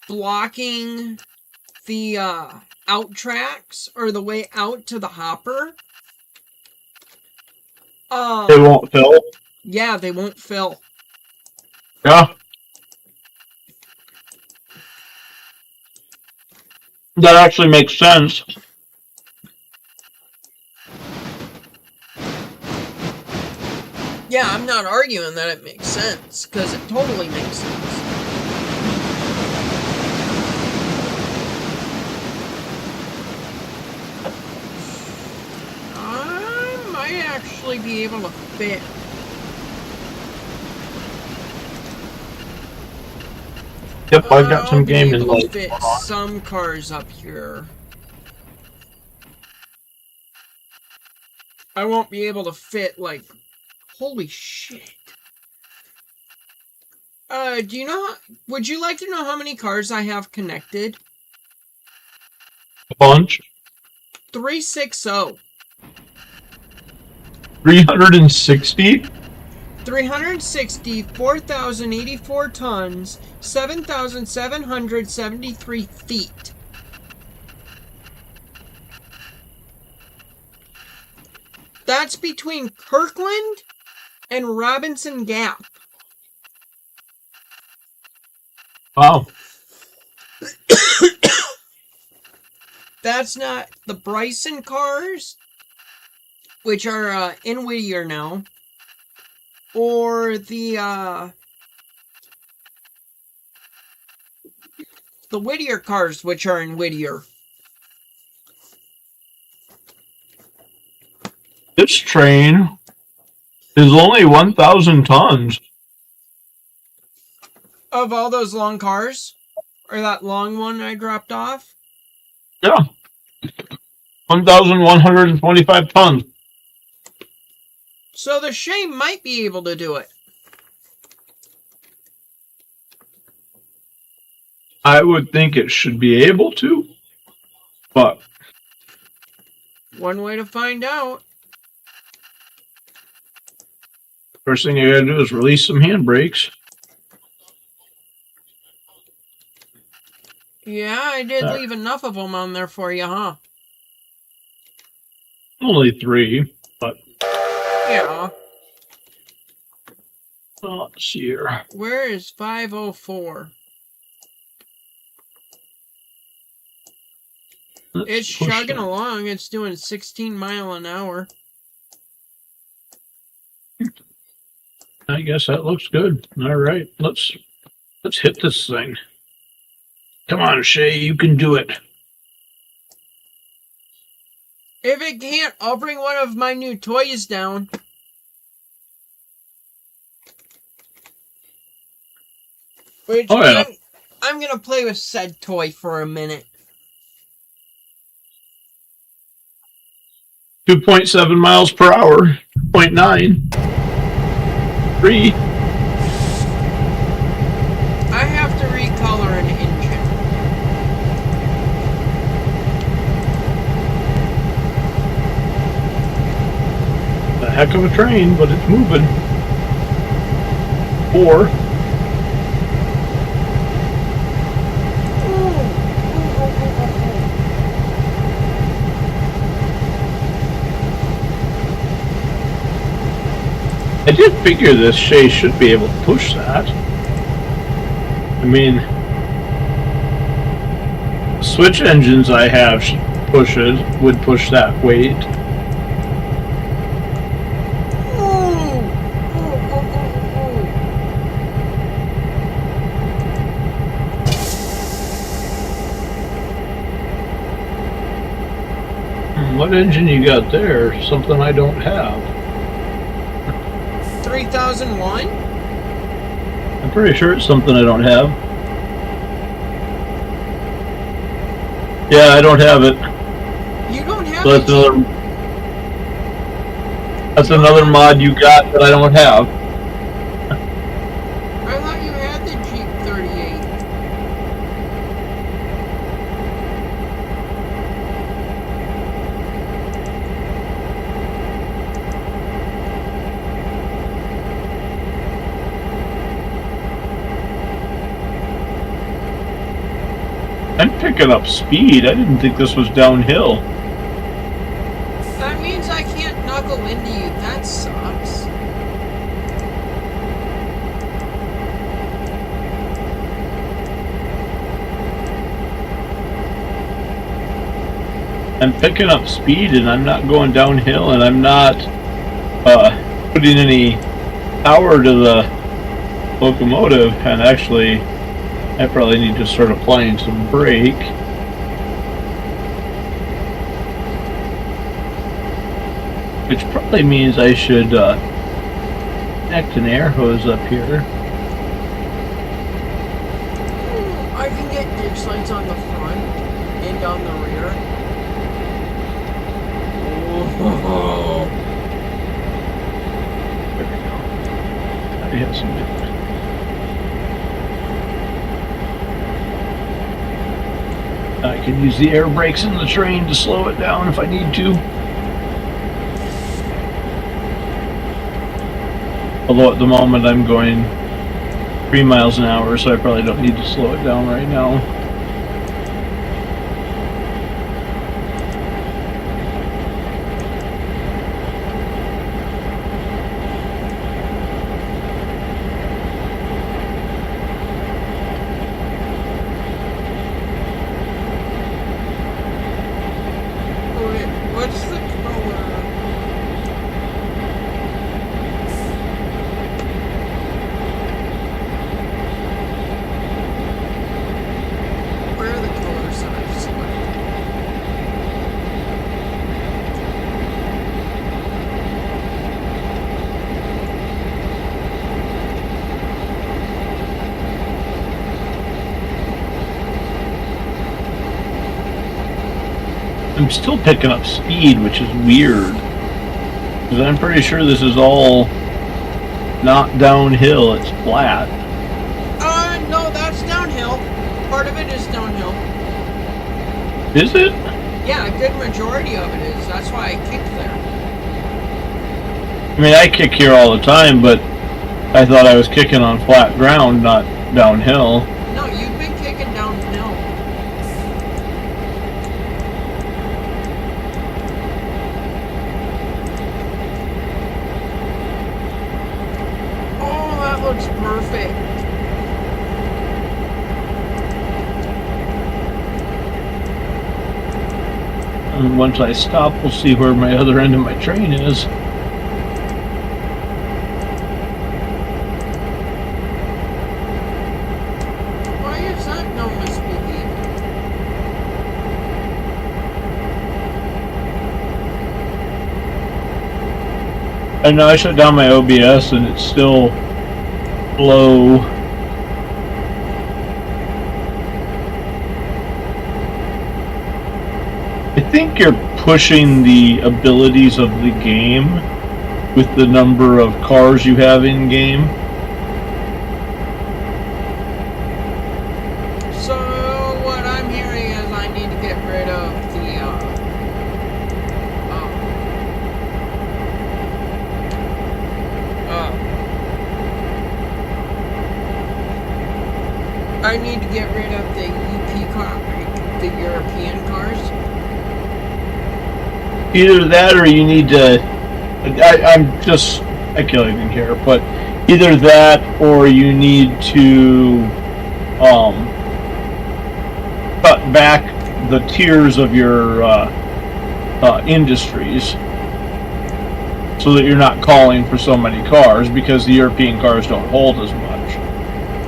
blocking the out tracks or the way out to the hopper, They won't fill? yeah, they won't fill. Yeah. That actually makes sense. Yeah, I'm not arguing that it makes sense, because it totally makes sense. I might actually be able to fit. Yep, I've got some game in I'll be like. able to fit some cars up here. I won't be able to fit, like, holy shit. Do you know, would you like to know how many cars I have connected? A bunch. 360. 360? 360, 4,084 tons, 7,773 feet. That's between Kirkland and Robinson Gap. Wow. That's not the Bryson cars, which are in Whittier now, or the Whittier cars, which are in Whittier. This train is only 1,000 tons. Of all those long cars? Or that long one I dropped off? Yeah. 1,125 tons. So the Shay might be able to do it. I would think it should be able to, but One way to find out. first thing you gotta do is release some handbrakes. Yeah, I did leave enough of them on there for you, huh? Only 3, but Yeah. let's see here. Where is 504? It's chugging along. It's doing 16 miles an hour. I guess that looks good. All right, let's hit this thing. Come on, Shay, you can do it. If it can't, I'll bring one of my new toys down. Which Oh, yeah. I'm gonna play with said toy for a minute. 2.7 miles per hour, 0.9, 3. I have to recolor an engine. A heck of a train, but it's moving. 4. I did figure this Shay should be able to push that. I mean, switch engines I have would push that weight. What engine you got there? Something I don't have. 3001? I'm pretty sure it's something I don't have. Yeah, I don't have it. You don't have So it? that's another mod you got that I don't have. I thought you had the Jeep 38. I'm picking up speed. I didn't think this was downhill. That means I can't knuckle into you. That sucks. I'm picking up speed and I'm not going downhill and I'm not putting any power to the locomotive, and actually I probably need to start applying some brake. Which probably means I should connect an air hose up here. I can get ditch lights on the front and on the rear. Oh. There we go. I have some different. I can use the air brakes in the train to slow it down if I need to. Although at the moment I'm going 3 miles an hour, so I probably don't need to slow it down right now. Wait, what's the color? Where are the colors that I've selected? I'm still picking up speed, which is weird. Because I'm pretty sure this is all not downhill, it's flat. No, that's downhill. Part of it is downhill. Is it? Yeah, a good majority of it is. That's why I kicked there. I mean, I kick here all the time, but I thought I was kicking on flat ground, not downhill. No, you've been kicking downhill. Oh, that looks perfect. And once I stop, we'll see where my other end of my train is. Why is that no misbehaving? And now I shut down my OBS and it's still low. I think you're pushing the abilities of the game with the number of cars you have in game. So what I'm hearing is I need to get rid of the I need to get rid of the EP car, the European cars. Either that or you need to, I'm just speculating here, but either that or you need to cut back the tiers of your industries so that you're not calling for so many cars, because the European cars don't hold as much.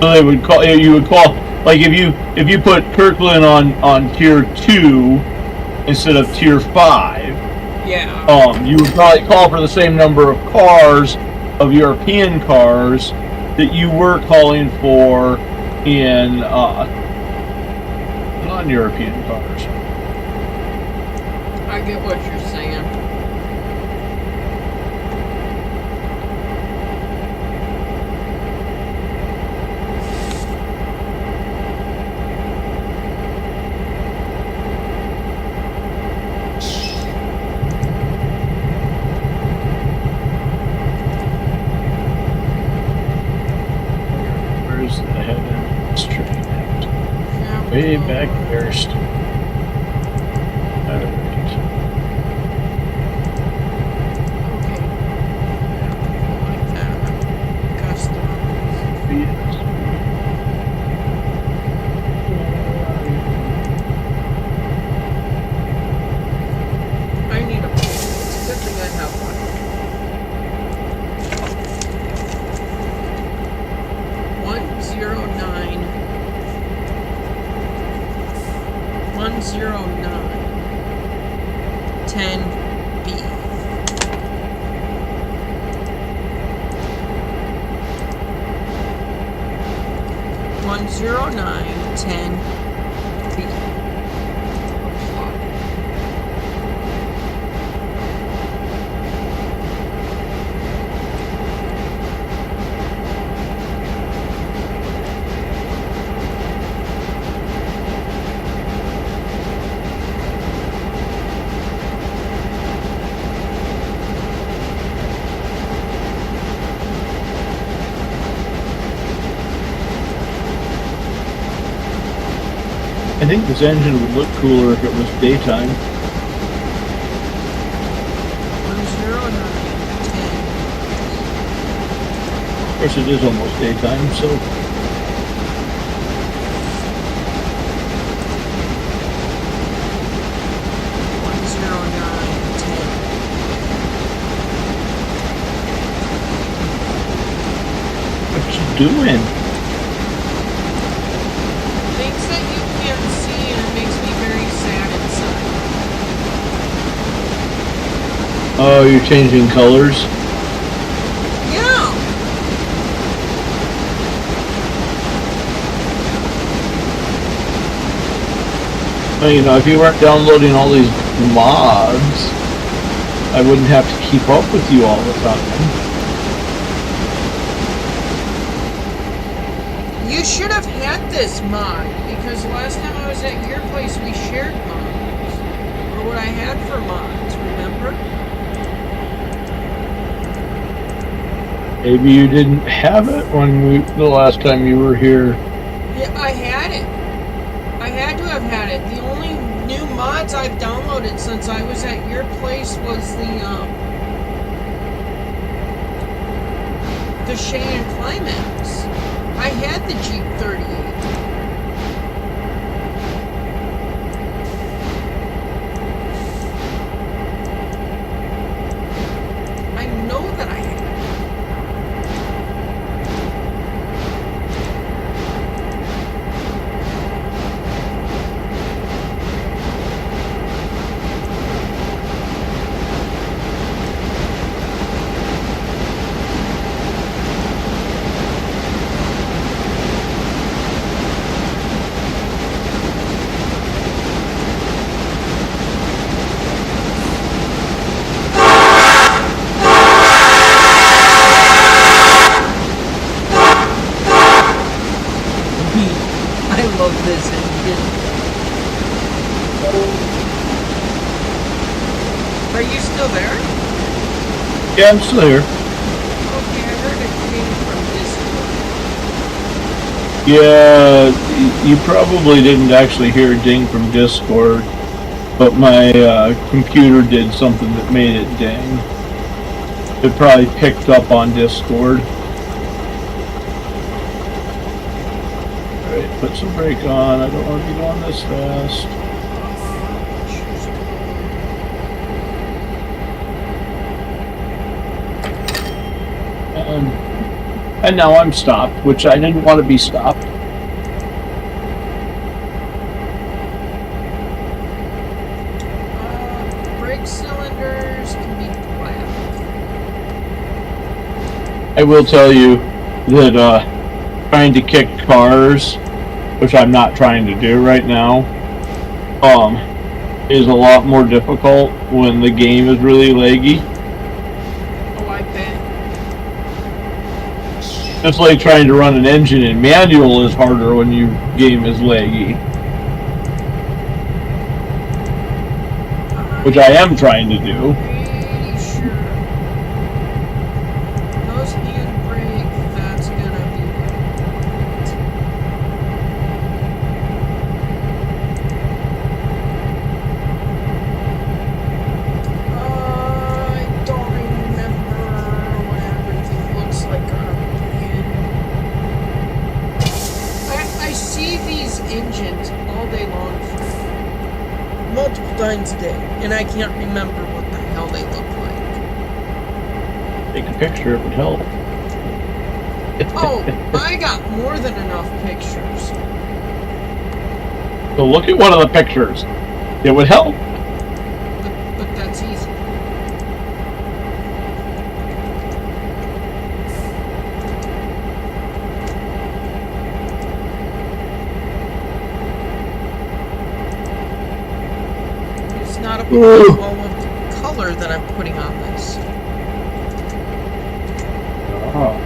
So they would call, you would call, like if you put Kirkland on tier 2 instead of tier 5, yeah. you would probably call for the same number of cars, of European cars, that you were calling for in non-European cars. I get what you're saying. Where's the head end of this train at? Way back first. Alright. Okay. Like that. Customize. I need a plan. It's a good thing I have one. 10B. 10910B. I think this engine would look cooler if it was daytime. 10910. Of course, it is almost daytime, so. 10910. What you doing? Things that you can't see, and it makes me very sad inside. Oh, you're changing colors? Yeah! Well, you know, if you weren't downloading all these mods. I wouldn't have to keep up with you all the time. You should have had this mod, because last time I was at your place we shared mods. Or what I had for mods, remember? Maybe you didn't have it when the last time you were here. Yeah, I had it. I had to have had it. The only new mods I've downloaded since I was at your place was the Cheyenne Climax. I had the Jeep 38. I know that I had it. This engine. Are you still there? Yeah, I'm still here. Okay, I heard it came from Discord. Yeah, you probably didn't actually hear a ding from Discord, but my computer did something that made it ding. It probably picked up on Discord. Alright, put some brake on. I don't want to be going this fast. And now I'm stopped, which I didn't want to be stopped. Brake cylinders can be black. I will tell you that trying to kick cars, which I'm not trying to do right now, is a lot more difficult when the game is really laggy. Oh, I bet. It's like trying to run an engine in manual is harder when your game is laggy. Which I am trying to do. Pretty sure. Those handbrake, that's gonna be I don't remember what everything looks like on a pan. I see these engines all day long for multiple times a day, and I can't remember what the hell they look like. Take a picture, it would help. Oh, I got more than enough pictures. So look at one of the pictures. It would help. But that's easy. It's not a big deal of the color that I'm putting on this. Oh.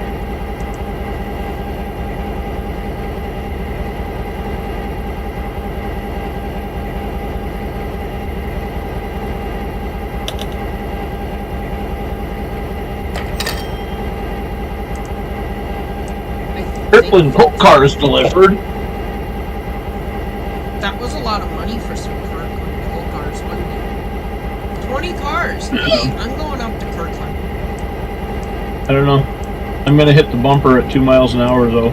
Kirkland cars delivered. That was a lot of money for some Kirkland coal cars, wasn't it? 20 cars! Hey, I'm going up to Kirkland. I don't know. I'm gonna hit the bumper at 2 miles an hour though.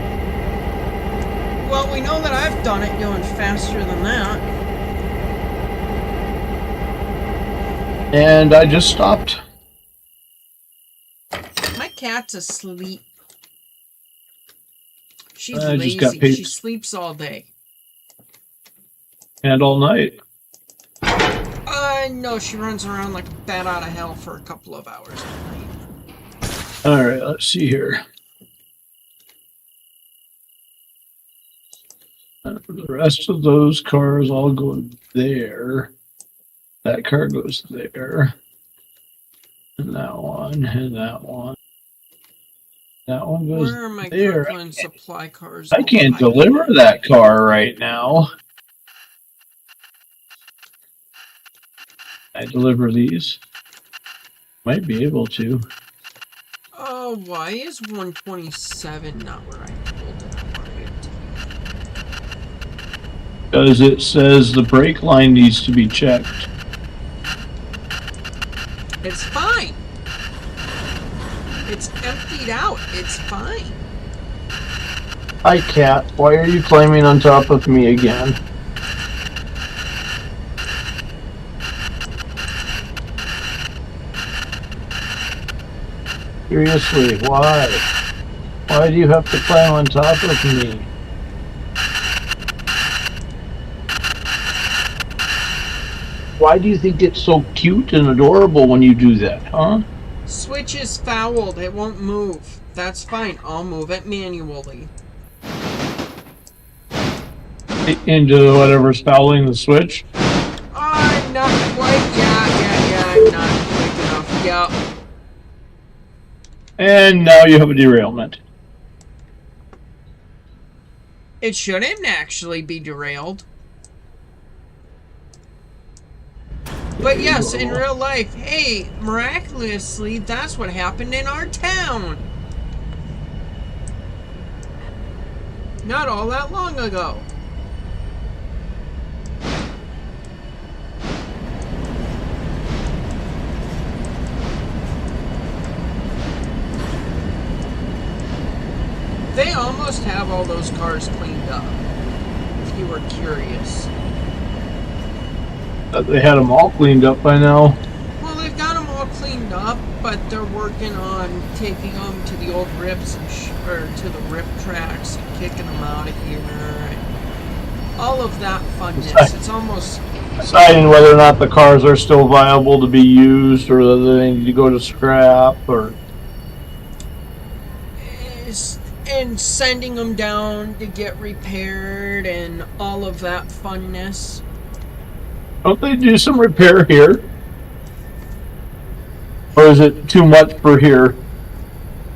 Well, we know that I've done it going faster than that. And I just stopped. My cat's asleep. She's I lazy. just got paid. She sleeps all day. And all night. No, she runs around like a bat out of hell for a couple of hours at night. Alright, let's see here. The rest of those cars all go there. That car goes there. And that one, and that one. That one goes Where are my there. Kirkland supply cars? I can't deliver that car right now. I deliver these. Might be able to. Oh, why is 127 not where I pulled it right? Because it says the brake line needs to be checked. It's fine. It's emptied out. It's fine. Hi, Cat. Why are you climbing on top of me again? Seriously, why? Why do you have to climb on top of me? Why do you think it's so cute and adorable when you do that, huh? Switch is fouled. It won't move. That's fine. I'll move it manually. Into whatever's fouling the switch? Not quite. Yeah. Not quick enough. Yep. And now you have a derailment. It shouldn't actually be derailed. But yes, in real life, hey, miraculously, that's what happened in our town. Not all that long ago. They almost have all those cars cleaned up, if you were curious. They had them all cleaned up by now. Well, they've got them all cleaned up, but they're working on taking them to the old rips or to the rip tracks and kicking them out of here. And all of that funness. It's almost deciding whether or not the cars are still viable to be used, or whether they need to go to scrap, or and sending them down to get repaired and all of that funness. Don't they do some repair here? Or is it too much for here?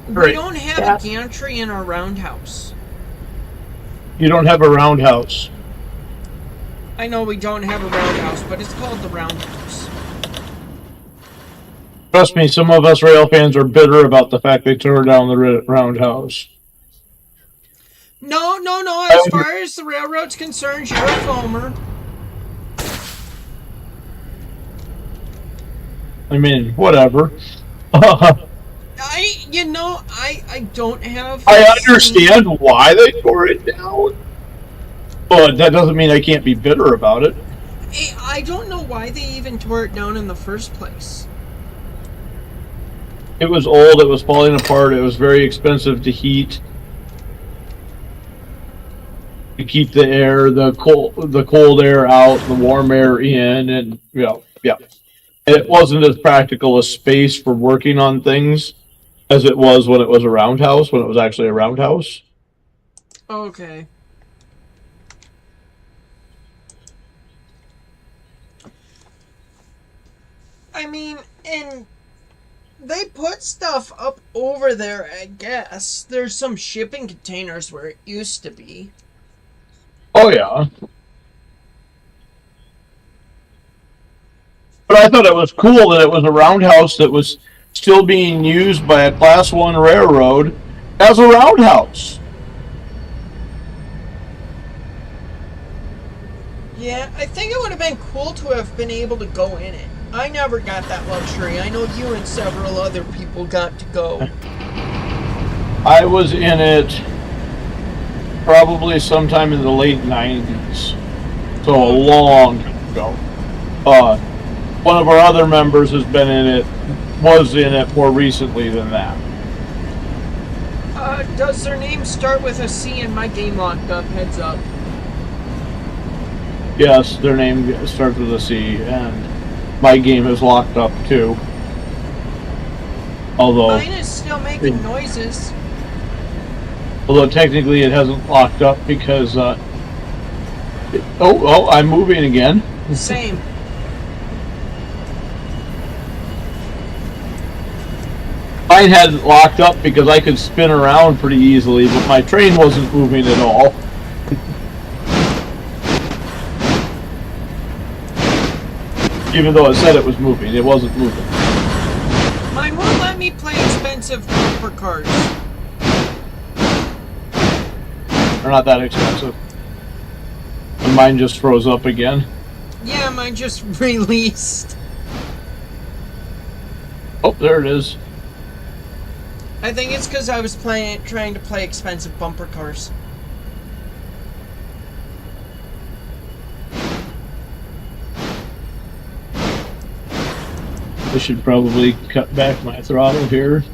We don't have a gantry in our roundhouse. You don't have a roundhouse. I know we don't have a roundhouse, but it's called the roundhouse. Trust me, some of us rail fans are bitter about the fact they tore down the roundhouse. No. As far as the railroad's concerned, you're a foamer. I mean, whatever. I don't have... I understand why they tore it down, but that doesn't mean I can't be bitter about it. I don't know why they even tore it down in the first place. It was old, it was falling apart, it was very expensive to heat. To keep the air, the cold air out, the warm air in, and yeah. It wasn't as practical a space for working on things as it was when it was a roundhouse, when it was actually a roundhouse. Okay. I mean, and they put stuff up over there, I guess. There's some shipping containers where it used to be. Oh, yeah. But I thought it was cool that it was a roundhouse that was still being used by a Class 1 railroad as a roundhouse. Yeah, I think it would have been cool to have been able to go in it. I never got that luxury. I know you and several other people got to go. I was in it probably sometime in the late 90s. So a long time ago. One of our other members has been in it, was in it more recently than that. Does their name start with a C and my game locked up? Heads up. Yes, their name starts with a C, and my game is locked up too. Although mine is still making noises. Although technically it hasn't locked up because I'm moving again. Same. mine hadn't locked up because I could spin around pretty easily, but my train wasn't moving at all. Even though it said it was moving, it wasn't moving. Mine won't let me play expensive bumper cars. They're not that expensive. And mine just froze up again. Yeah, mine just released. Oh, there it is. I think it's because I was trying to play expensive bumper cars. I should probably cut back my throttle here.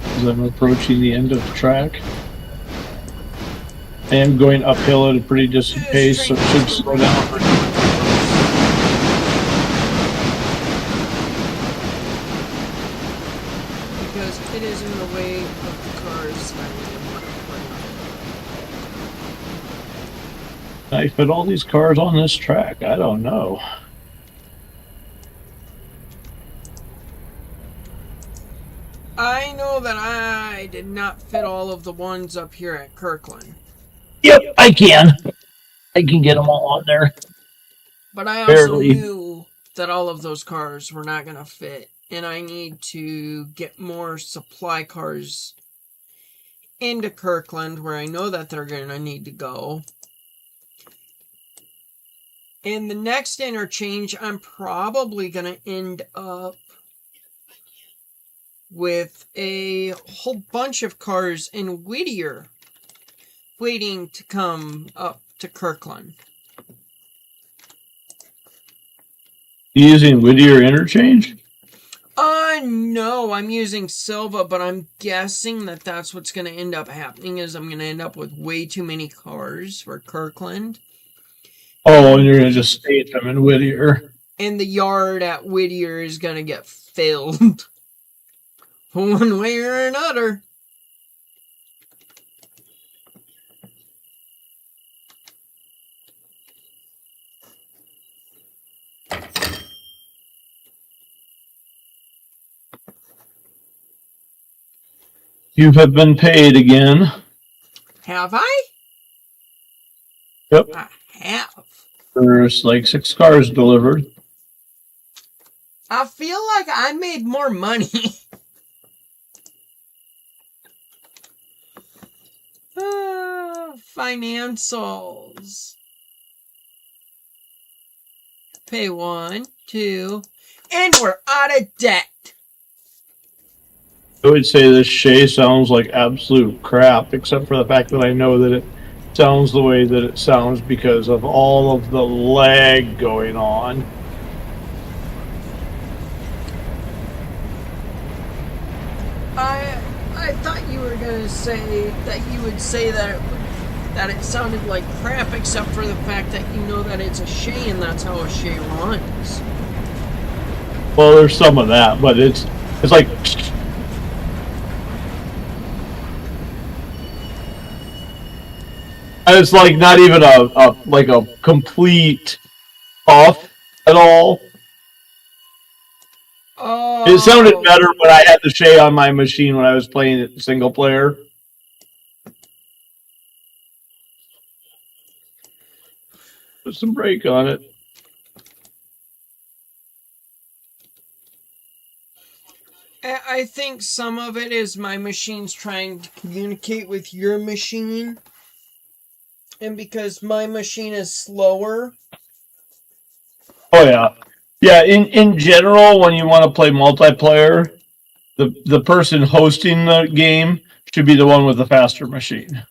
As I'm approaching the end of the track. I am going uphill at a pretty decent pace, so it should slow down. Because it is in the way of the cars. I fit all these cars on this track. I don't know. I know that I did not fit all of the ones up here at Kirkland. Yep, I can. I can get them all on there. But I also Barely. knew that all of those cars were not going to fit. And I need to get more supply cars into Kirkland where I know that they're going to need to go. In the next interchange, I'm probably going to end up with a whole bunch of cars in Whittier waiting to come up to Kirkland. You using Whittier interchange? No, I'm using Silva, but I'm guessing that that's what's going to end up happening is I'm going to end up with way too many cars for Kirkland. Oh, and you're going to just state them in Whittier. And the yard at Whittier is going to get filled. One way or another. You have been paid again. Have I? Yep. I have. There's like 6 cars delivered. I feel like I made more money. Financials. Pay 1, 2, and we're out of debt. I would say this Shay sounds like absolute crap, except for the fact that I know that it sounds the way that it sounds because of all of the lag going on. I thought you were gonna say that you would say that it sounded like crap, except for the fact that you know that it's a Shay and that's how a Shay runs. Well, there's some of that, but it's like. It's like not even a complete off at all. Oh. It sounded better when I had the Shay on my machine when I was playing it single player. Put some brake on it. I think some of it is my machine's trying to communicate with your machine. And because my machine is slower. Oh yeah. Yeah, in general, when you want to play multiplayer, the person hosting the game should be the one with the faster machine.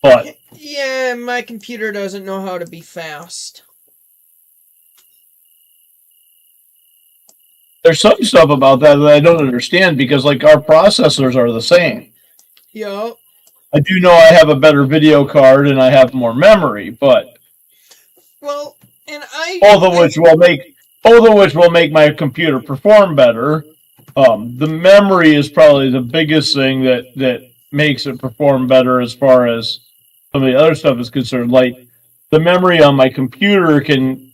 But yeah, my computer doesn't know how to be fast. there's some stuff about that I don't understand because like our processors are the same. Yup. I do know I have a better video card and I have more memory, but Well, and both of which will make my computer perform better. The memory is probably the biggest thing that makes it perform better as far as some of the other stuff is concerned. Like the memory on my computer can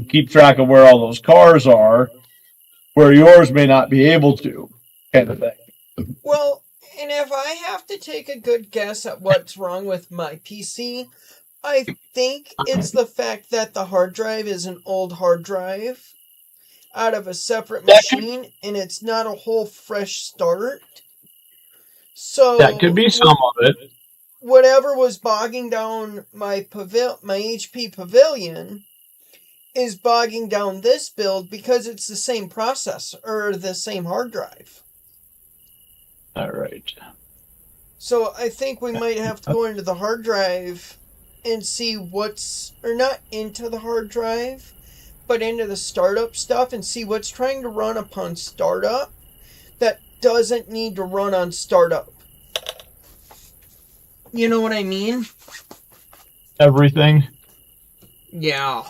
keep track of where all those cars are, where yours may not be able to, kind of thing. Well, and if I have to take a good guess at what's wrong with my PC, I think it's the fact that the hard drive is an old hard drive out of a separate machine, and it's not a whole fresh start. So That could be some of it. Whatever was bogging down my HP Pavilion is bogging down this build because it's the same processor or the same hard drive. All right. So I think we might have to go into the hard drive and see not into the hard drive, but into the startup stuff and see what's trying to run upon startup that doesn't need to run on startup. You know what I mean? Everything. Yeah.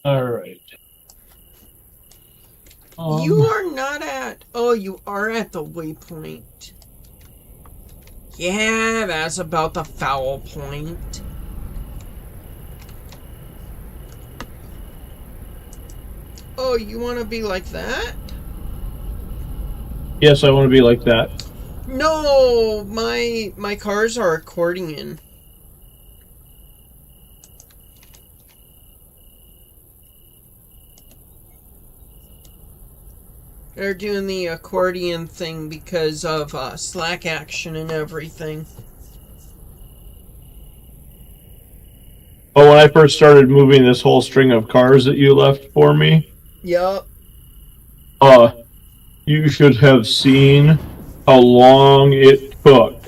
All right. You are not at... Oh, you are at the waypoint. Yeah, that's about the foul point. Oh, you want to be like that? Yes, I want to be like that. No, my cars are accordion. They're doing the accordion thing because of slack action and everything. Well, when I first started moving this whole string of cars that you left for me, Yup. You should have seen how long it took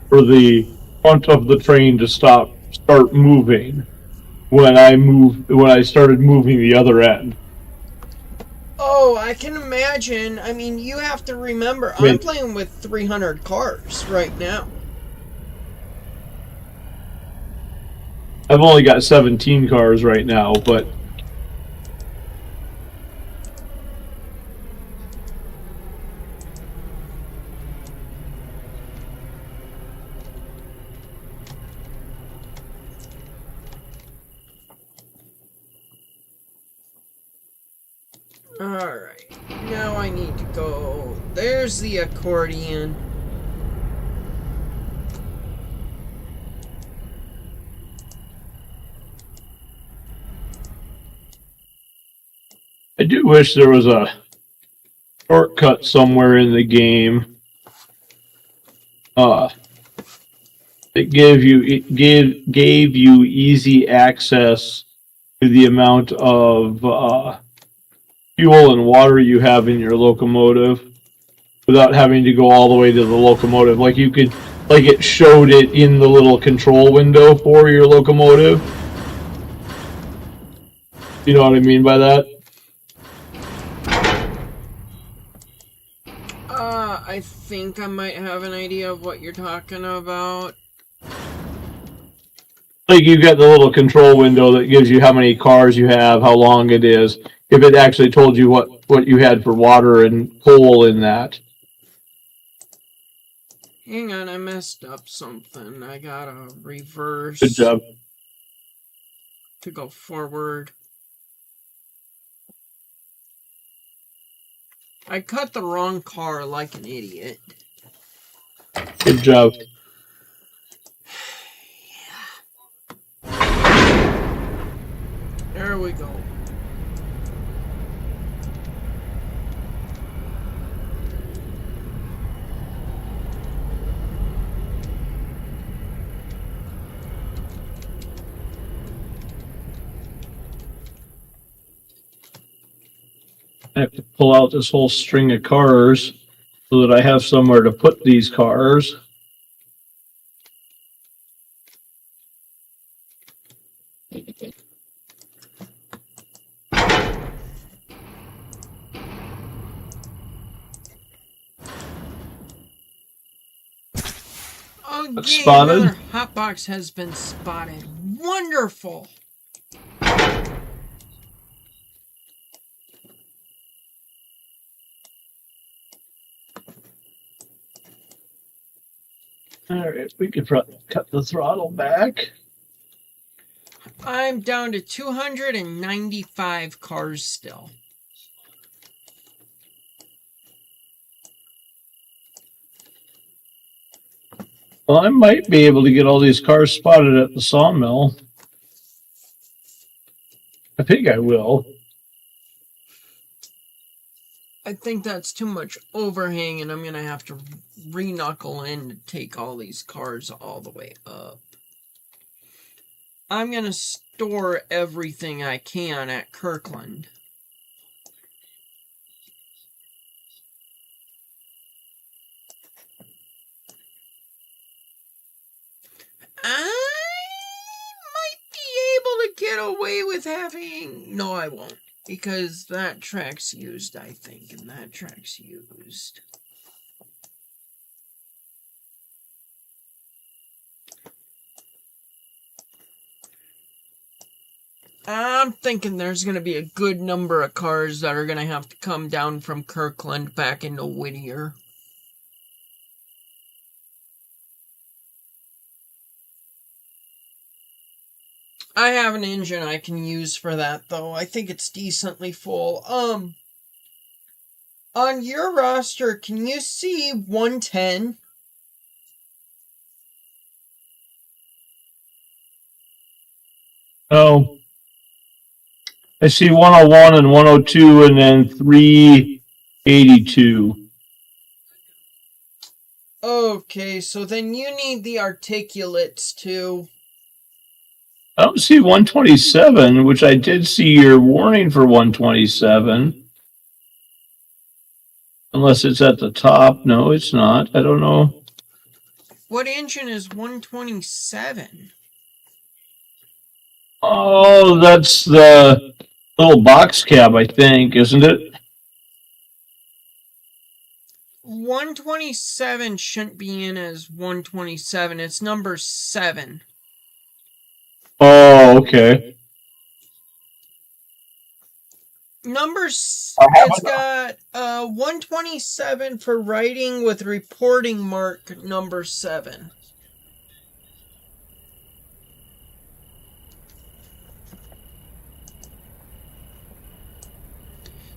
for the front of the train to start moving when I started moving the other end. Oh, I can imagine. I mean, you have to remember, I'm playing with 300 cars right now. I've only got 17 cars right now, but Alright, now I need to go. There's the accordion. I do wish there was a shortcut somewhere in the game. It gave you easy access to the amount of fuel and water you have in your locomotive without having to go all the way to the locomotive. Like it showed it in the little control window for your locomotive. You know what I mean by that? I think I might have an idea of what you're talking about. Like you've got the little control window that gives you how many cars you have, how long it is. If it actually told you what you had for water and coal in that. Hang on, I messed up something. I gotta reverse. Good job. To go forward. I cut the wrong car like an idiot. Good job. There we go. I have to pull out this whole string of cars so that I have somewhere to put these cars. Oh, That's spotted. Another hotbox has been spotted. Wonderful. All right, we could cut the throttle back. I'm down to 295 cars still. Well, I might be able to get all these cars spotted at the sawmill. I think I will. I think that's too much overhang, and I'm going to have to re-knuckle in to take all these cars all the way up. I'm going to store everything I can at Kirkland. I might be able to get away with having... No, I won't. Because that track's used, I think, and that track's used. I'm thinking there's going to be a good number of cars that are going to have to come down from Kirkland back into Whittier. I have an engine I can use for that, though. I think it's decently full. On your roster, can you see 110? Oh. I see 101 and 102 and then 382. Okay, so then you need the articulates too. I don't see 127, which I did see your warning for 127. Unless it's at the top. No, it's not. I don't know. What engine is 127? Oh, that's the little box cab, I think, isn't it? 127 shouldn't be in as 127. It's number 7. Oh, okay. Numbers, it's got 127 for writing with reporting mark number 7.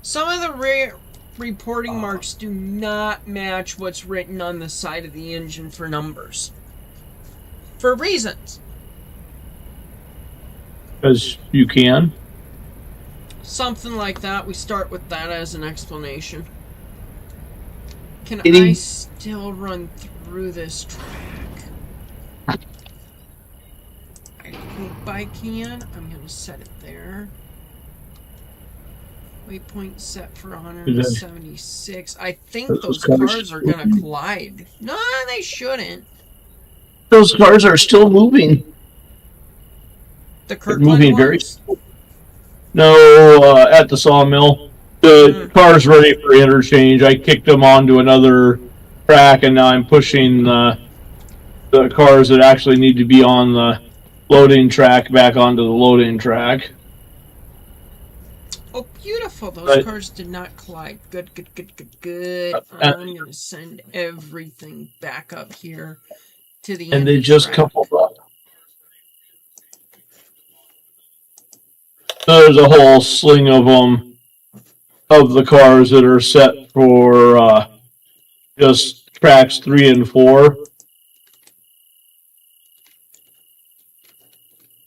Some of the reporting marks do not match what's written on the side of the engine for numbers. For reasons. Because you can. Something like that. We start with that as an explanation. Can I still run through this track? I hope I can. I'm going to set it there. Waypoint set for 176. I think those cars are going to collide. No, they shouldn't. Those cars are still moving. The Kirkland ones? No, at the sawmill. The car's ready for interchange. I kicked them onto another track, and now I'm pushing the cars that actually need to be on the loading track back onto the loading track. Oh, beautiful. Those cars did not collide. Good, good, good, good, good. I'm going to send everything back up here to the end. And they just coupled up. There's a whole sling of them, of the cars that are set for just tracks 3 and 4.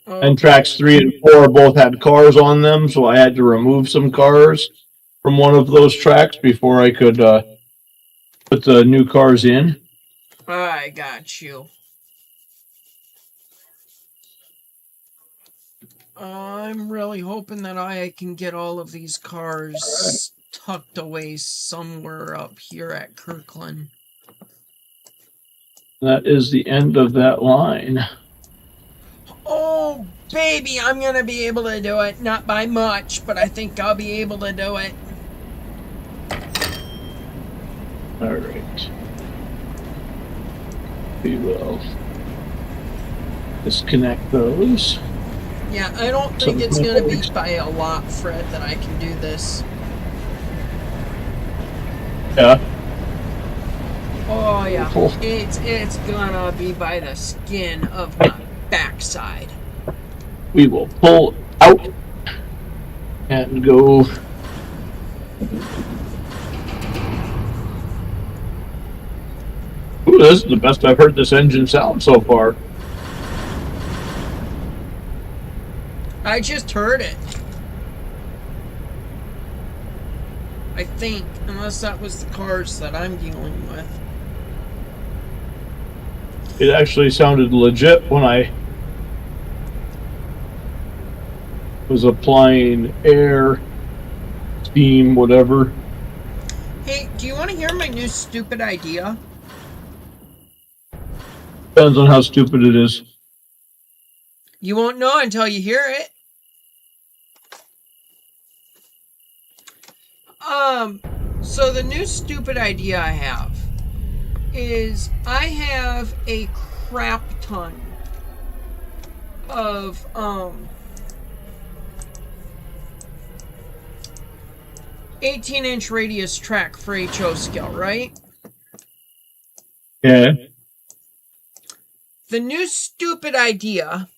And tracks 3 and 4 both had cars on them, so I had to remove some cars from one of those tracks before I could put the new cars in. I got you. I'm really hoping that I can get all of these cars tucked away somewhere up here at Kirkland. That is the end of that line. Oh, baby, I'm going to be able to do it. Not by much, but I think I'll be able to do it. All right. We will disconnect those. Yeah, I don't think it's going to be by a lot, Fred, that I can do this. Yeah. Oh, yeah. It's going to be by the skin of my backside. we will pull out and go. Ooh, this is the best I've heard this engine sound so far. I just heard it. I think, unless that was the cars that I'm dealing with. It actually sounded legit when I was applying air, steam, whatever. Hey, do you want to hear my new stupid idea? Depends on how stupid it is. You won't know until you hear it. So the new stupid idea I have is I have a crap ton of 18-inch radius track for HO scale, right? Yeah. The new stupid idea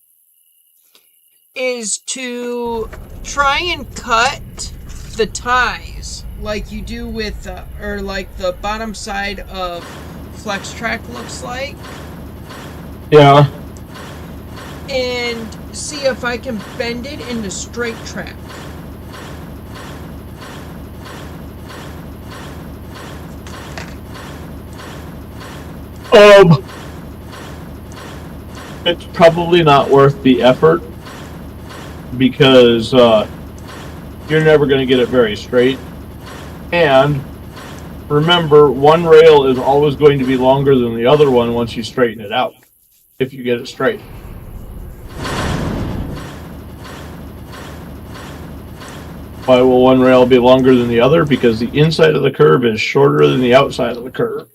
is to try and cut the ties like you do with, or like the bottom side of Flex Track looks like. Yeah. And see if I can bend it into straight track. It's probably not worth the effort because you're never going to get it very straight. And remember, one rail is always going to be longer than the other one once you straighten it out, if you get it straight. Why will one rail be longer than the other? Because the inside of the curve is shorter than the outside of the curve.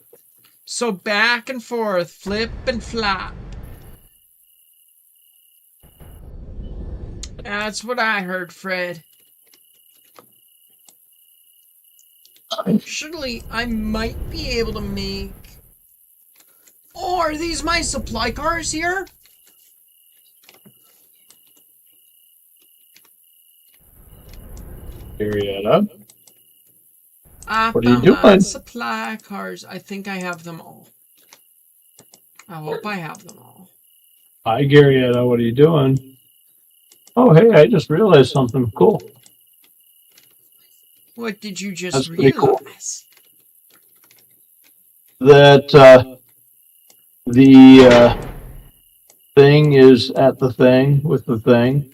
So back and forth, flip and flop. That's what I heard, Fred. Surely I might be able to make... Oh, are these my supply cars here? Carry that up. What are you doing? Supply cars. I think I have them all. I hope I have them all. Hi, Garyetta. What are you doing? Oh, hey, I just realized something cool. What did you just That's pretty realize? Cool. That the thing is at the thing with the thing.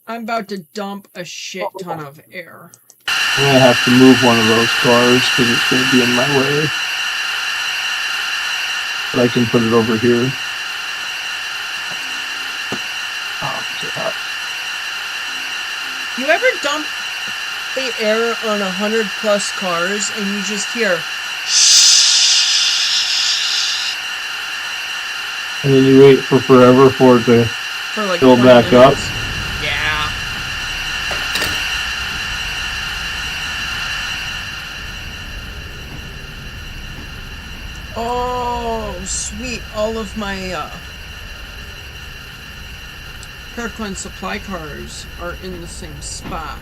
I'm about to dump a shit ton of air. I'm going to have to move one of those cars because it's going to be in my way. But I can put it over here. You ever dump the air on 100+ cars and you just hear and then you wait for forever for it to like fill back up? Yeah. Oh, sweet. All of my Kirkland supply cars are in the same spot.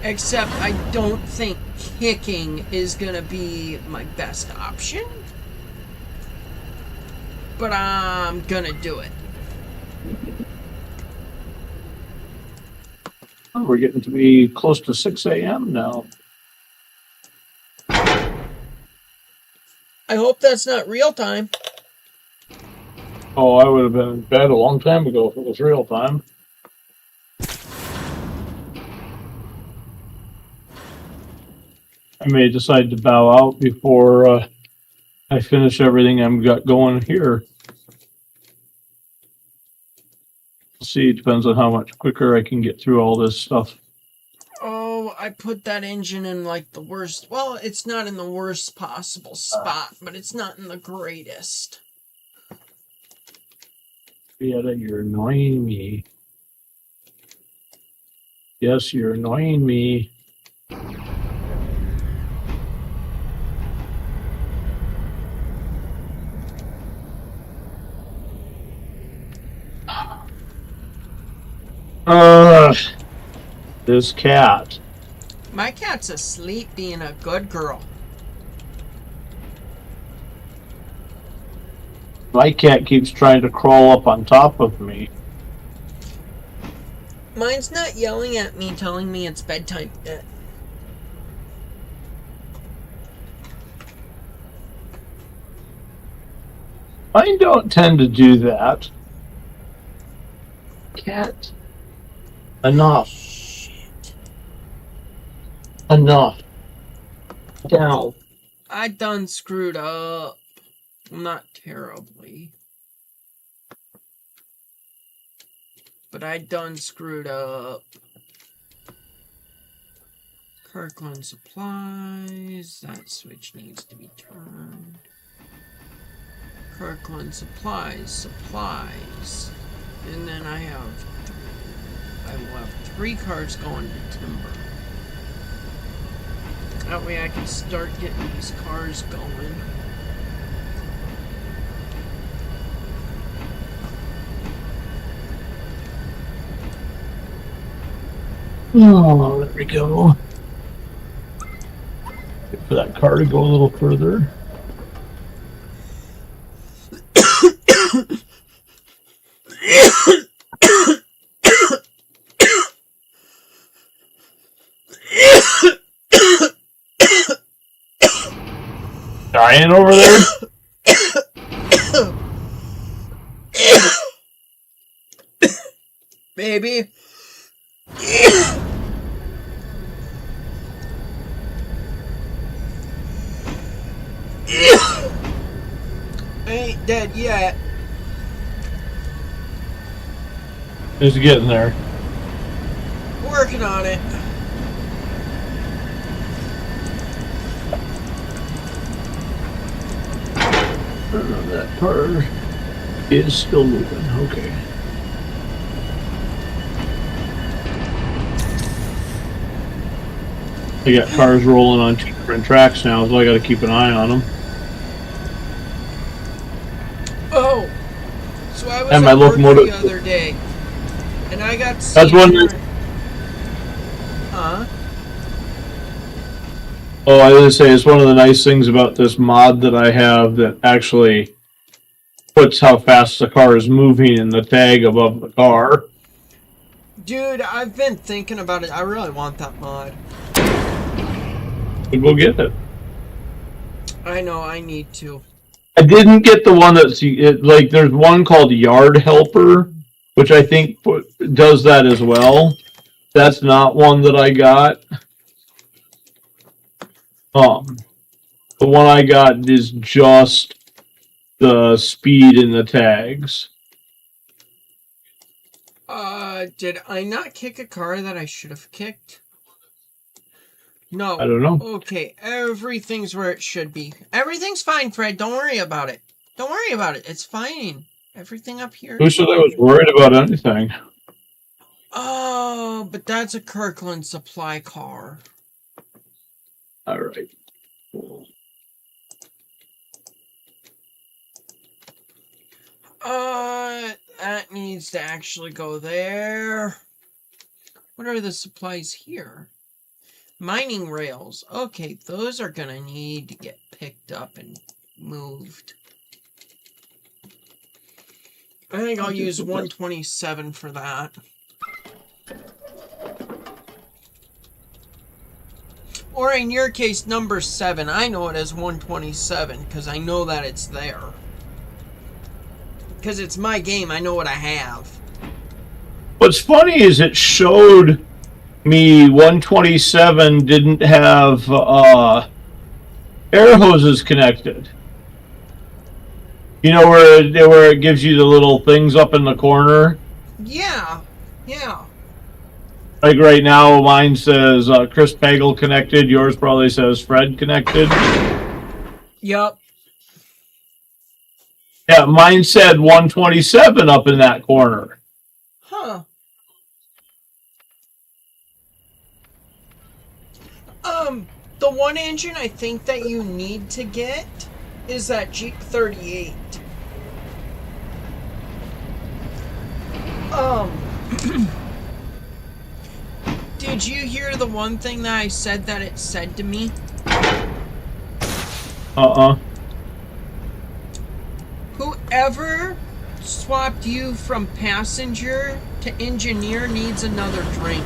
Except I don't think kicking is gonna be my best option. But I'm gonna do it. Oh, we're getting to be close to 6 a.m. now. I hope that's not real time. Oh, I would have been in bed a long time ago if it was real time. I may decide to bow out before I finish everything I've got going here. We'll see, it depends on how much quicker I can get through all this stuff. Oh, I put that engine in like the worst. Well, it's not in the worst possible spot, but it's not in the greatest. Yeah, you're annoying me. Yes, you're annoying me. This cat. My cat's asleep being a good girl. My cat keeps trying to crawl up on top of me. Mine's not yelling at me, telling me it's bedtime yet. Mine don't tend to do that. Cat. Enough. Shit. Enough. Down. I done screwed up. Not terribly. But I done screwed up. Kirkland supplies. That switch needs to be turned. Kirkland supplies. And then I will have 3 cars going to timber. That way I can start getting these cars going. Oh, there we go. Wait for that car to go a little further. Dying over there? Baby. I ain't dead yet. Just getting there. Working on it. That car is still moving. Okay. I got cars rolling on 2 different tracks now, so I got to keep an eye on them. Oh, so I was And my at work locomotive. the other day, and I got to see. That's one. Huh? Oh, I was gonna say it's one of the nice things about this mod that I have that actually puts how fast the car is moving in the tag above the car. Dude, I've been thinking about it. I really want that mod. We'll get it. I know, I need to. I didn't get the one that's like there's one called Yard Helper, which I think does that as well. That's not one that I got. The one I got is just the speed in the tags. Did I not kick a car that I should have kicked? No. I don't know. Okay, everything's where it should be. Everything's fine, Fred. Don't worry about it. Don't worry about it. It's fine. Everything up here. Who said I was worried about anything? Oh, but that's a Kirkland supply car. All right. Cool. That needs to actually go there. What are the supplies here? Mining rails. Okay, those are gonna need to get picked up and moved. I think I'll use 127 for that. Or in your case, number 7. I know it as 127 because I know that it's there. Because it's my game, I know what I have. What's funny is it showed me 127 didn't have air hoses connected. You know where it gives you the little things up in the corner? Yeah, yeah. Like right now, mine says Chris Pagel connected. Yours probably says Fred connected. Yup. Yeah, mine said 127 up in that corner. Huh. The one engine I think that you need to get is that Jeep 38. Did you hear the one thing that I said that it said to me? Whoever swapped you from passenger to engineer needs another drink.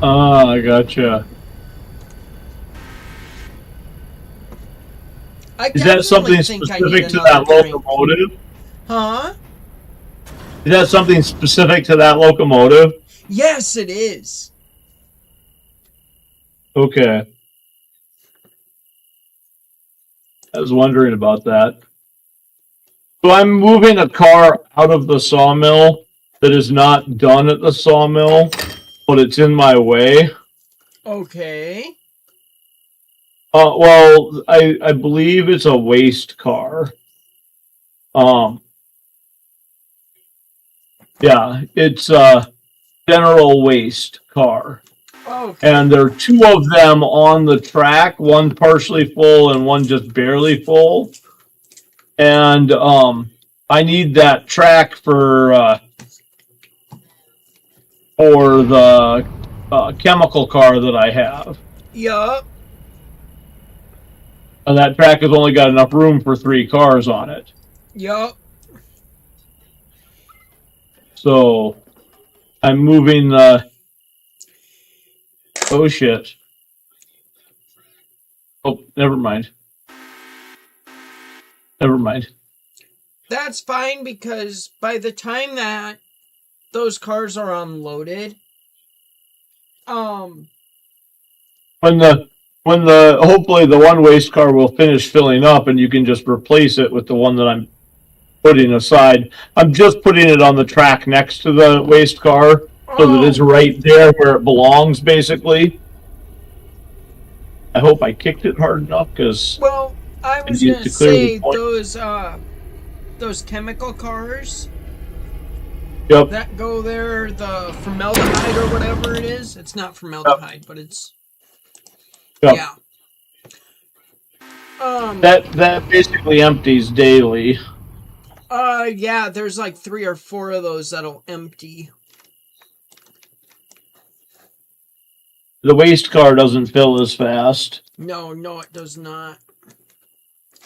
I gotcha. Is that something specific to that locomotive? Huh? Is that something specific to that locomotive? Yes, it is. Okay. I was wondering about that. So I'm moving a car out of the sawmill that is not done at the sawmill, but it's in my way. Okay. Well, I believe it's a waste car. Yeah, it's a general waste car. Okay. And there are two of them on the track, one partially full and one just barely full. And I need that track for the chemical car that I have. Yup. And that track has only got enough room for 3 cars on it. Yup. So I'm moving the... Oh, shit. Oh, never mind. Never mind. That's fine, because by the time that those cars are unloaded, when the hopefully the one waste car will finish filling up and you can just replace it with the one that I'm putting aside. I'm just putting it on the track next to the waste car so that it's right there where it belongs, basically. I hope I kicked it hard enough, because... Well, I was going to say those chemical cars... Yep. That go there, the formaldehyde or whatever it is. It's not formaldehyde, but it's... Yep. Yeah. That basically empties daily. Yeah, there's like 3 or 4 of those that'll empty. The waste car doesn't fill as fast. No, it does not.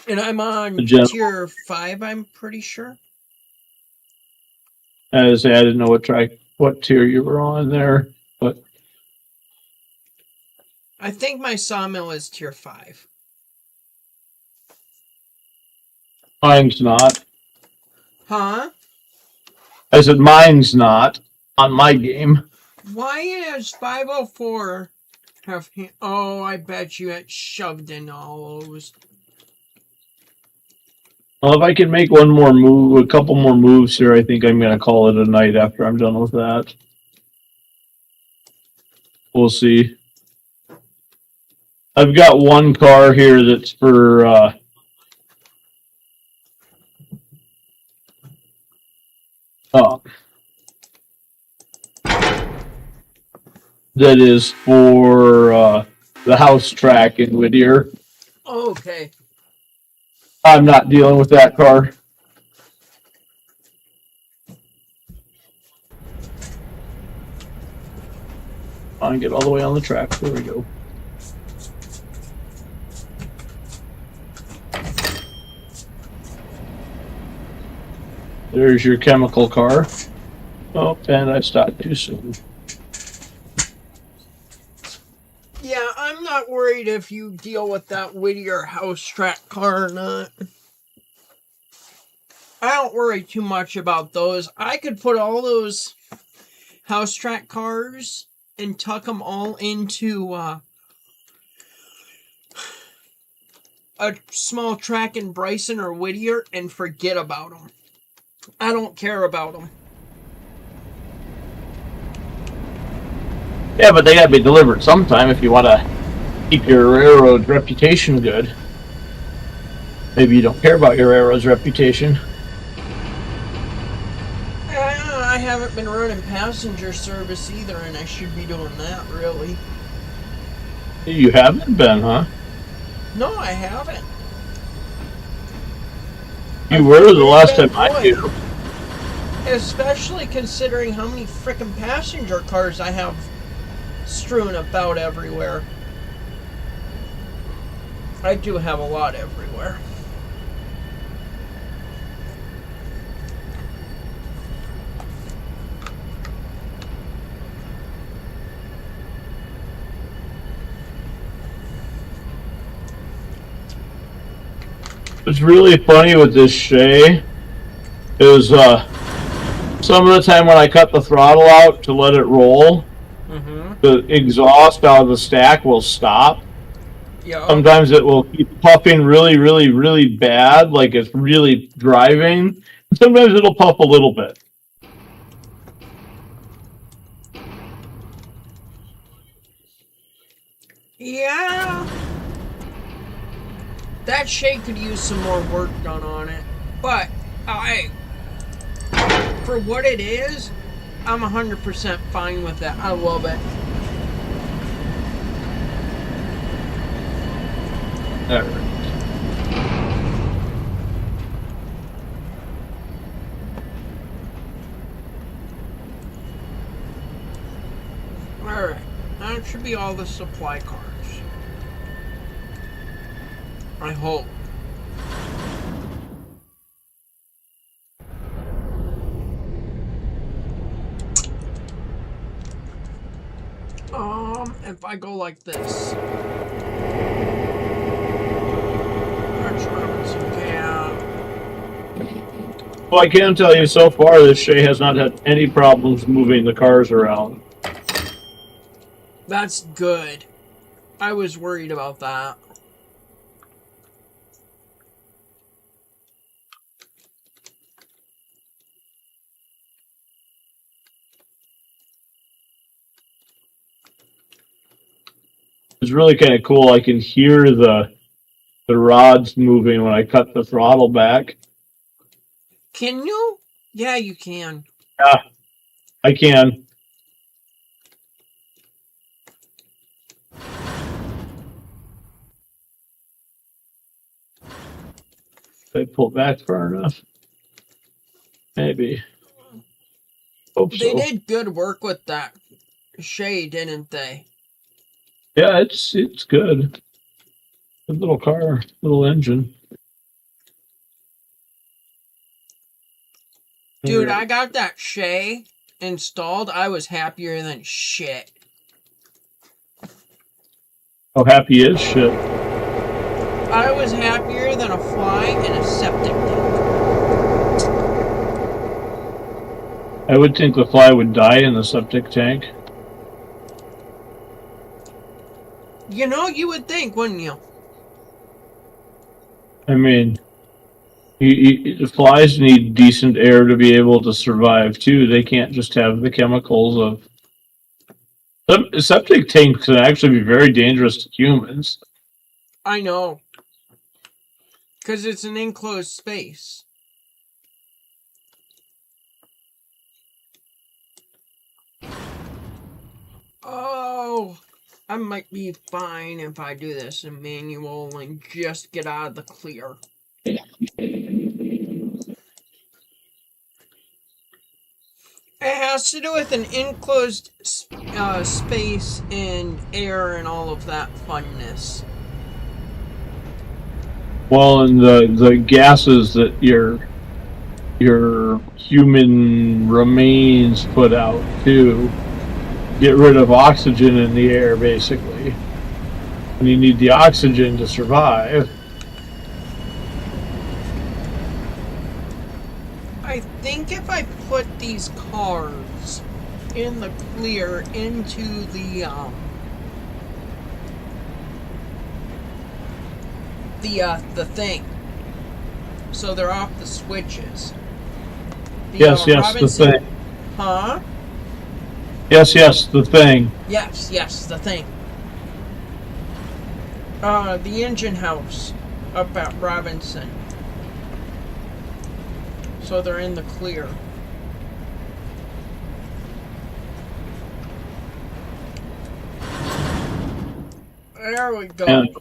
And I'm on tier 5, I'm pretty sure. I didn't know what tier you were on there, but I think my sawmill is tier 5. Mine's not. Huh? I said mine's not on my game. Why is 504 have... Oh, I bet you it shoved in all those. Well, if I can make one more move, a couple more moves here, I think I'm going to call it a night after I'm done with that. We'll see. I've got one car here that's for... that is for the house track in Whittier. Oh, okay. I'm not dealing with that car. I can get all the way on the track. There we go. There's your chemical car. Oh, and I stopped too soon. Yeah, I'm not worried if you deal with that Whittier house track car or not. I don't worry too much about those. I could put all those house track cars and tuck them all into a small track in Bryson or Whittier and forget about them. I don't care about them. Yeah, but they gotta be delivered sometime if you want to keep your railroad reputation good. Maybe you don't care about your railroad's reputation. I haven't been running passenger service either, and I should be doing that, really. You haven't been, huh? No, I haven't. You were the last time I did. Especially considering how many frickin' passenger cars I have strewn about everywhere. I do have a lot everywhere. What's really funny with this Shay is some of the time when I cut the throttle out to let it roll, the exhaust out of the stack will stop. Yeah. Sometimes it will keep puffing really, really, really bad, like it's really driving. Sometimes it'll puff a little bit. Yeah. That Shay could use some more work done on it. But for what it is, I'm 100% fine with that. I love it. Alright. Alright. That should be all the supply cars. I hope. If I go like this. Well, I can tell you so far, this Shay has not had any problems moving the cars around. That's good. I was worried about that. It's really kind of cool. I can hear the rods moving when I cut the throttle back. Can you? Yeah, you can. Yeah, I can. If I pull back far enough, maybe. Hope so. They did good work with that Shay, didn't they? Yeah, it's good. Good little car, little engine. Dude, I got that Shay installed. I was happier than shit. How happy is shit? I was happier than a fly in a septic tank. I would think the fly would die in the septic tank. You know, you would think, wouldn't you? I mean, the flies need decent air to be able to survive too. They can't just have the chemicals of. Septic tanks can actually be very dangerous to humans. I know. Because it's an enclosed space. Oh, I might be fine if I do this in manual and just get out of the clear. It has to do with an enclosed space and air and all of that funness. Well, and the gases that your human remains put out too. Get rid of oxygen in the air, basically. And you need the oxygen to survive. I think if I put these cars in the clear into the thing, so they're off the switches. Yes, the thing. Huh? Yes, the thing. Yes, the thing. The engine house up at Robinson. So they're in the clear. There we go. And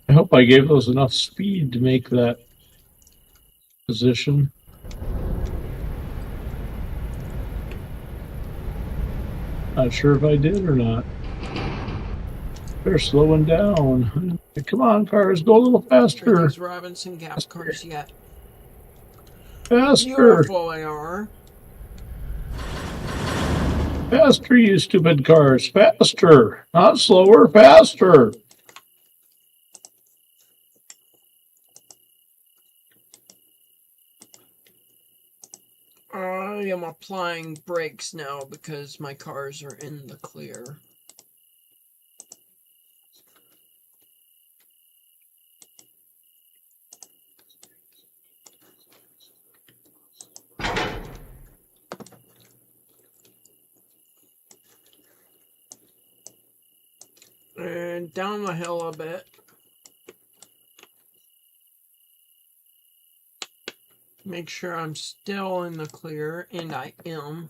I hope I gave those enough speed to make that position. not sure if I did or not. They're slowing down. Come on, cars, go a little For faster. these Robinson Gap cars yet. Faster. Beautiful they are. Faster, you stupid cars. Faster. Not slower, faster. I am applying brakes now because my cars are in the clear. And down the hill a bit. Make sure I'm still in the clear, and I am.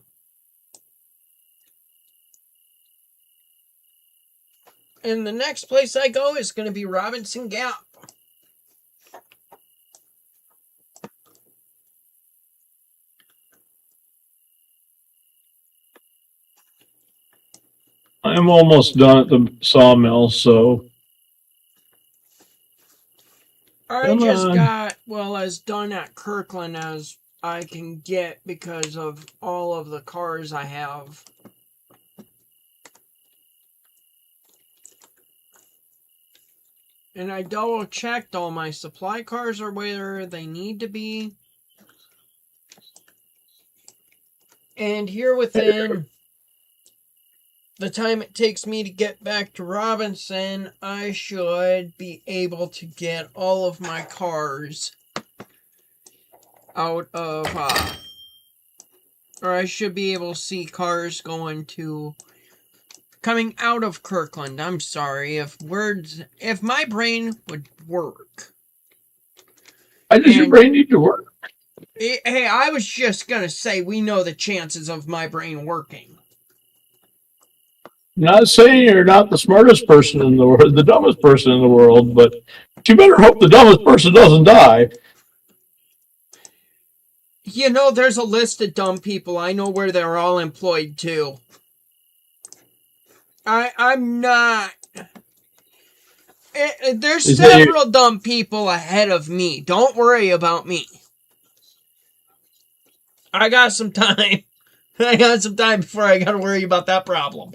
And the next place I go is going to be Robinson Gap. I'm almost done at the sawmill, so. I just got, well, as done at Kirkland as I can get because of all of the cars I have. And I double checked all my supply cars are where they need to be. And here within the time it takes me to get back to Robinson, I should be able to get all of my cars out of, or I should be able to see cars coming out of Kirkland. I'm sorry, if my brain would work. Why does your brain need to work? Hey, I was just gonna say, we know the chances of my brain working. Not saying you're not the smartest person in the world, the dumbest person in the world, but you better hope the dumbest person doesn't die. You know, there's a list of dumb people. I know where they're all employed too. I'm not. There's several dumb people ahead of me. Don't worry about me. I got some time. I got some time before I got to worry about that problem.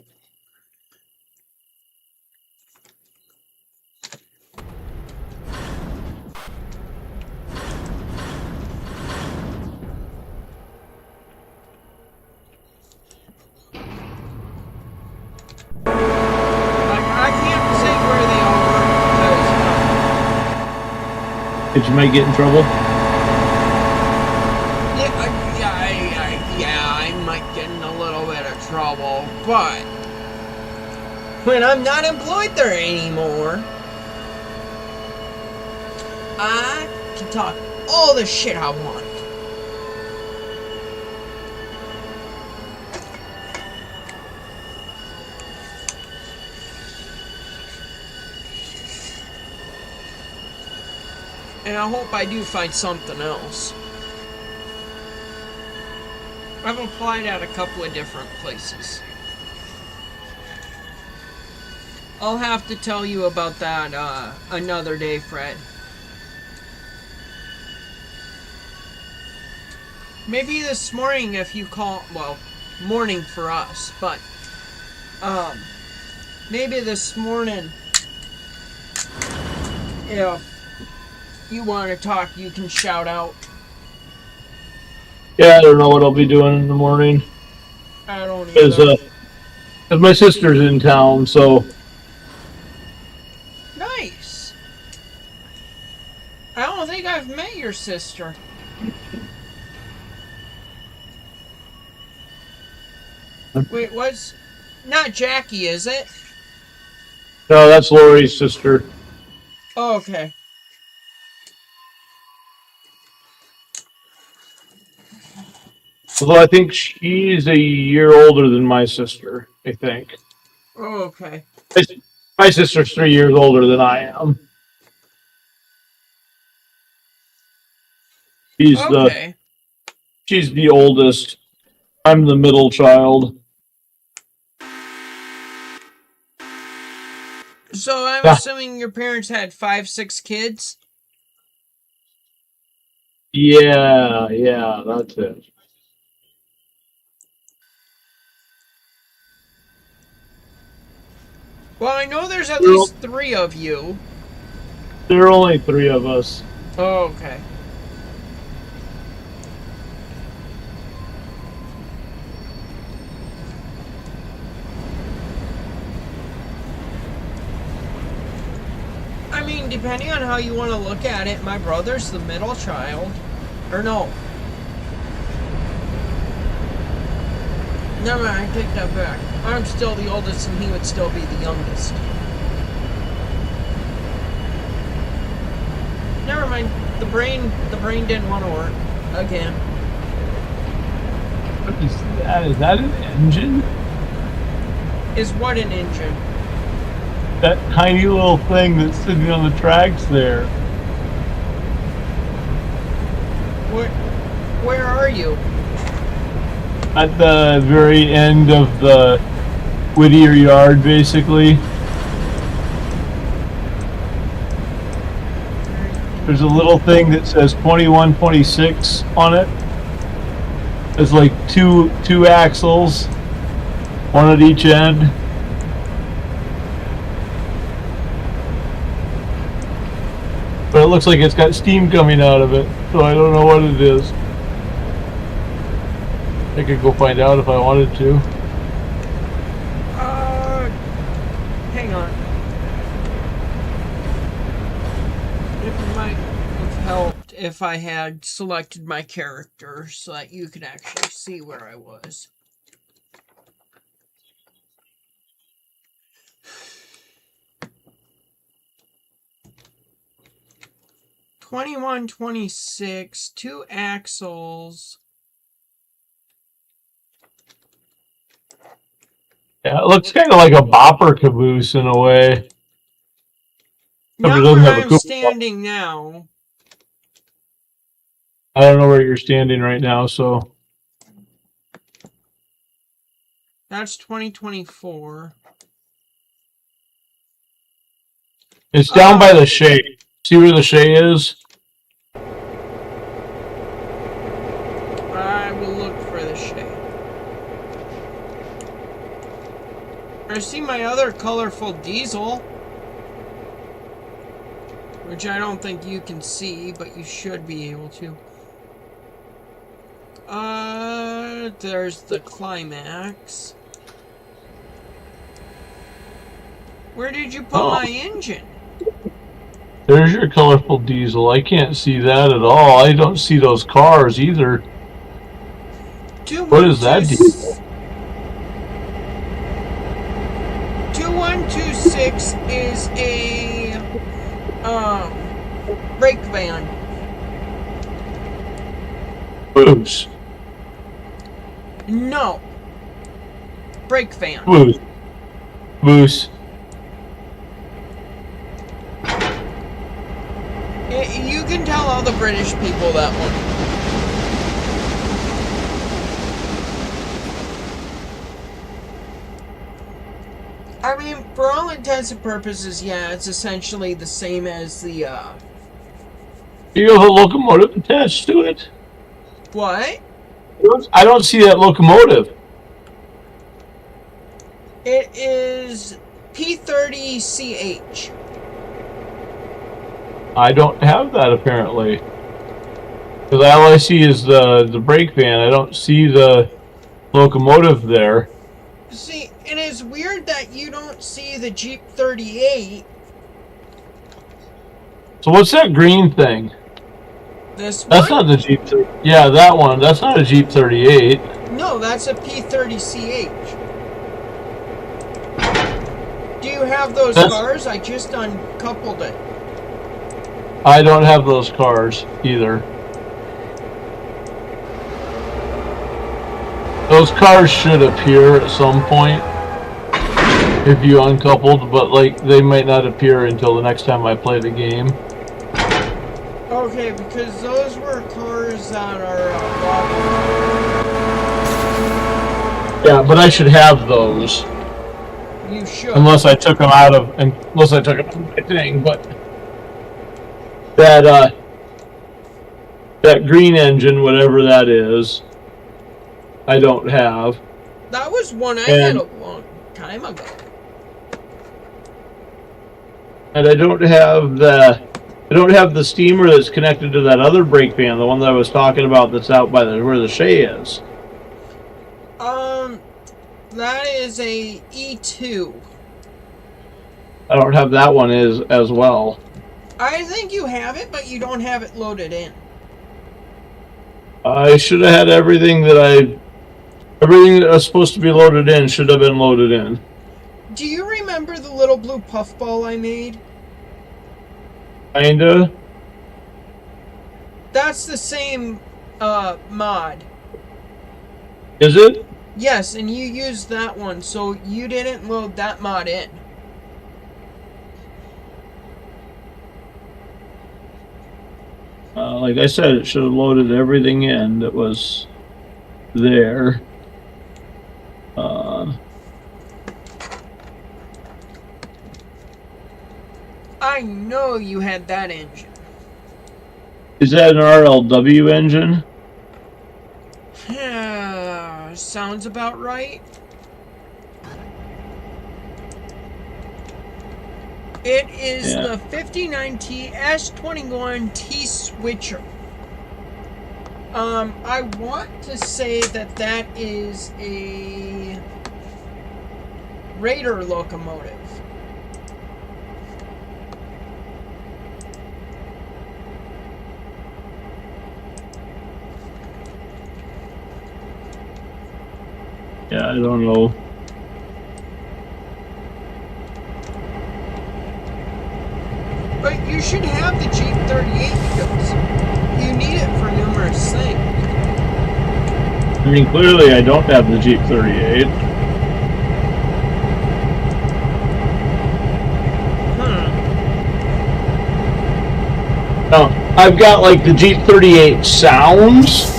That you might get in trouble? Yeah, I might get in a little bit of trouble, but when I'm not employed there anymore, I can talk all the shit I want. And I hope I do find something else. I've applied at a couple of different places. I'll have to tell you about that another day, Fred. Maybe this morning if you call, well, morning for us, but maybe this morning if you want to talk, you can shout out. Yeah, I don't know what I'll be doing in the morning. I don't either. Because my sister's in town, so. Nice. I don't think I've met your sister. Wait, what's... Not Jackie, is it? No, that's Lori's sister. Oh, okay. Although I think she's a year older than my sister, I think. Oh, okay. My sister's 3 years older than I am. She's the oldest. I'm the middle child. So I'm Yeah. assuming your parents had 5, 6 kids? Yeah, that's it. Well, I know there's at least 3 of you. There are only 3 of us. Oh, okay. I mean, depending on how you want to look at it, my brother's the middle child. Or no. Never mind, I take that back. I'm still the oldest and he would still be the youngest. Never mind. The brain didn't want to work. Again. What is that? Is that an engine? Is what an engine? That tiny little thing that's sitting on the tracks there. Where are you? At the very end of the Whittier yard, basically. There's a little thing that says 2126 on it. There's like two axles, one at each end. But it looks like it's got steam coming out of it, so I don't know what it is. I could go find out if I wanted to. Hang on. It might have helped if I had selected my character so that you could actually see where I was. '21, 26, 2 axles. Yeah, it looks kind of like a bopper caboose in a way. Not doesn't where have a I'm cool standing now. I don't know where you're standing right now, so. That's 2024. It's down by the Shay. See where the Shay is? I will look for the shade. I see my other colorful diesel, which I don't think you can see, but you should be able to. There's the Climax. Where did you put my engine? There's your colorful diesel. I can't see that at all. I don't see those cars either. What is that diesel? 2126 is a brake van. Boost. No. Brake van. Boost. Boost. You can tell all the British people that one. I mean, for all intents and purposes, yeah, it's essentially the same as the, You have a locomotive attached to it? What? I don't see that locomotive. It is P30CH. I don't have that apparently. Because all I see is the brake van. I don't see the locomotive there. See, and it's weird that you don't see the Jeep 38. So what's that green thing? This one? That's not the Jeep. Yeah, that one. That's not a Jeep 38. No, that's a P30CH. Do you have those cars? I just uncoupled it. I don't have those cars either. Those cars should appear at some point if you uncoupled, but like they might not appear until the next time I play the game. Okay, because those were cars that are Yeah, but I should have those. You should. Unless I took them out of my thing, but that green engine, whatever that is, I don't have. That was one I had a long time ago. And I don't have the steamer that's connected to that other brake van, the one that I was talking about that's out by where the Shay is. That is a E2. I don't have that one as well. I think you have it, but you don't have it loaded in. I should have had everything that was supposed to be loaded in should have been loaded in. Do you remember the little blue puffball I made? Kinda. That's the same mod. Is it? Yes, and you used that one, so you didn't load that mod in. Like I said, it should have loaded everything in that was there. I know you had that engine. Is that an RLW engine? Sounds about right. It is the 59T S21T switcher. I want to say that is a Raider locomotive. Yeah, I don't know. But you should have the Jeep 38 because you need it for numerous things. I mean, clearly I don't have the Jeep 38. No, I've got like the Jeep 38 sounds.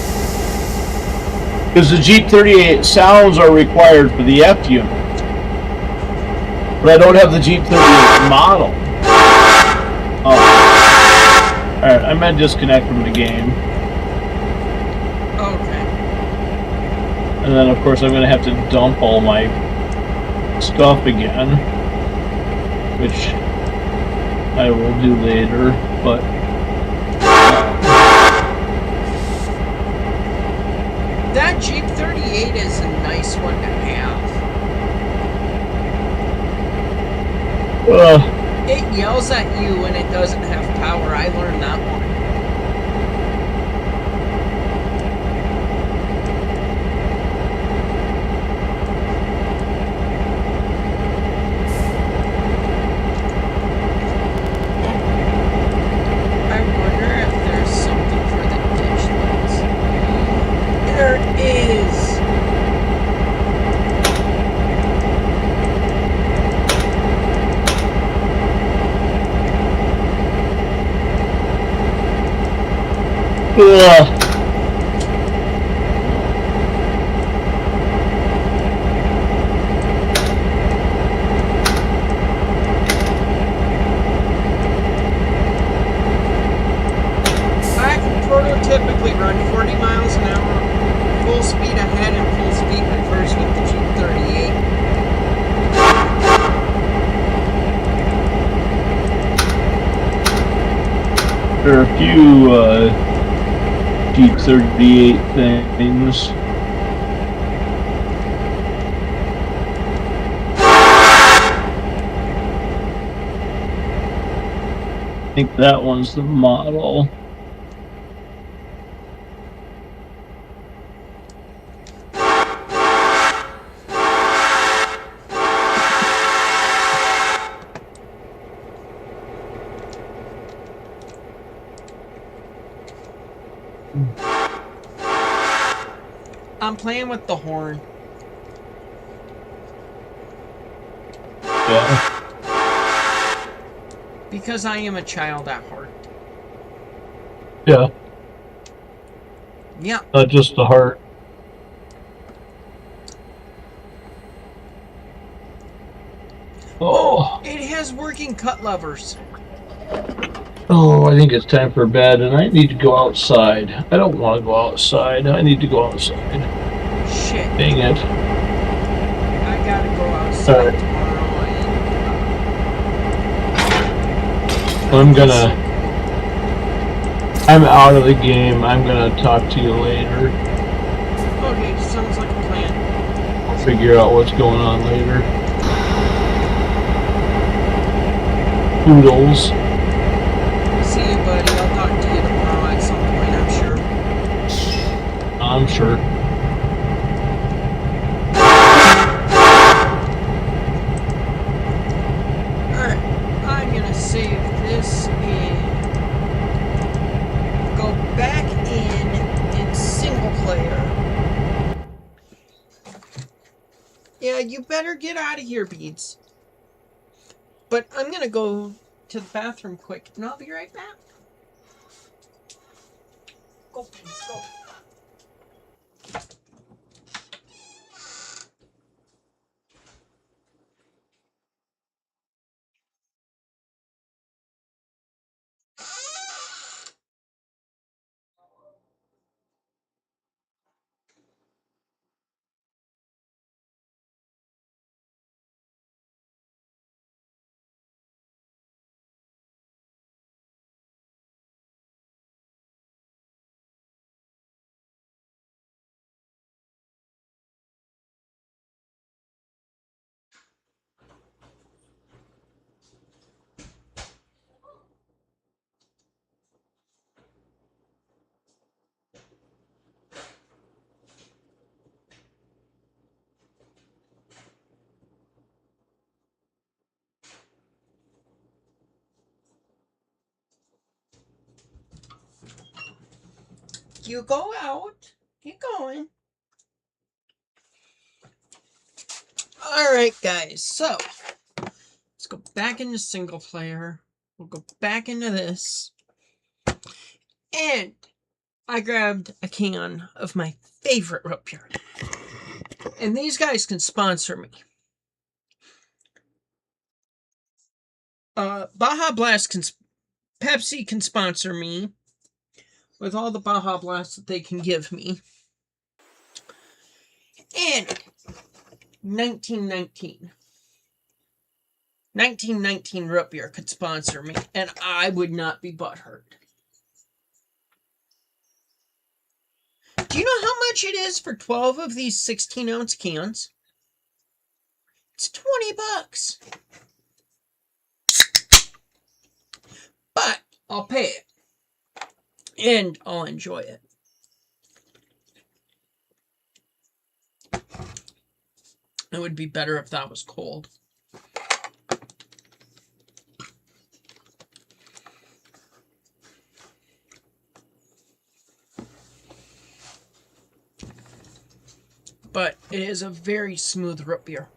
Because the Jeep 38 sounds are required for the F unit. But I don't have the Jeep 38 model. Oh. Alright, I might disconnect from the game. Okay. And then, of course, I'm going to have to dump all my stuff again. Which I will do later, but... That Jeep 38 is a nice one to have. It yells at you when it doesn't have power. I learned that one. I wonder if there's something for the ditch lights. There is. I can prototypically run 40 miles an hour, full speed ahead and full speed reverse with the Jeep 38. There are a few Jeep 38 things. I think that one's the model. I'm playing with the horn. Yeah. Because I am a child at heart. Yeah. Yeah. Not just the heart. has working cut levers? Oh, I think it's time for bed, and I need to go outside. I don't want to go outside. I need to go outside. Shit. Dang it. I gotta go outside tomorrow. I'm out of the game. I'm gonna talk to you later. Okay, sounds like a plan. I'll figure out what's going on later. Poodles. See you, buddy. I'll talk to you tomorrow at some point, I'm sure. I'm sure. Alright, I'm gonna save this and go back in single player. Yeah, you better get out of here, Beads. But I'm gonna go to the bathroom quick, and I'll be right back. Go, Beads, go. You go out. Keep going. Alright, guys. So, let's go back into single player. We'll go back into this. And I grabbed a can of my favorite root beer. And these guys can sponsor me. Baja Blast Pepsi can sponsor me with all the Baja Blasts that they can give me. And 1919 root beer could sponsor me, and I would not be butthurt. Do you know how much it is for 12 of these 16-ounce cans? It's $20. But I'll pay it. And I'll enjoy it. It would be better if that was cold. But it is a very smooth root beer.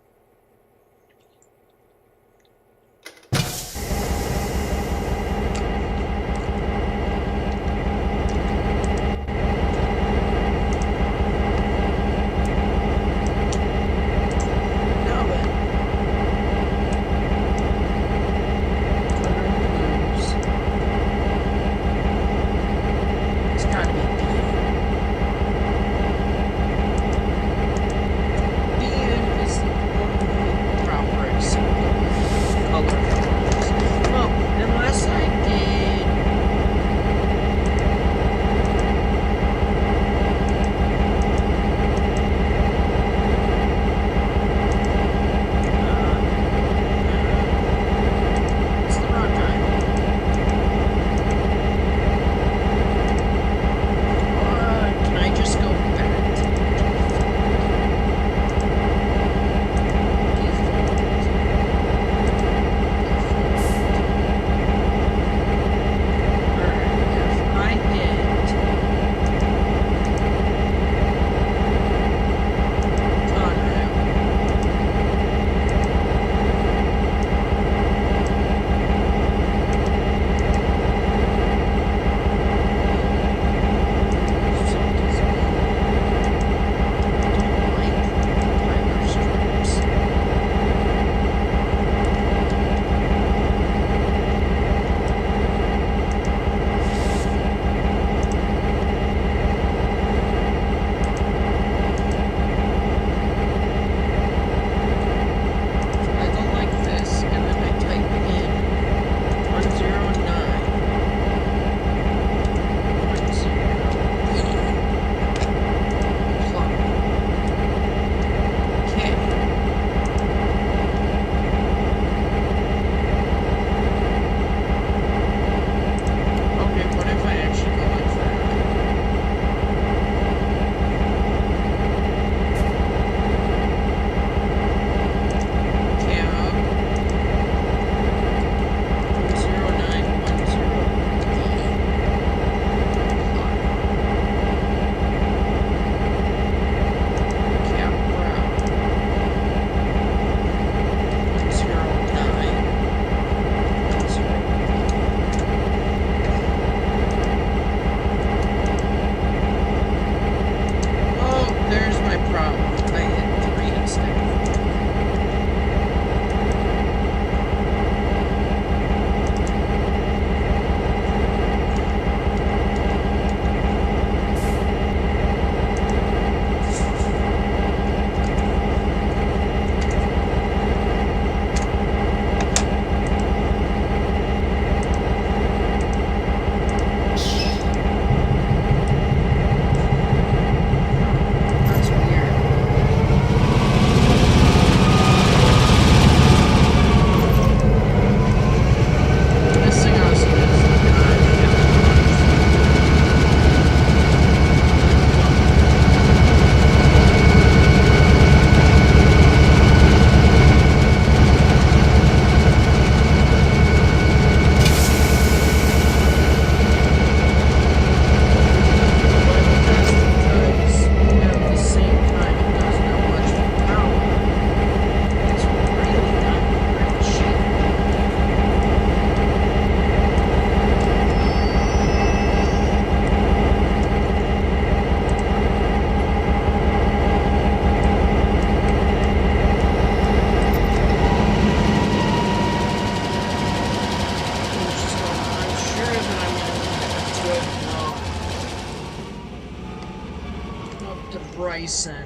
Bryson.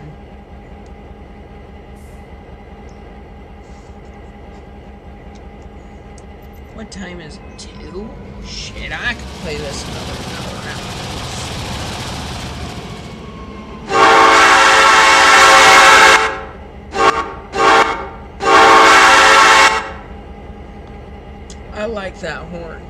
What time is it? 2? Shit, I could play this another hour after this. I like that horn.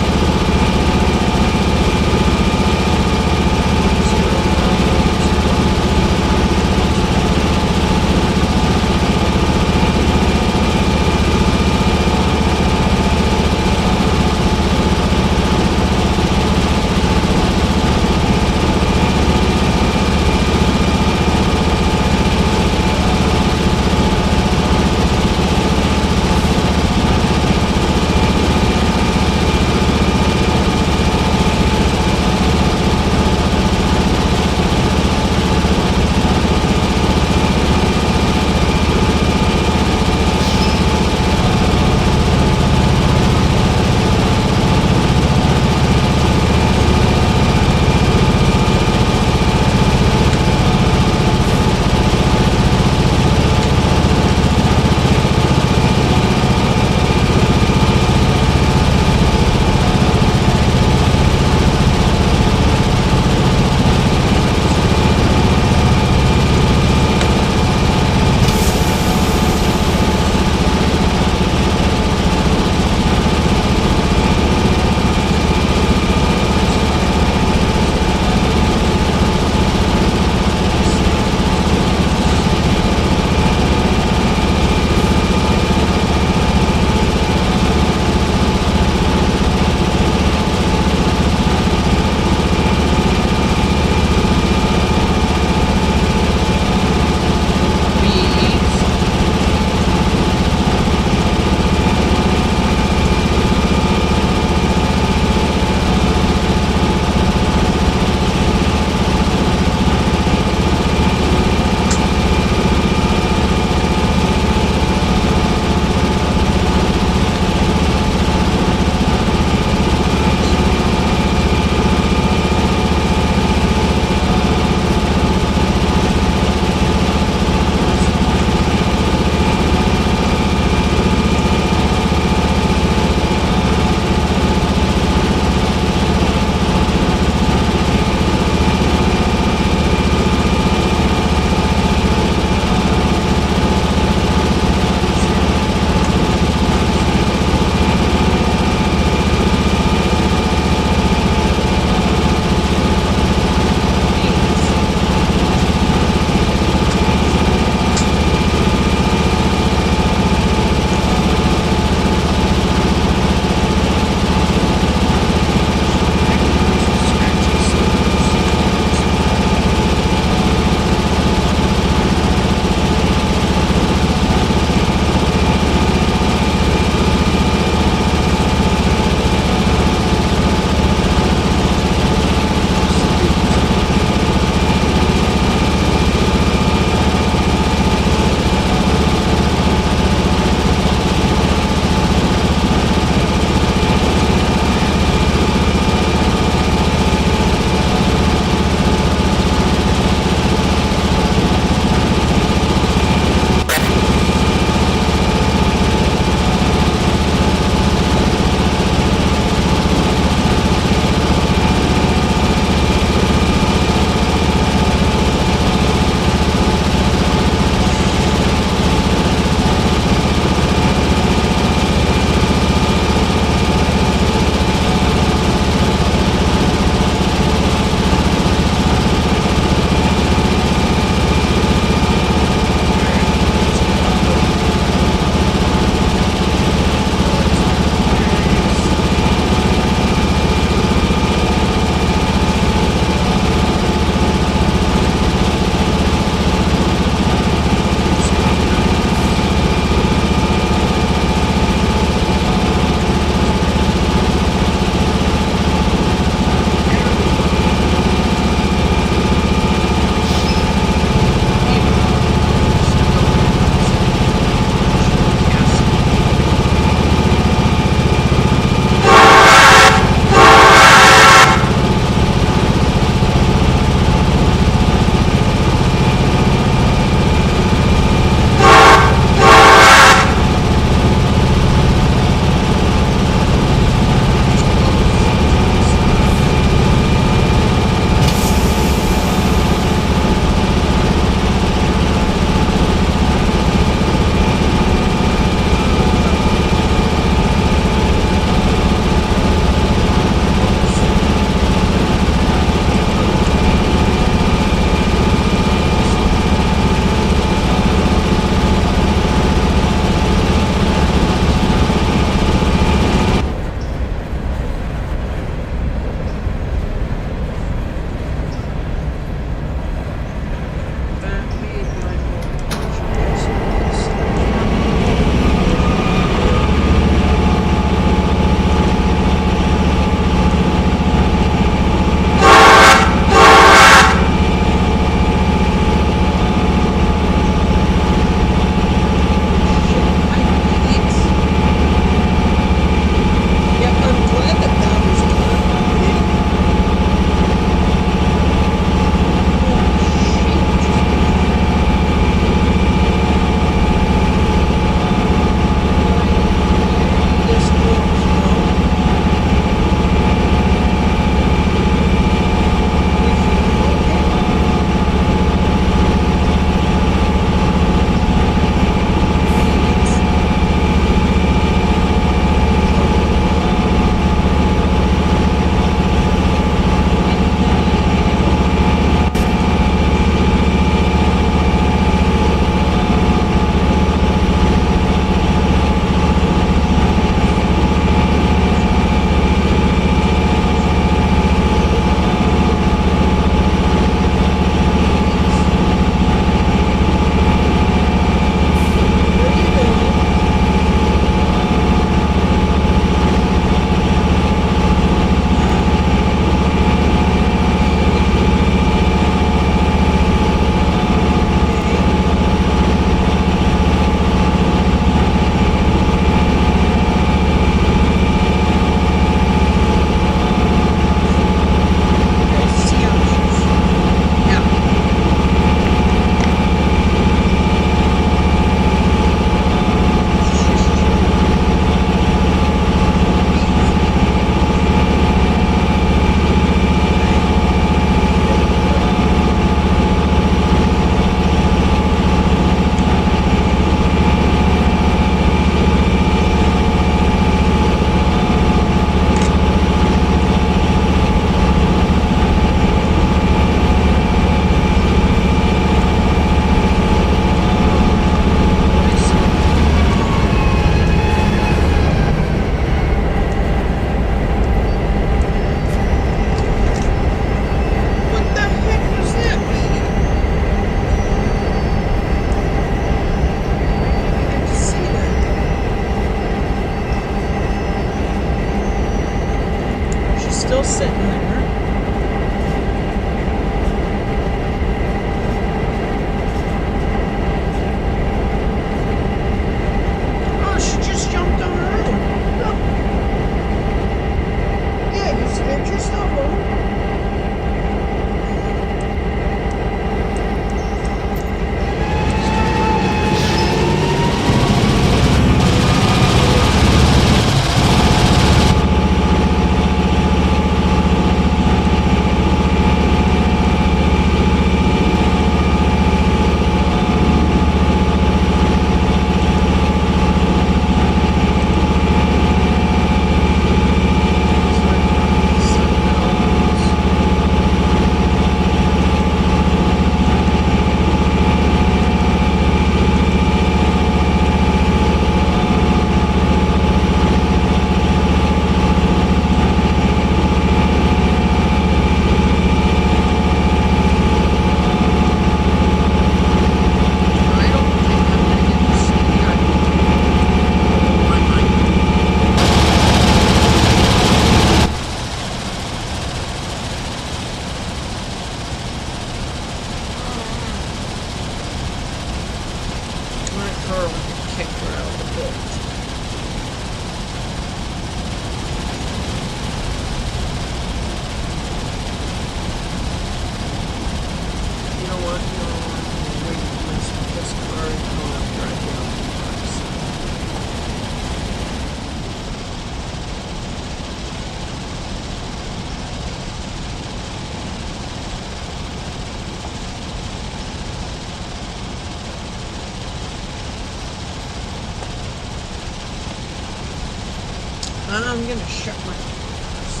I'm gonna shut my doors.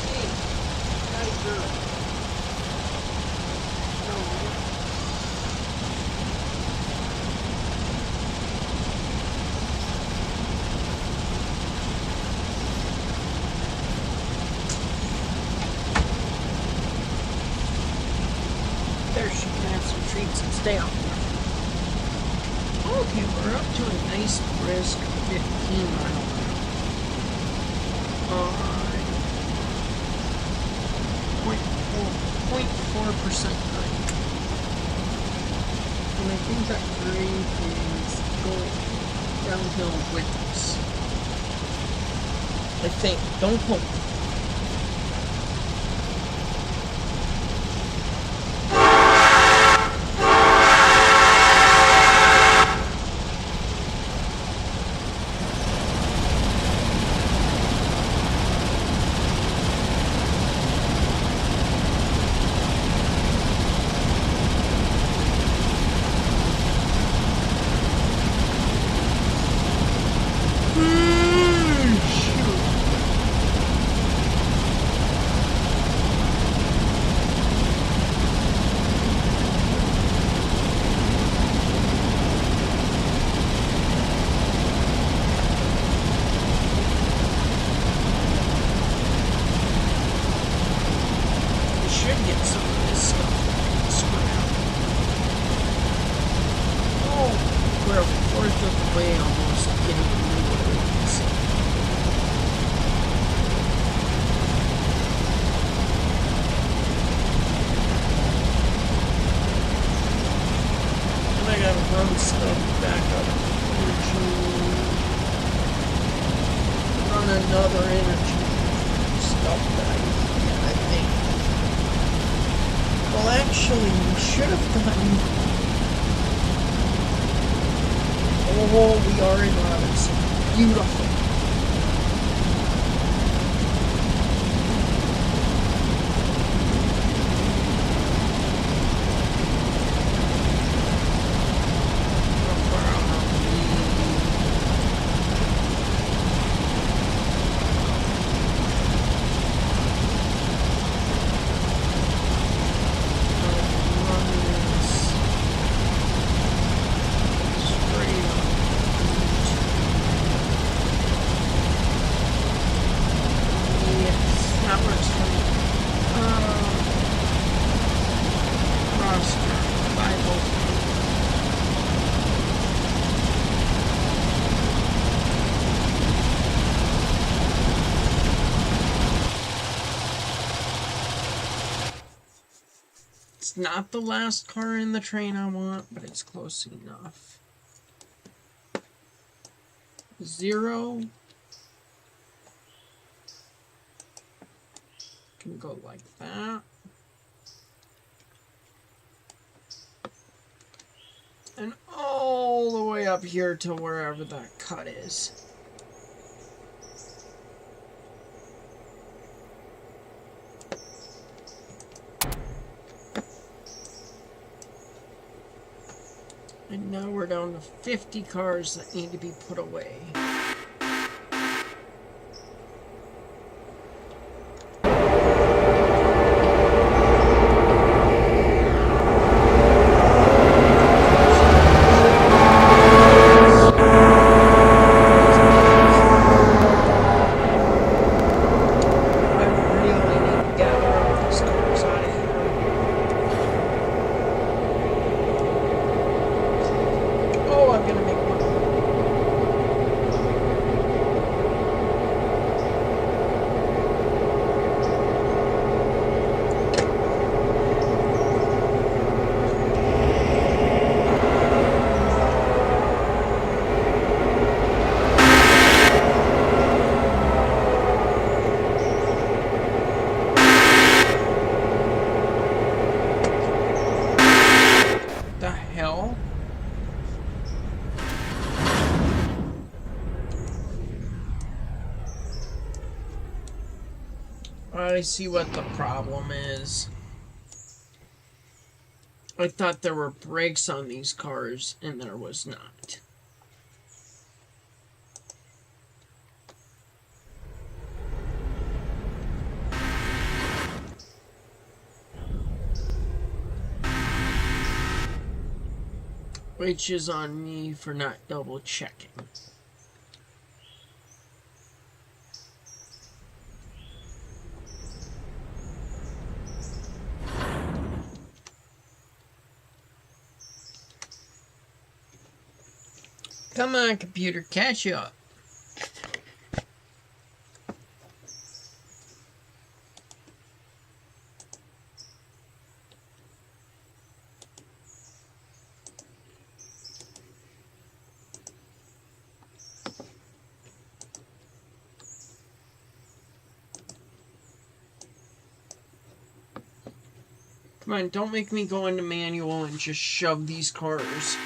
Hey, guys, girl. There, she can have some treats and stay out there. Okay, we're up to a nice brisk 15 mile an hour. 0.4% grade. And I think that grade is going downhill with us. I think. Don't quote me. Another interchange stuff that I think. Well, actually, we should have done. Oh, we are in Robinson. Beautiful. It's not the last car in the train I want, but it's close enough. 0. Can go like that. And all the way up here to wherever that cut is. And now we're down to 50 cars that need to be put away. I see what the problem is. I thought there were brakes on these cars, and there was not. Which is on me for not double checking. Come on, computer, catch up. Come on, don't make me go into manual and just shove these cars.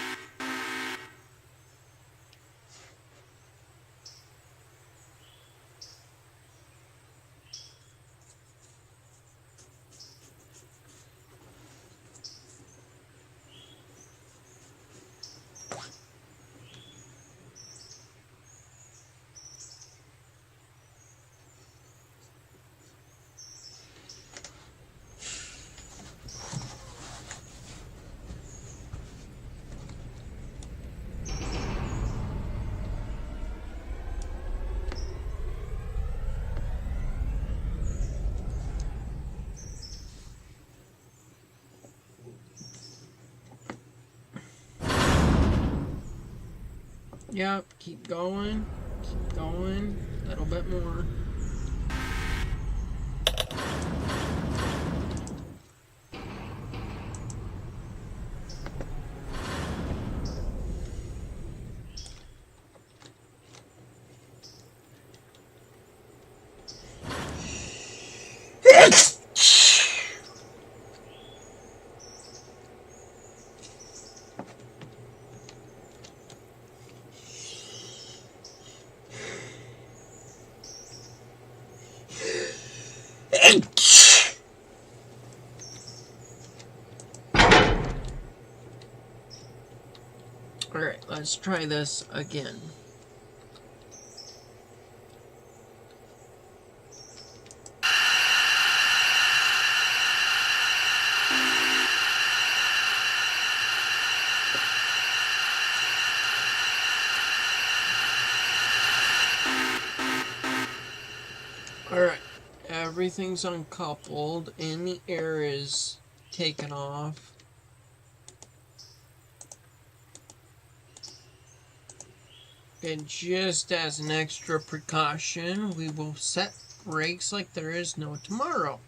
Yep, keep going, a little bit more. Alright, let's try this again. Alright, everything's uncoupled and the air is taken off. And just as an extra precaution, we will set brakes like there is no tomorrow.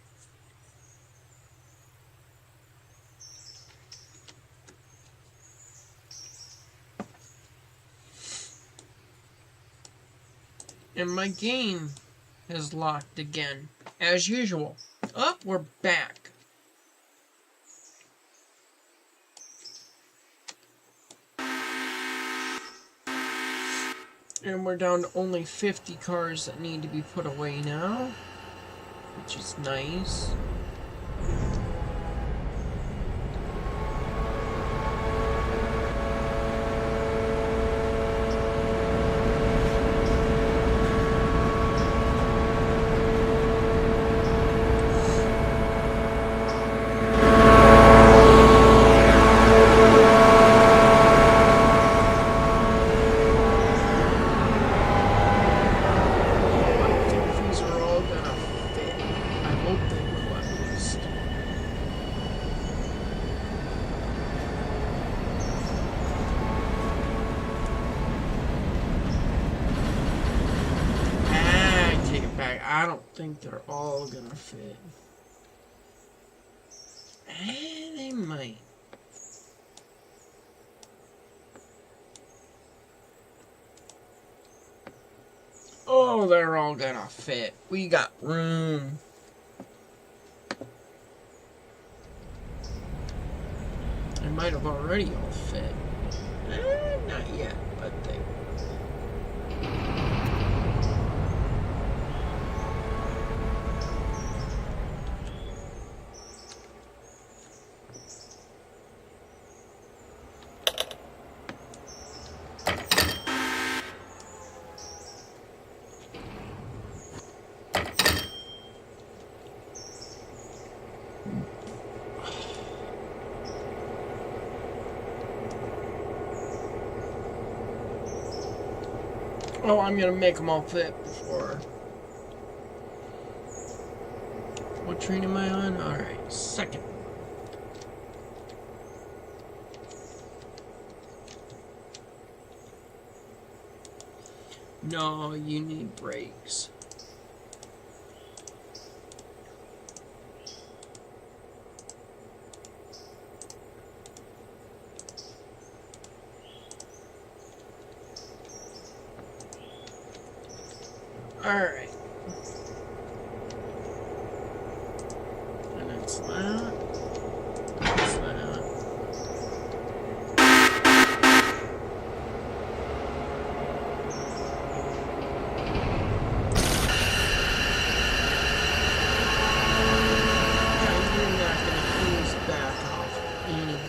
And my game has locked again, as usual. Up, we're back. And we're down to only 50 cars that need to be put away now, which is nice. I don't think they're all gonna fit. They might. Oh, they're all gonna fit. We got room. They might have already all fit. Not yet, but they. Oh, I'm gonna make them all fit before. What train am I on? Alright, second. No, you need brakes. Alright. And it's that. It's that. Yeah, you're not gonna ease back off anything.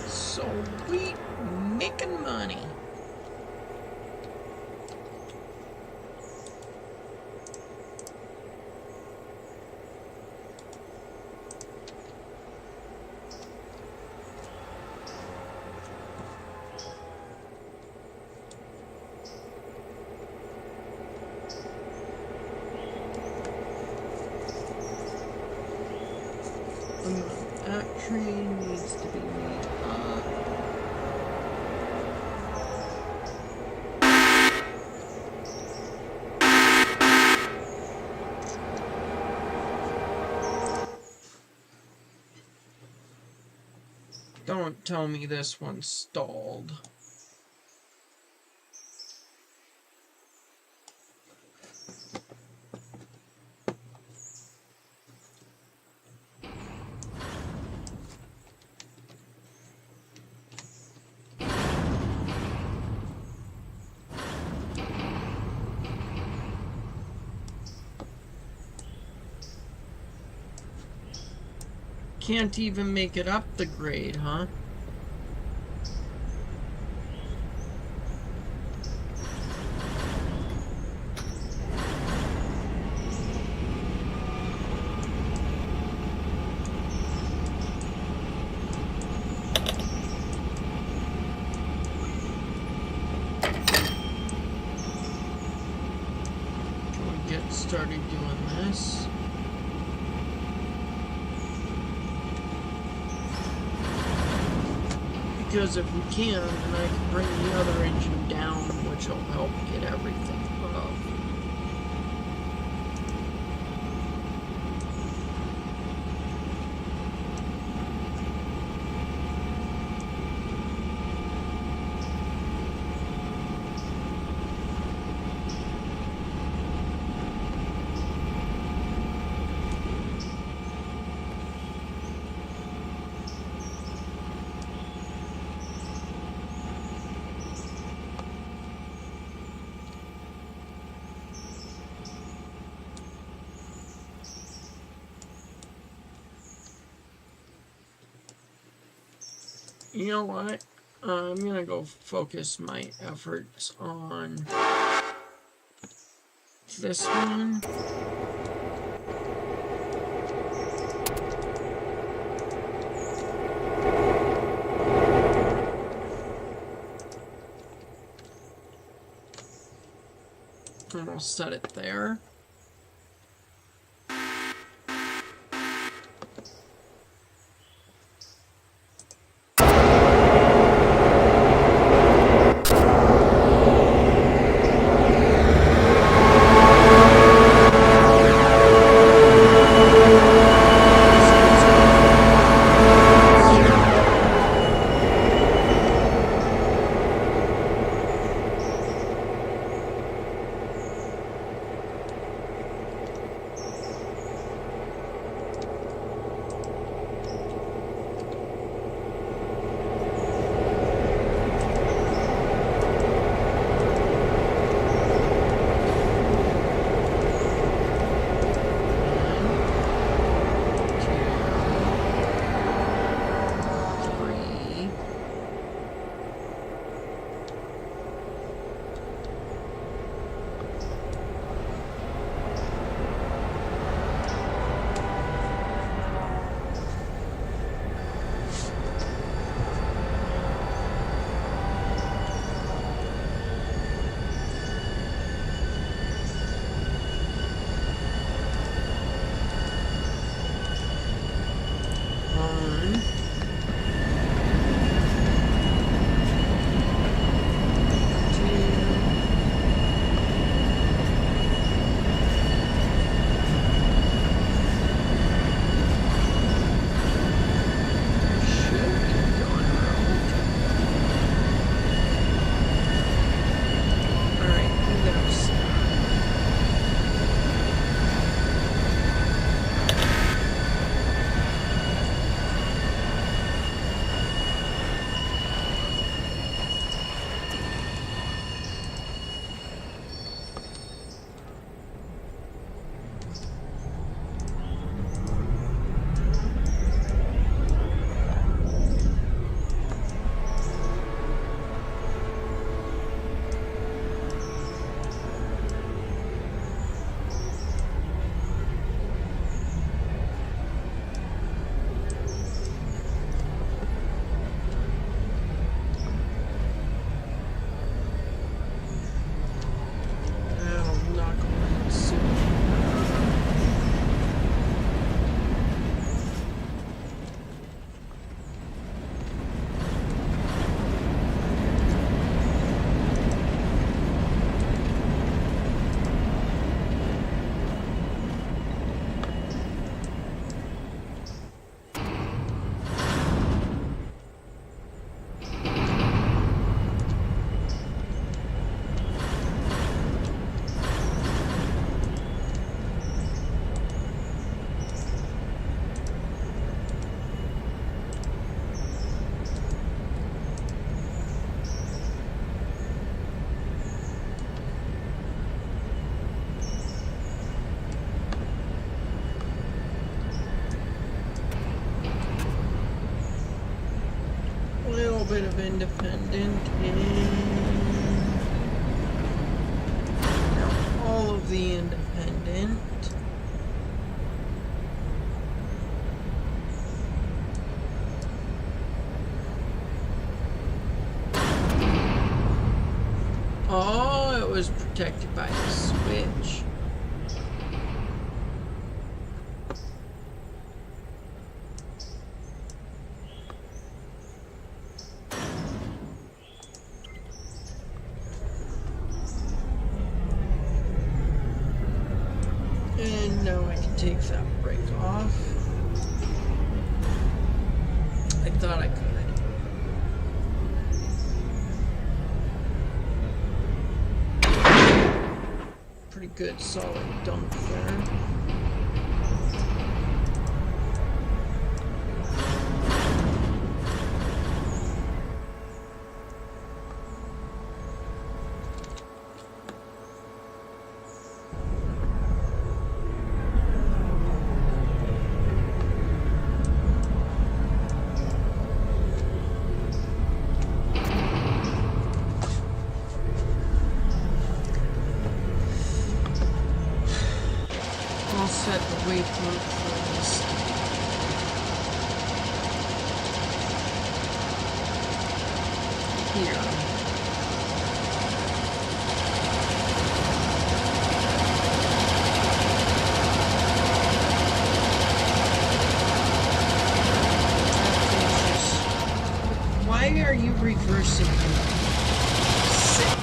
Sweet, making money. That train needs to be made up. Don't tell me this one's stalled. Can't even make it up the grade, huh? Can we get started doing this? Because if we can, then I can bring the other engine down, which will help get everything up. You know what? I'm gonna go focus my efforts on this one. And I'll set it there. bit of independent and now all of the independent. Oh, it was protected by the switch. And now I can take that brake off. I thought I could. Pretty good solid dump there. I'll set the waypoint for this. Here. Why are you reversing 6?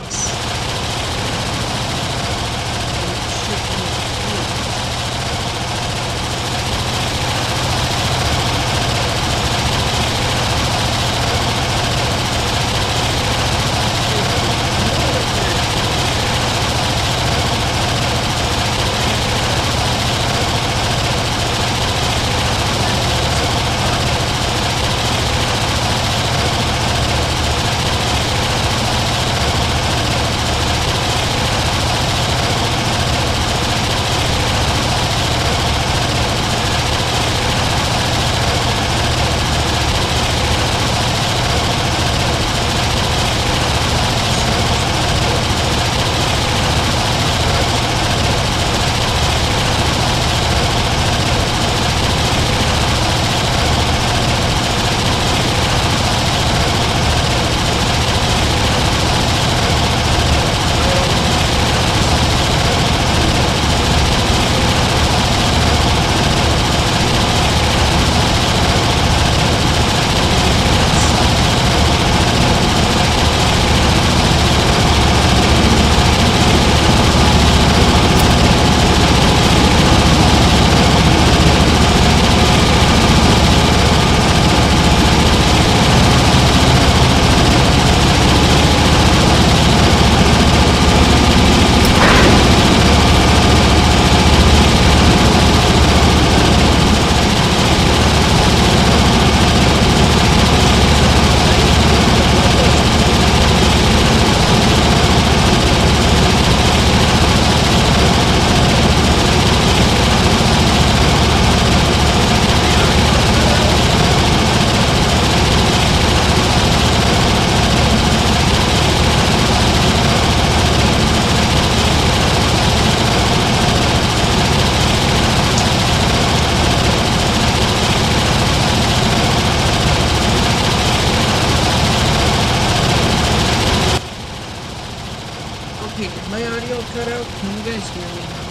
My audio cut out. Can you guys hear me now?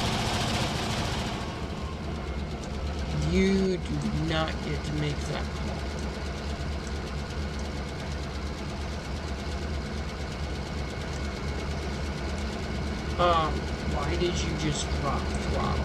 You do not get to make that call. Why did you just drop throttle?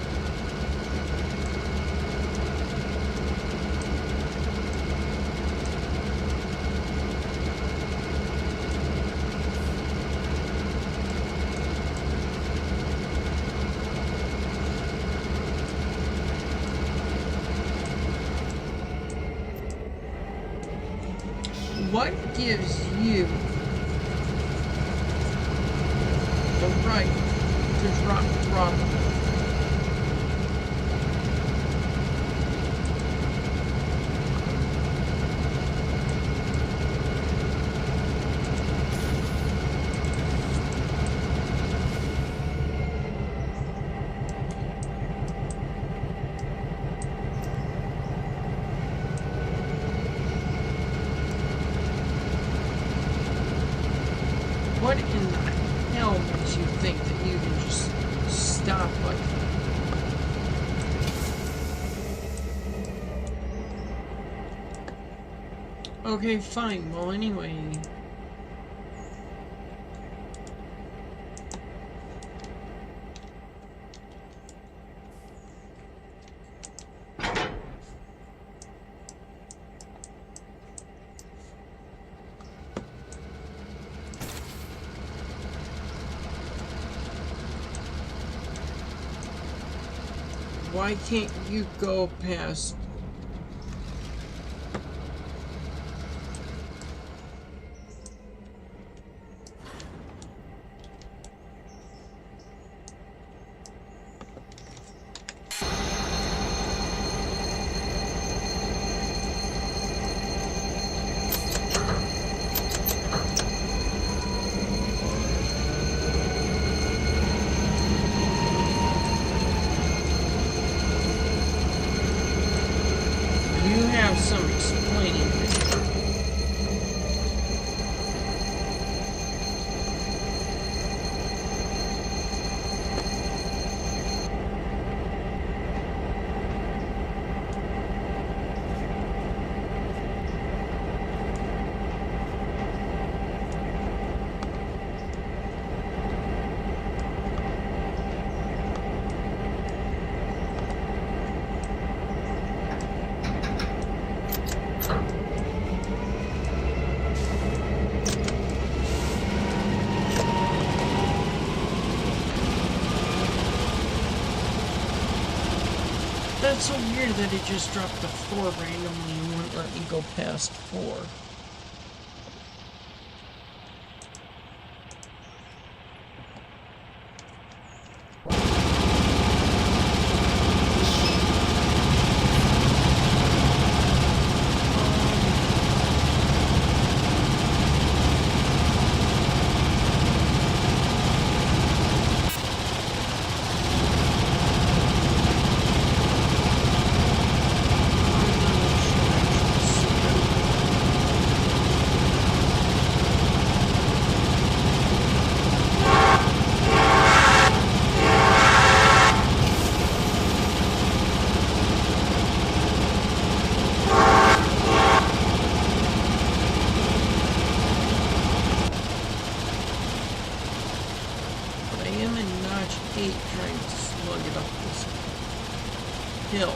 What gives you the right to drop throttle? Okay, fine. Well, anyway. Why can't you go past? Some explaining to do. That's so weird that it just dropped to 4 randomly and wouldn't let me go past 4. Hill.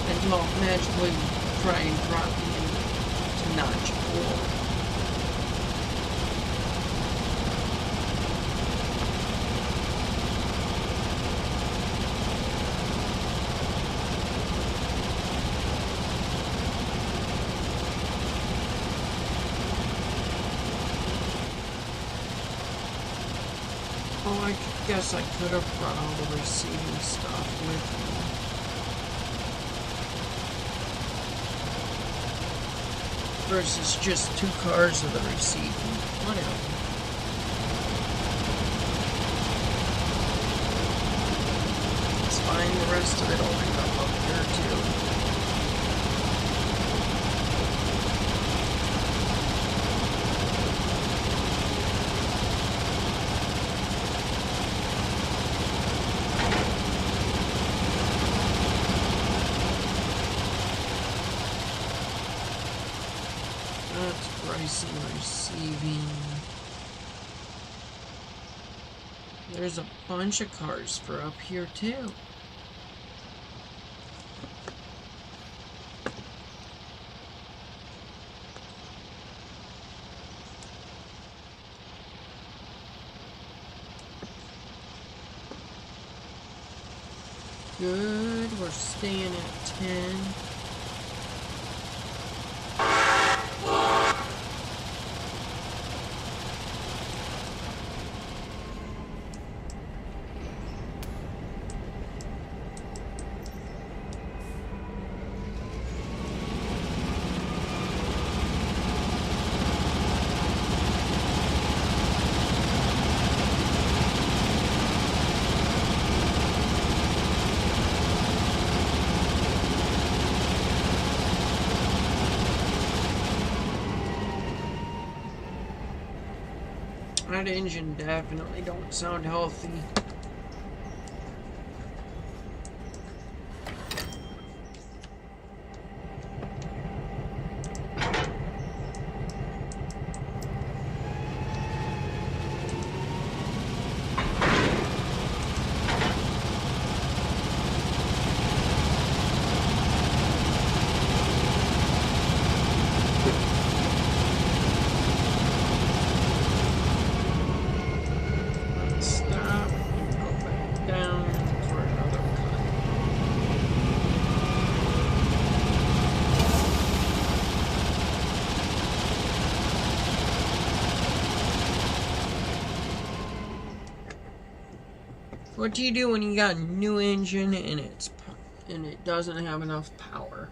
And I'll magically try and drop me into notch 4. Oh, I guess I could have brought all the receiving stuff with me. Versus just 2 cars of the receiving. Whatever. It's fine, the rest of it will end up here too. Receiving. There's a bunch of cars for up here too. Good, we're staying at 10. That engine definitely don't sound healthy. What do you do when you got a new engine and it doesn't have enough power?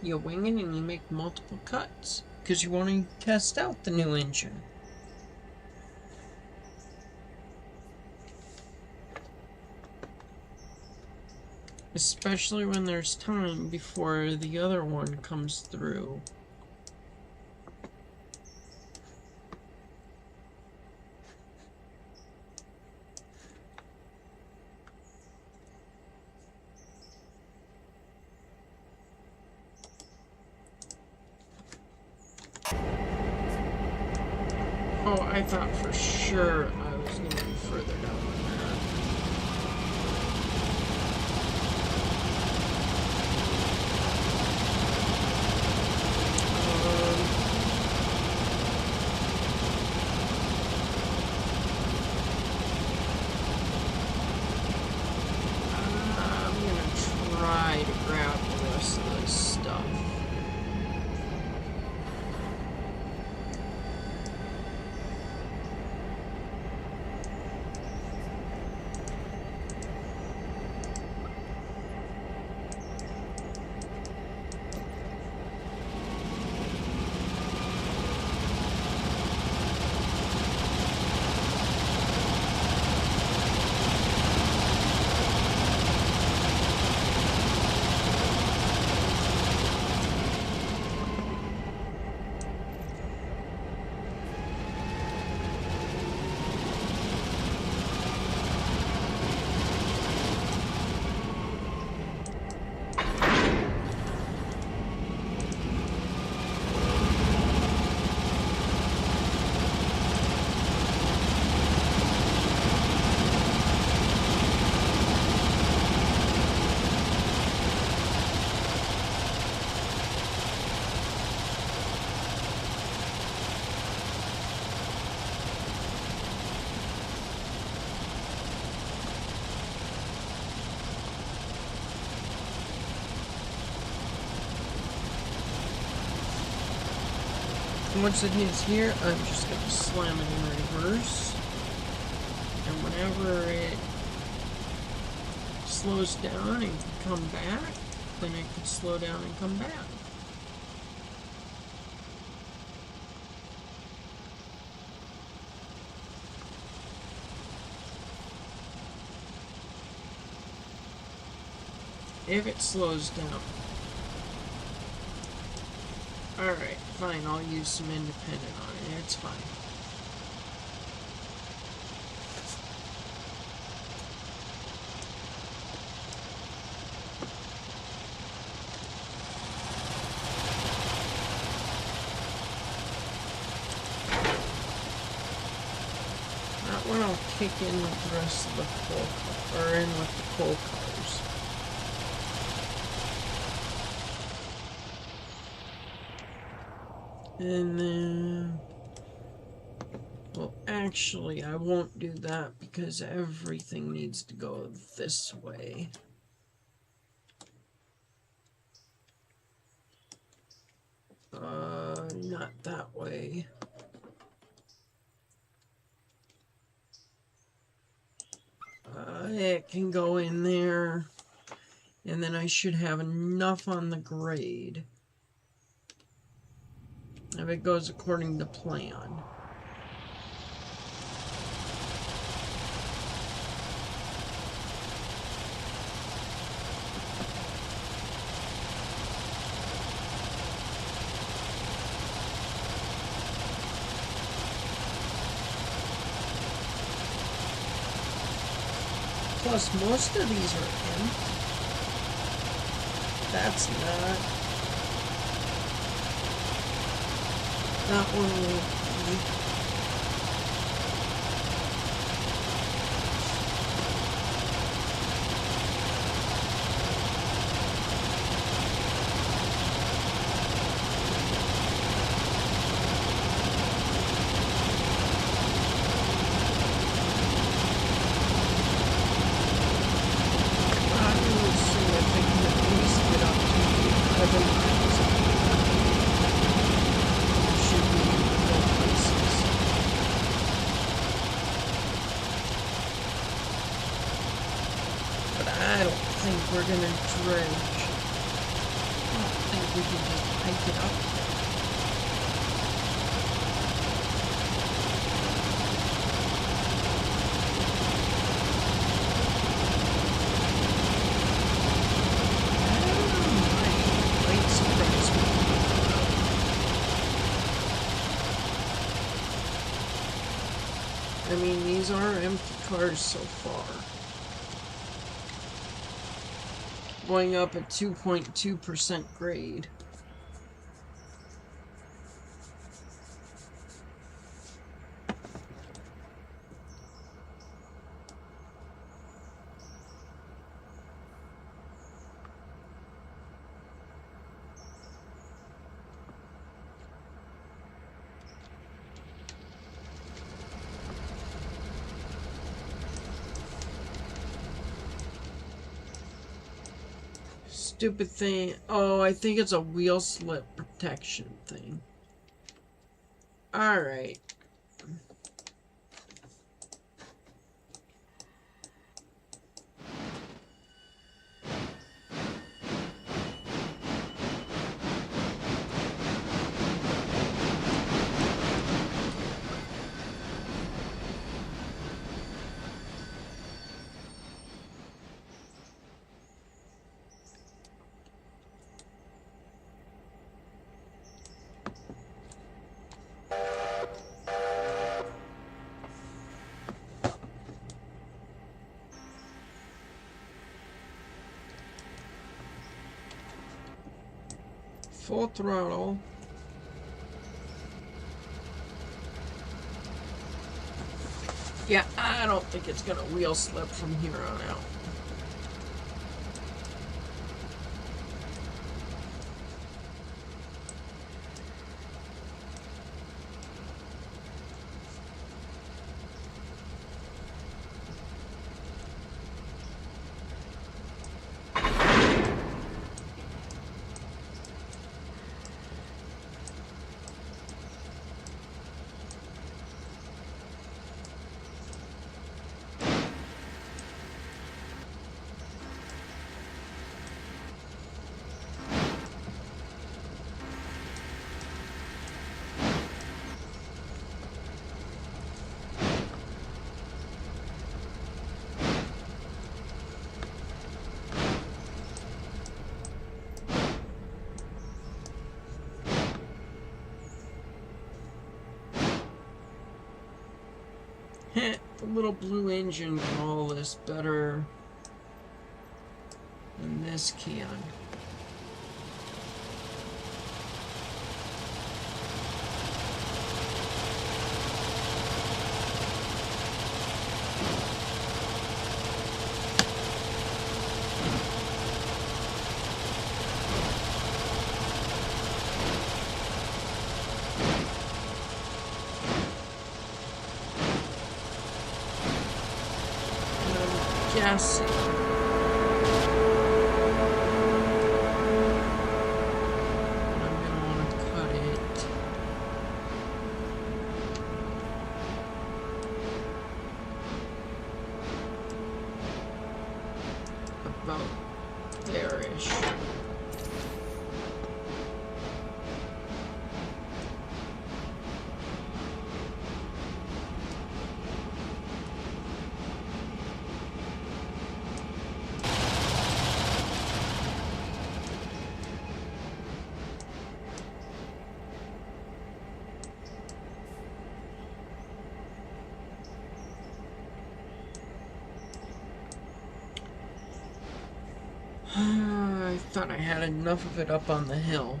You wing it and you make multiple cuts because you want to test out the new engine. Especially when there's time before the other one comes through. Oh, I thought for sure I was going to be further down than that. I'm going to try to grab the rest of this stuff. Once it hits here, I'm just going to slam it in reverse. And whenever it slows down and can come back, then it can slow down and come back. If it slows down. Alright, fine, I'll use some independent on it, it's fine. That one I'll kick in with the rest of the coal, or in with the coal cars. And then, well, actually, I won't do that because everything needs to go this way. Not that way. It can go in there, and then I should have enough on the grade. If it goes according to plan. Plus, most of these are empty. That's not. That one will be. Should be in both places. we're gonna dredge. I think we can just hike it up. I mean, these are empty cars so far. Going up at 2.2% grade. Stupid thing. Oh, I think it's a wheel slip protection thing. Alright. Full throttle. Yeah, I don't think it's gonna wheel slip from here on out. The little blue engine can haul this better than this can. Guessing. I'm gonna want to cut it. About there-ish. I thought I had enough of it up on the hill.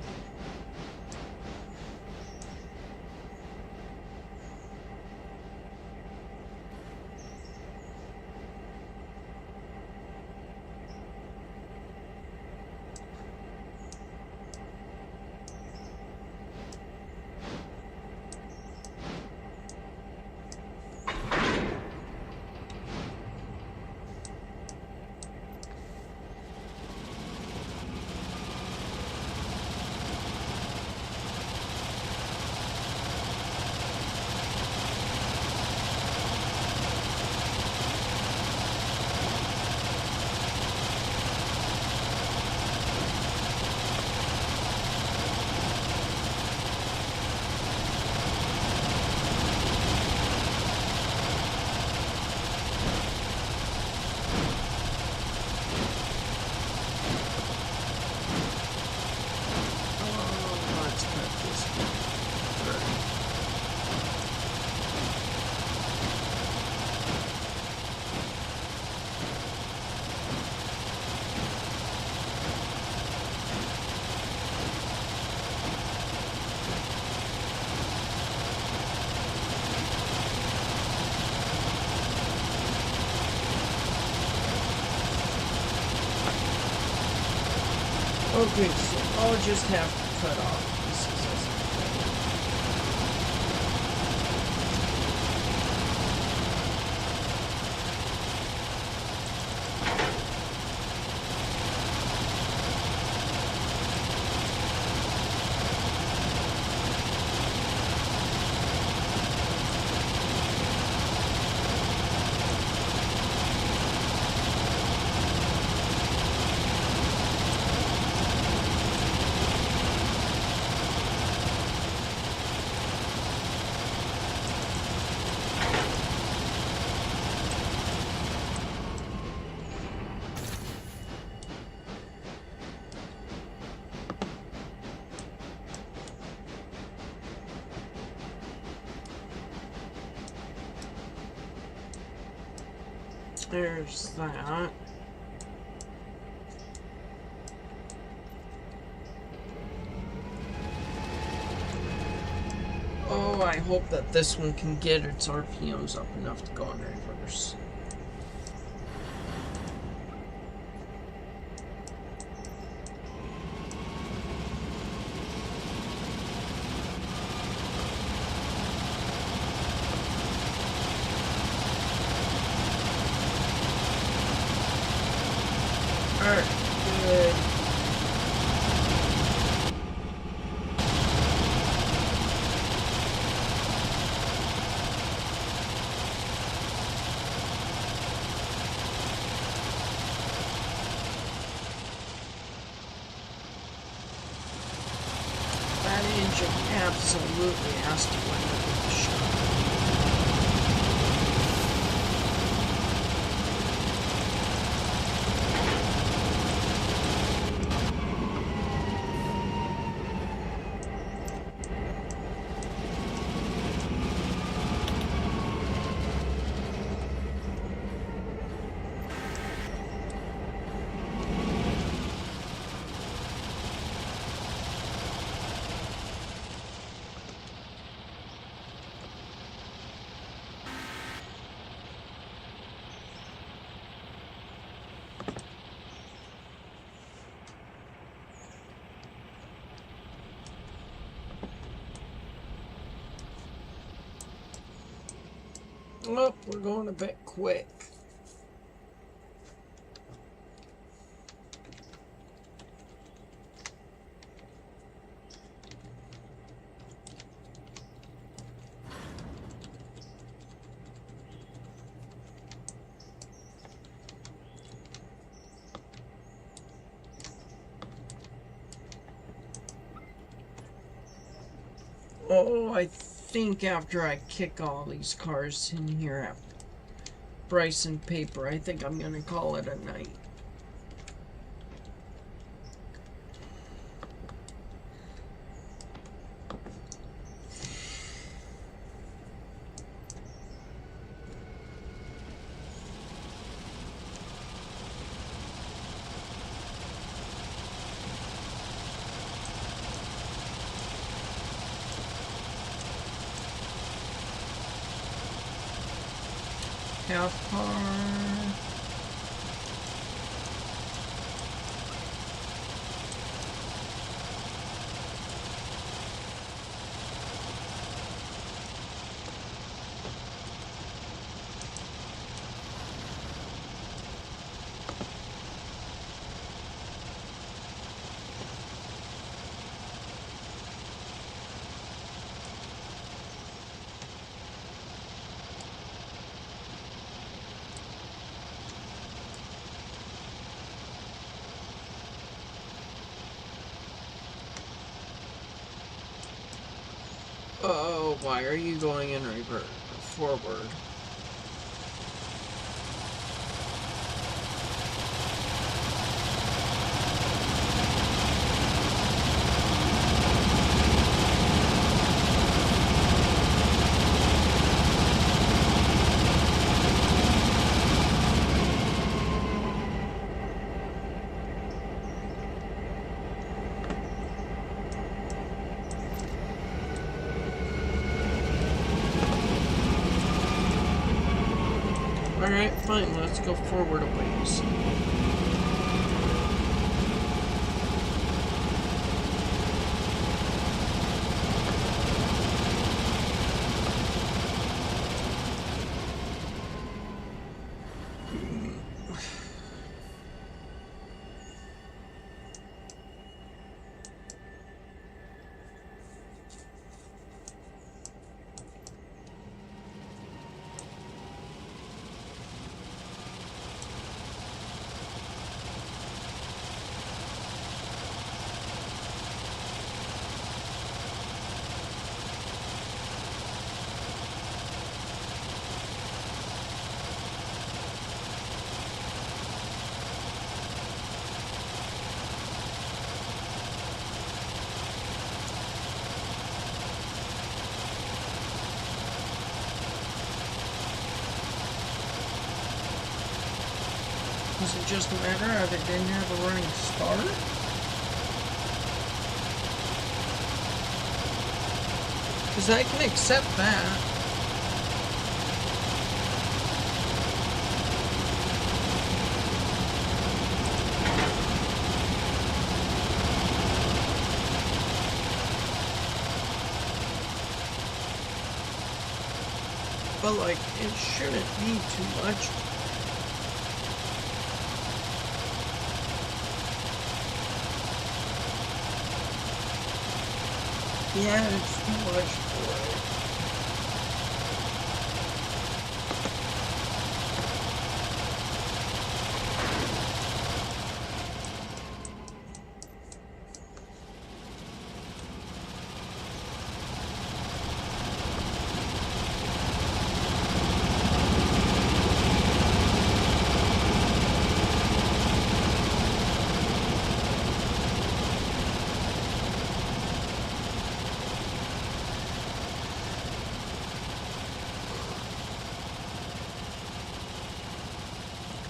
Okay, so I'll just have to cut off pieces as I There's that. Oh, I hope that this one can get its RPMs up enough to go in reverse. Alright, good. That engine absolutely has to wind up with the shot. Oh, we're going a bit quick. Oh, I think after I kick all these cars in here at Bryson Paper, I think I'm gonna call it a night. Half car. Oh, why are you going in reverse? Forward. Alright, fine, let's go forward a ways. Does it just matter if it didn't have a running start? Because I can accept that. But like, it shouldn't be too much. Yeah, it's too much for it.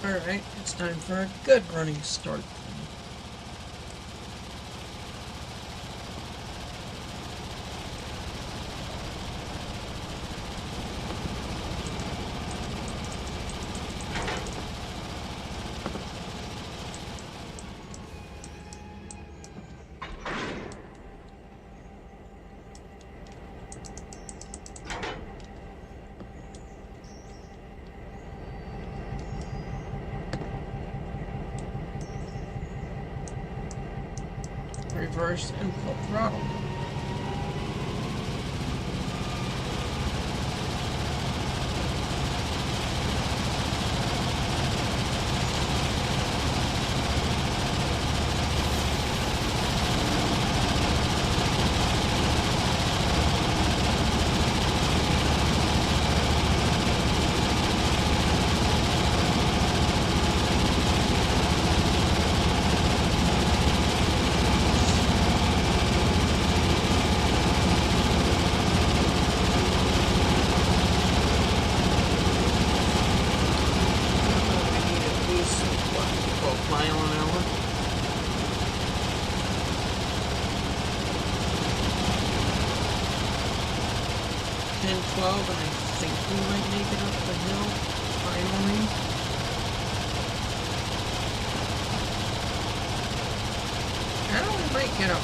Alright, it's time for a good running start. Reverse and full throttle. And I think we might make it up the hill, finally. And we might get up.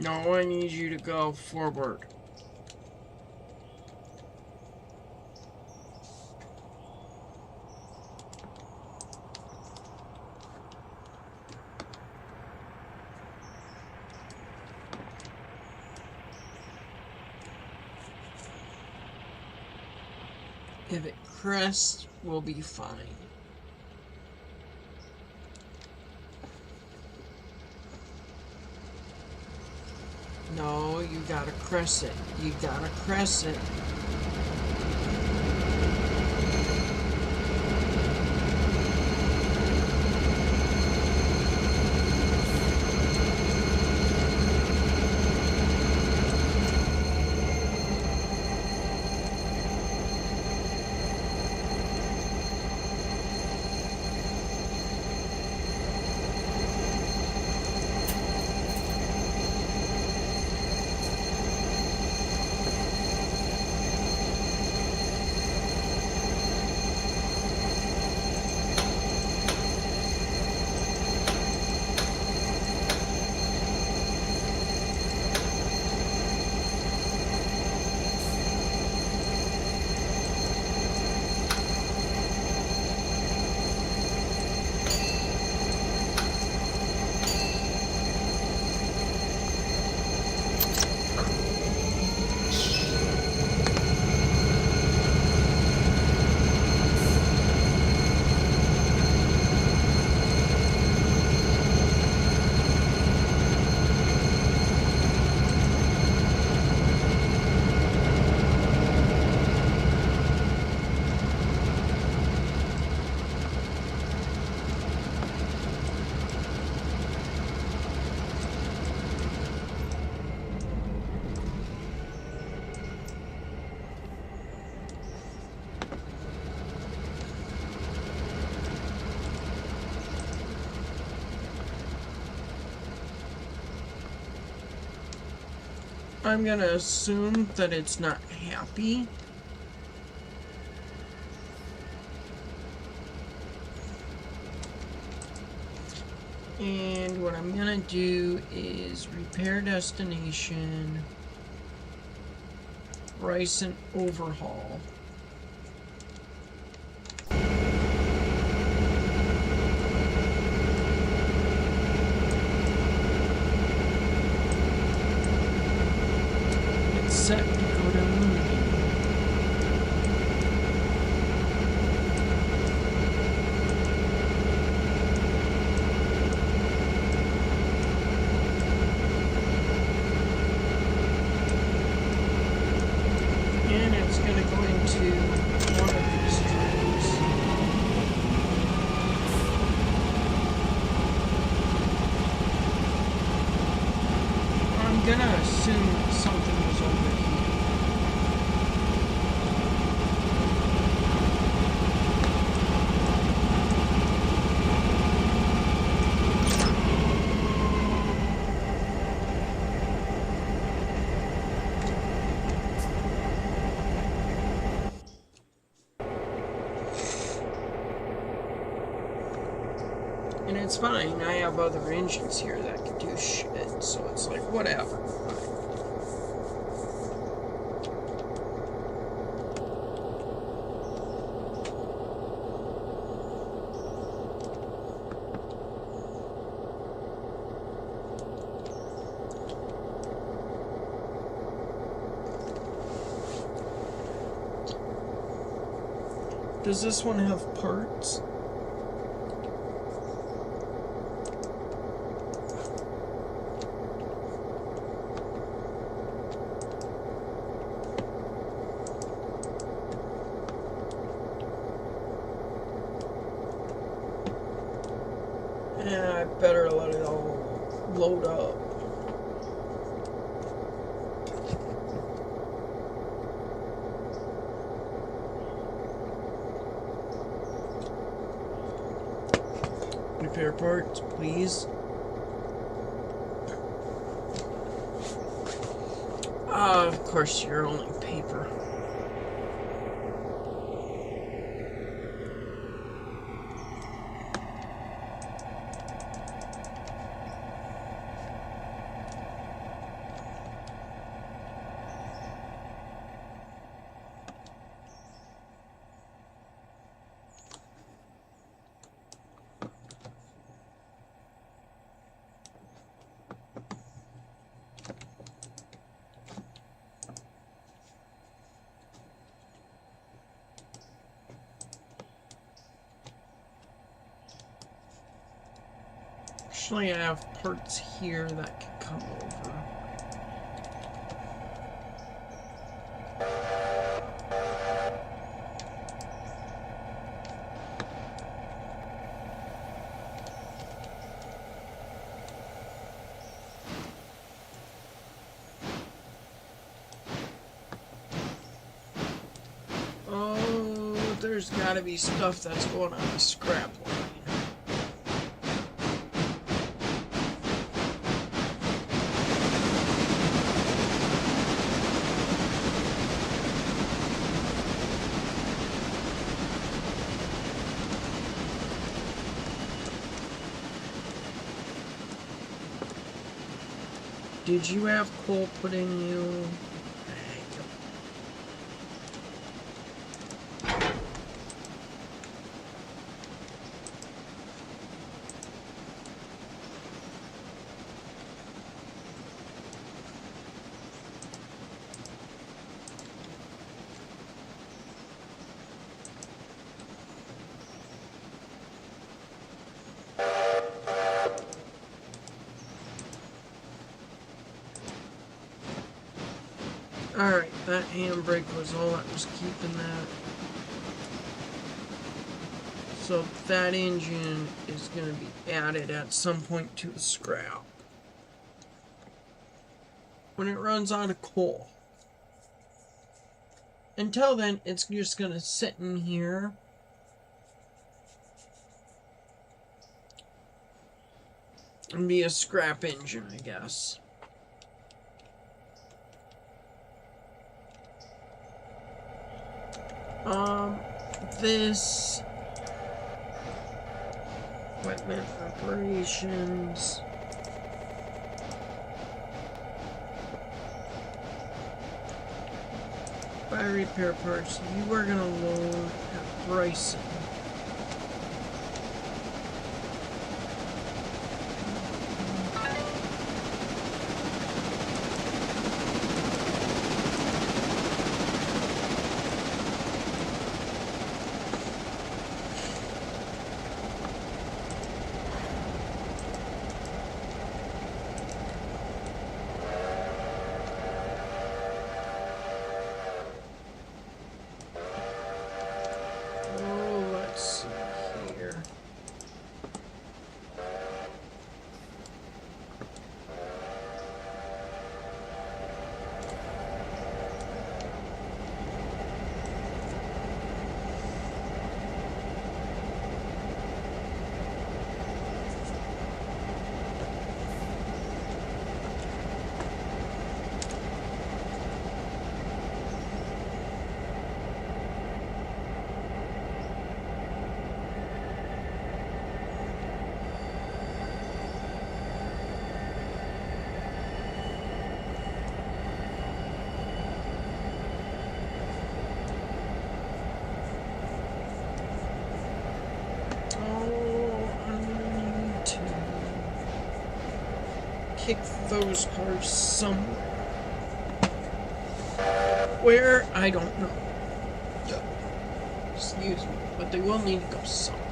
No, I need you to go forward. If it crests, we'll be fine. No, you gotta crest it. You gotta crest it. I'm gonna assume that it's not happy. And what I'm gonna do is repair destination, rice and overhaul. It's set to go to movie. And it's going to go into one of these trains. I'm going to assume that something was over here. And it's fine, I have other engines here that can do shit, so it's like, whatever. Does this one have parts? Yeah, I better let it all load up. Repair parts, please. Of course, you're only paper. Actually, I have parts here that can come over. Oh, there's gotta be stuff that's going on the scrap line. Did you have coal put in you? Alright, that handbrake was all that was keeping that. So that engine is going to be added at some point to the scrap when it runs out of coal. Until then, it's just going to sit in here. And be a scrap engine, I guess. This equipment operations. Buy repair parts. You are gonna load at Bryson. Kick those cars somewhere. Where? I don't know. Excuse me, but they will need to go somewhere.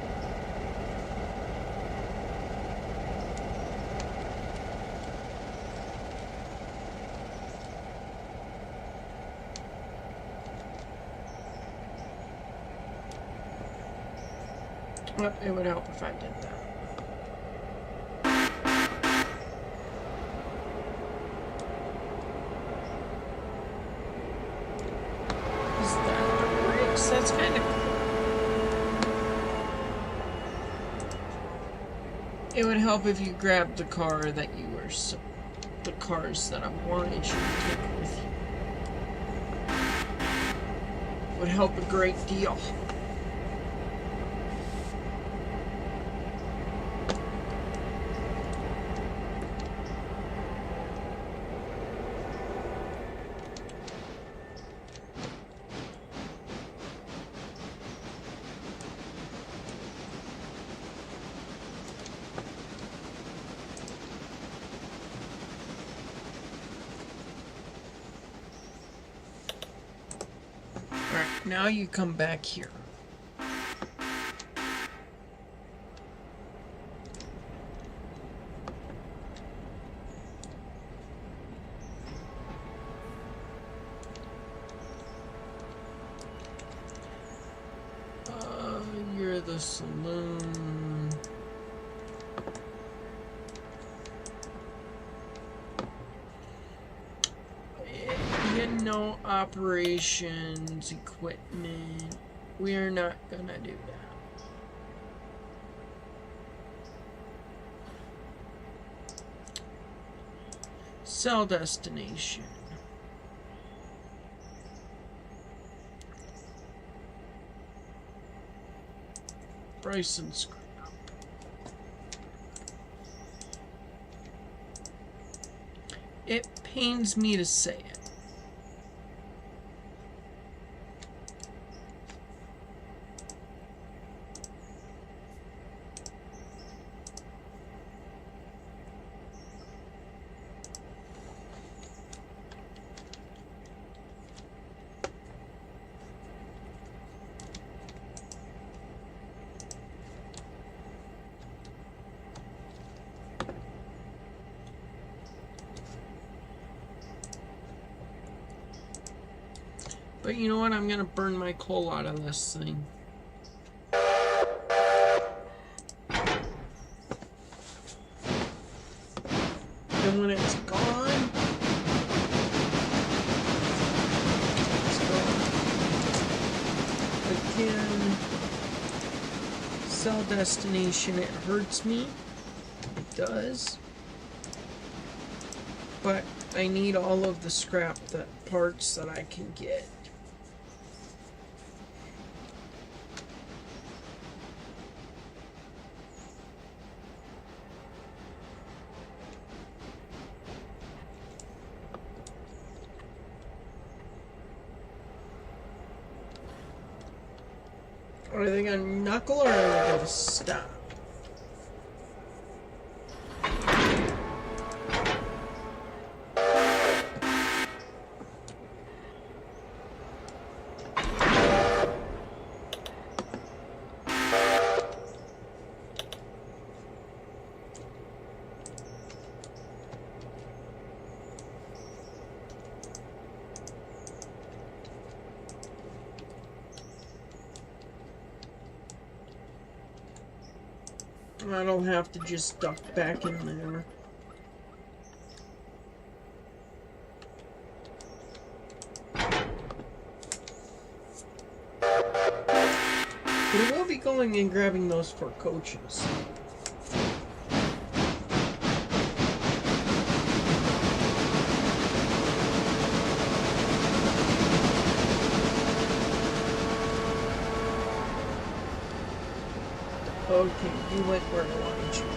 Well, it would help if I did that. That's kind of cool. It would help if you grabbed the car that you were, the cars that I wanted you to take with you. Would help a great deal. Now you come back here. You're the saloon. No operations, equipment. We're not gonna do that. Sell destination. Bryson scrap. It pains me to say it. But you know what? I'm gonna burn my coal out of this thing. And when it's gone, again, sell destination. It hurts me. It does. But I need all of the scrap parts that I can get. Are they gonna knuckle or are they gonna stop? I don't have to just duck back in there. We will be going and grabbing those 4 coaches. Okay, you went where I wanted you to go.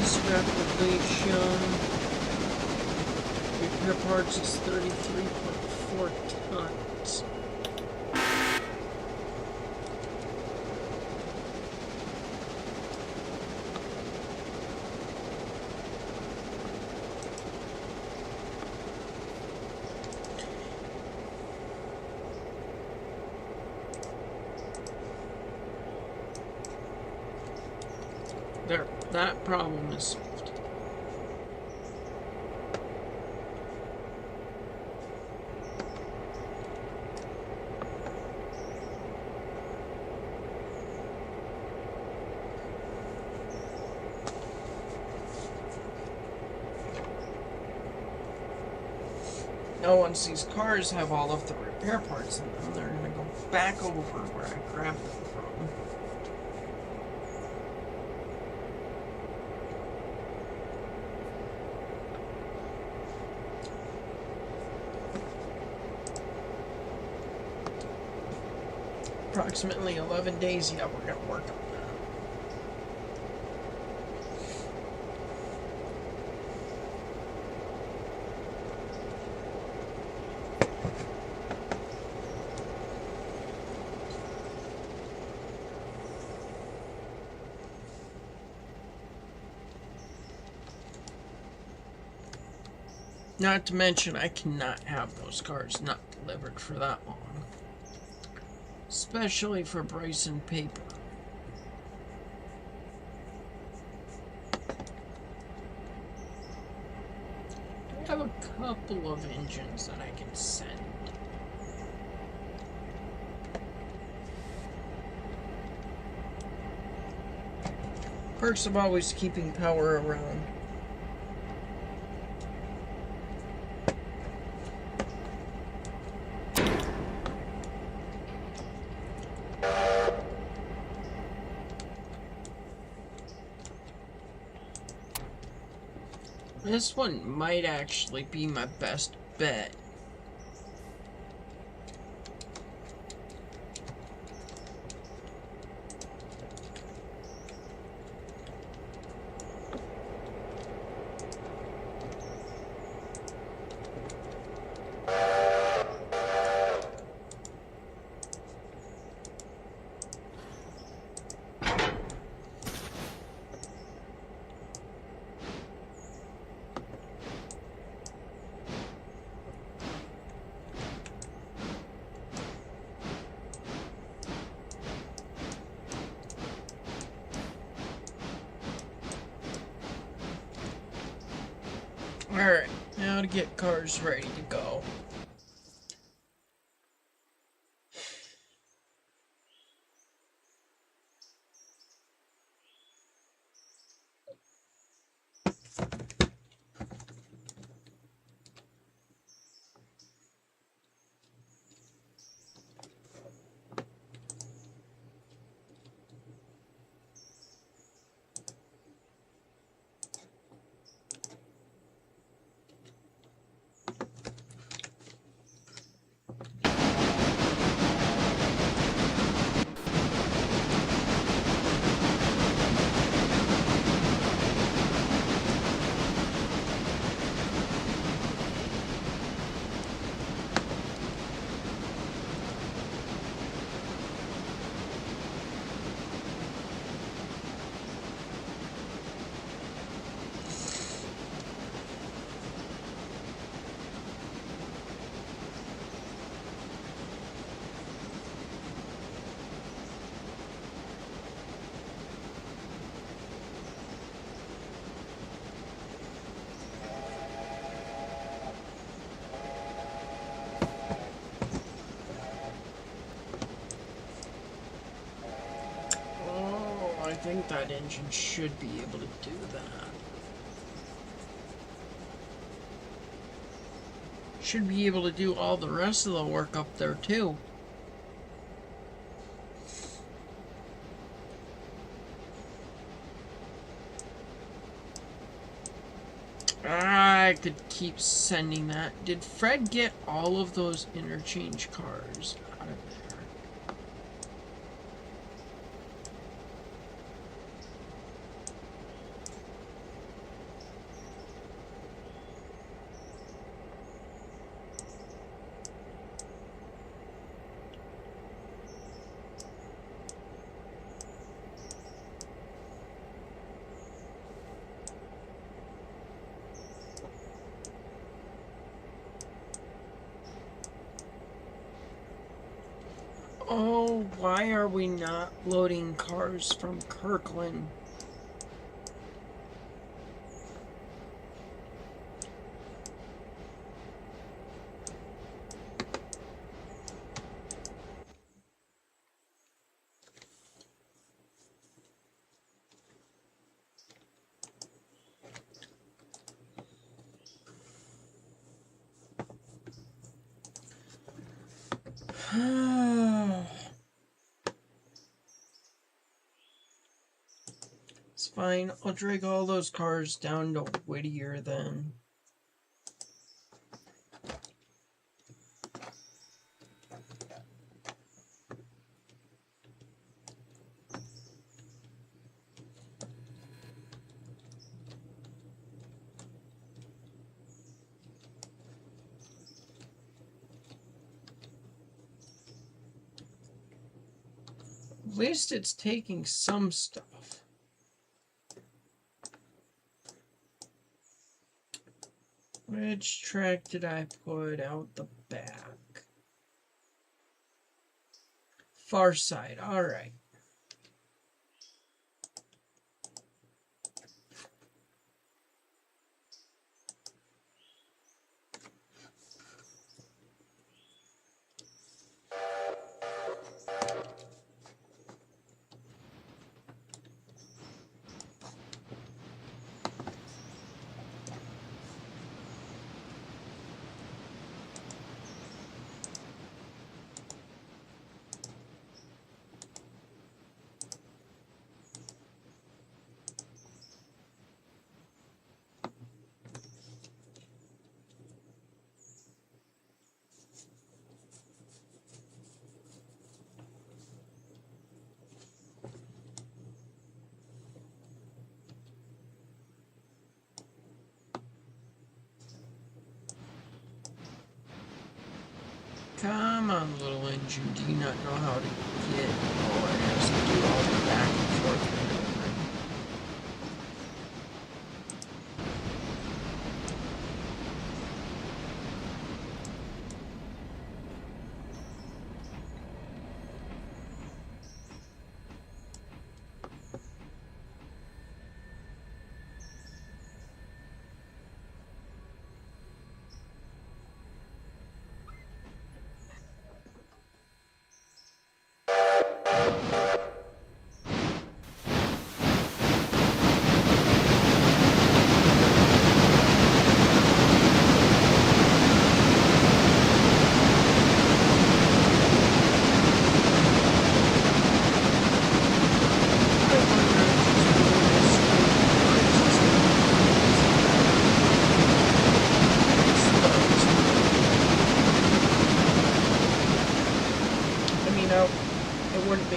Scrappalachia. Repair parts is 33.4 tons. There, that problem is solved. Now once these cars have all of the repair parts in them, they're gonna go back over where I grabbed them from. Approximately 11 days, yeah, we're gonna work on that. Not to mention, I cannot have those cars not delivered for that long. Especially for Bryson paper. I have a couple of engines that I can send. Perks of always keeping power around. This one might actually be my best bet. Alright, now to get cars ready to go. think that engine should be able to do that. Should be able to do all the rest of the work up there too. I could keep sending that. Did Fred get all of those interchange cars out of there? Oh, why are we not loading cars from Kirkland? It's fine. I'll drag all those cars down to Whittier then. At least it's taking some stuff. Which track did I put out the back? Far side, alright. Come on, little engine. Do you not know how to get all it has to do all the back and forth maneuvering?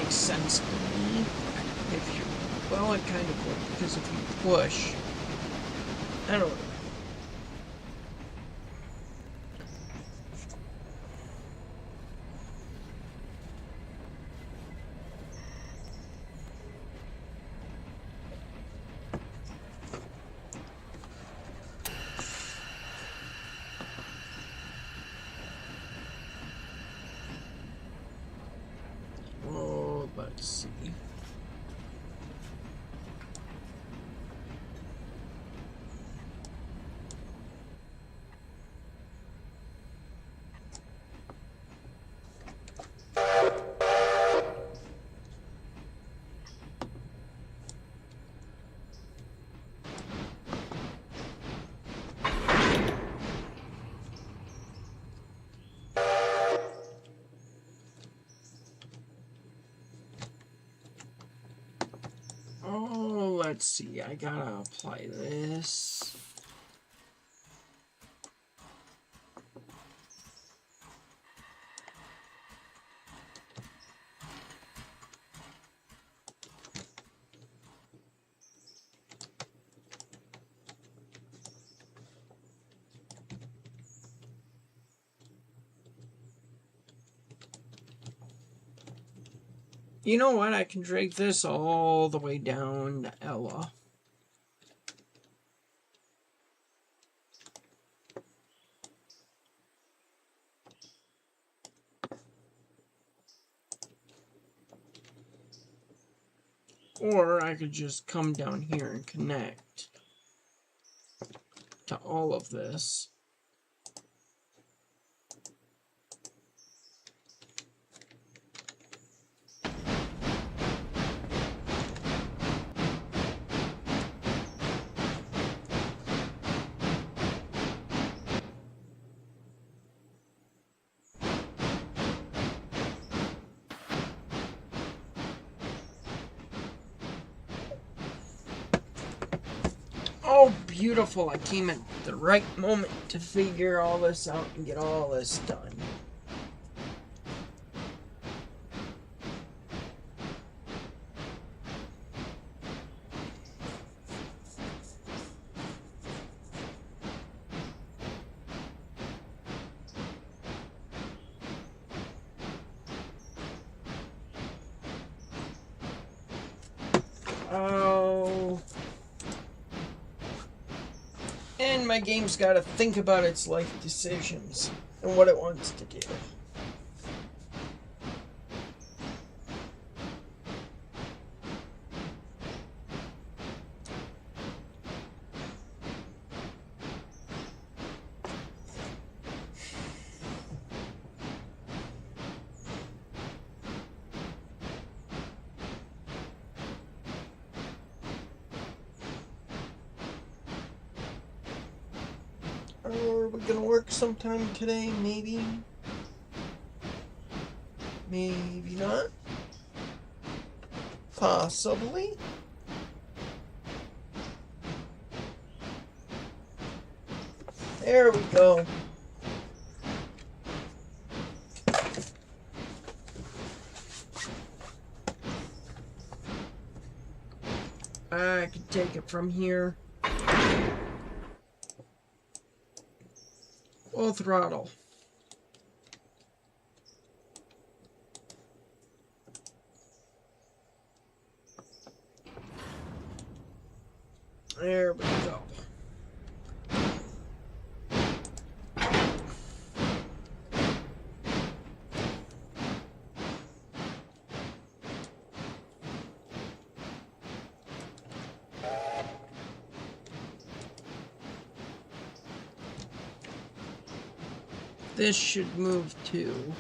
Sense to me if you, well, it kind of would, because if you push, I don't know. Let's see. let's see, I gotta apply this. You know what? I can drag this all the way down to Ella. Or I could just come down here and connect to all of this. Oh, beautiful. I came at the right moment to figure all this out and get all this done. Oh... And my game's got to think about its life decisions and what it wants to do. Are we gonna work sometime today? Maybe. Maybe not. Possibly. There we go. I can take it from here. Full throttle. There we go. This should move too.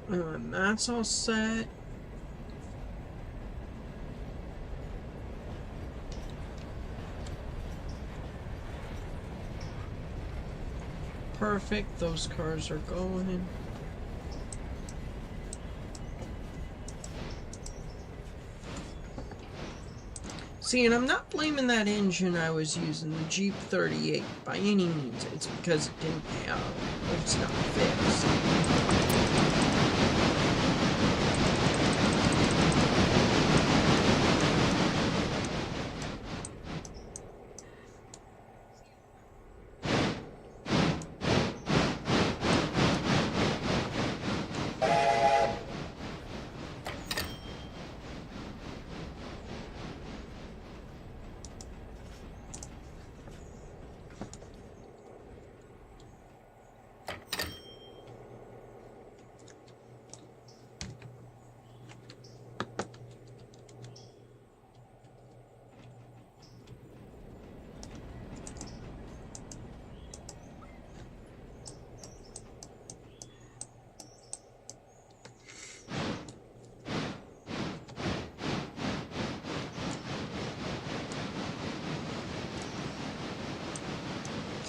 And that's all set. Perfect, those cars are going. See, and I'm not blaming that engine I was using, the Jeep 38, by any means. It's because it didn't have, it's not fixed.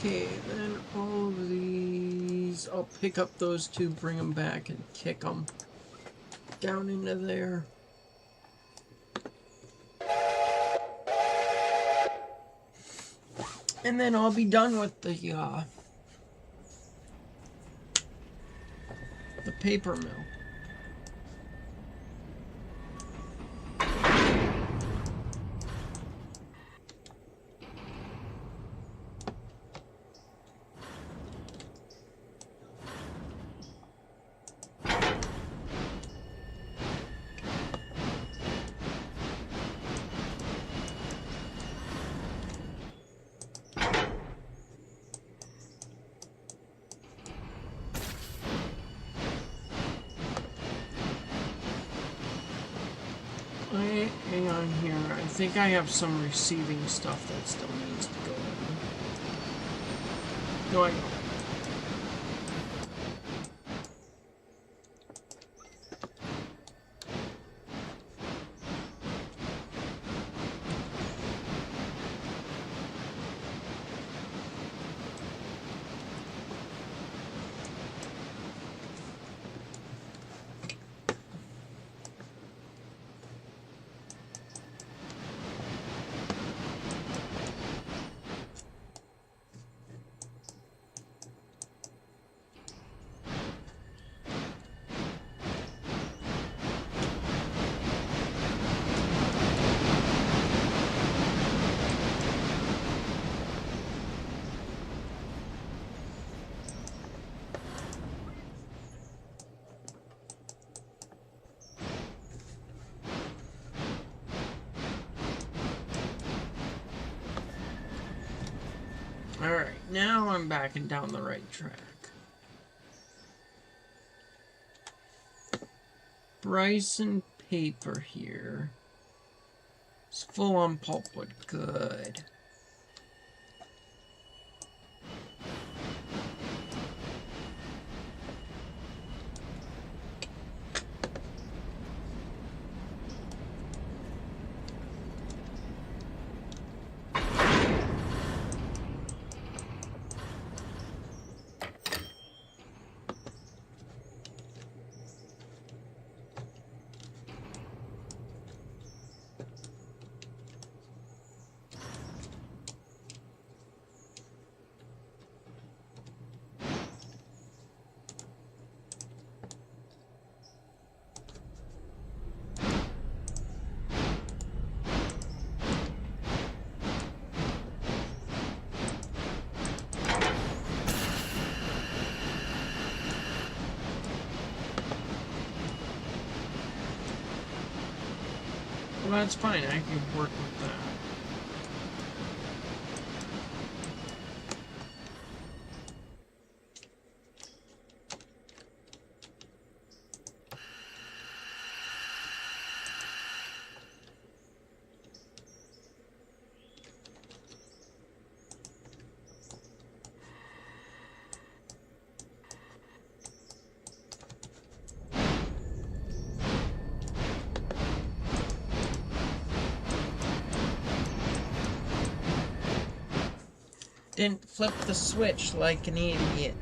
Okay, then all of these, I'll pick up those two, bring them back, and kick them down into there. And then I'll be done with the paper mill. Hang on here. I think I have some receiving stuff that still needs to go in. No, I don't. Alright, now I'm backing down the right track. Bryson paper here. It's full on pulpwood. Good. Well, that's fine. I can work with that. Didn't flip the switch like an idiot.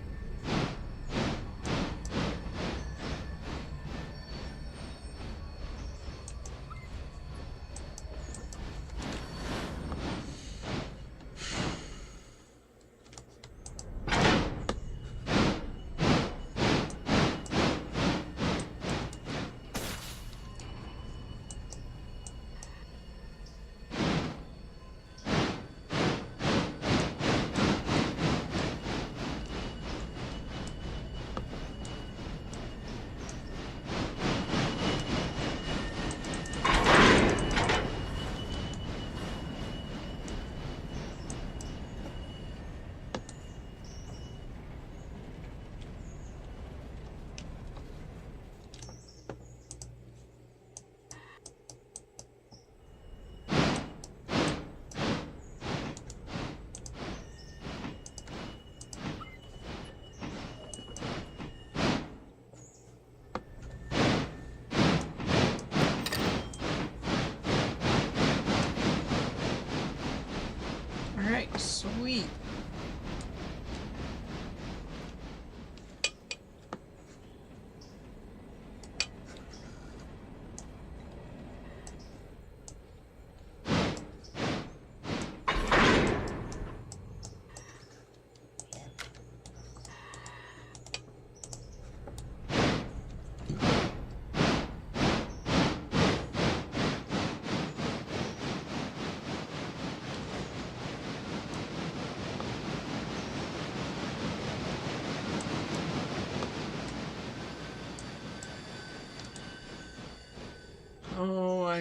Alright, sweet.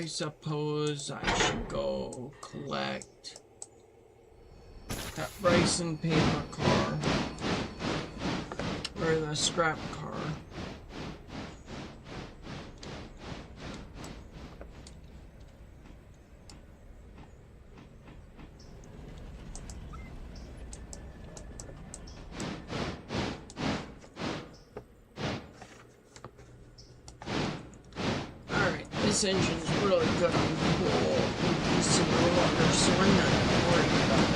I suppose I should go collect that rice and paper car. Or the scrap car. Alright, this engine's really good on cool and decent water, so I'm not worried about it.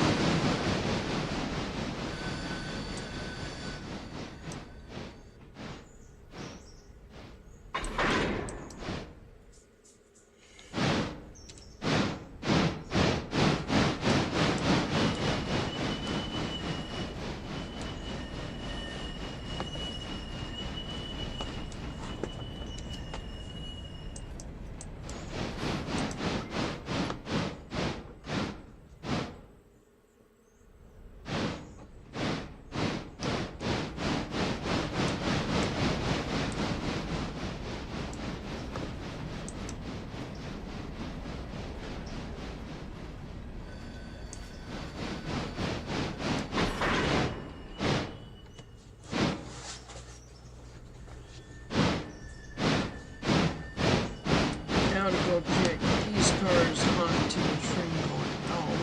Now to go pick these cars onto the train going out.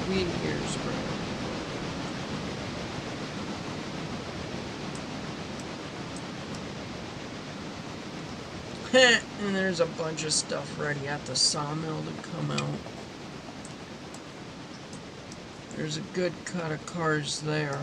Weed ears, bro. And there's a bunch of stuff ready at the sawmill to come out. There's a good cut of cars there.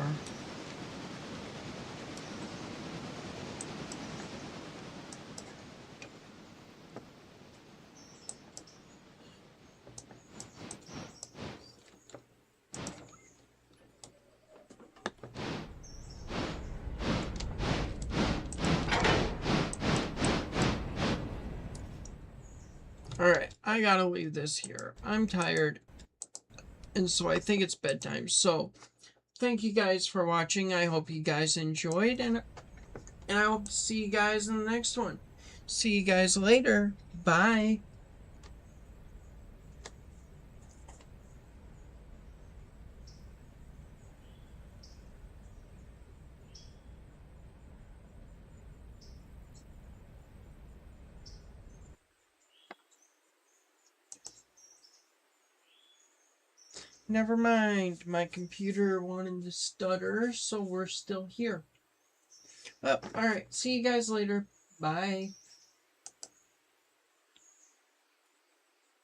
Alright, I gotta leave this here. I'm tired. And so I think it's bedtime. So, thank you guys for watching. I hope you guys enjoyed. And I hope to see you guys in the next one. See you guys later. Bye. Never mind, my computer wanted to stutter, so we're still here. Oh, alright, see you guys later. Bye.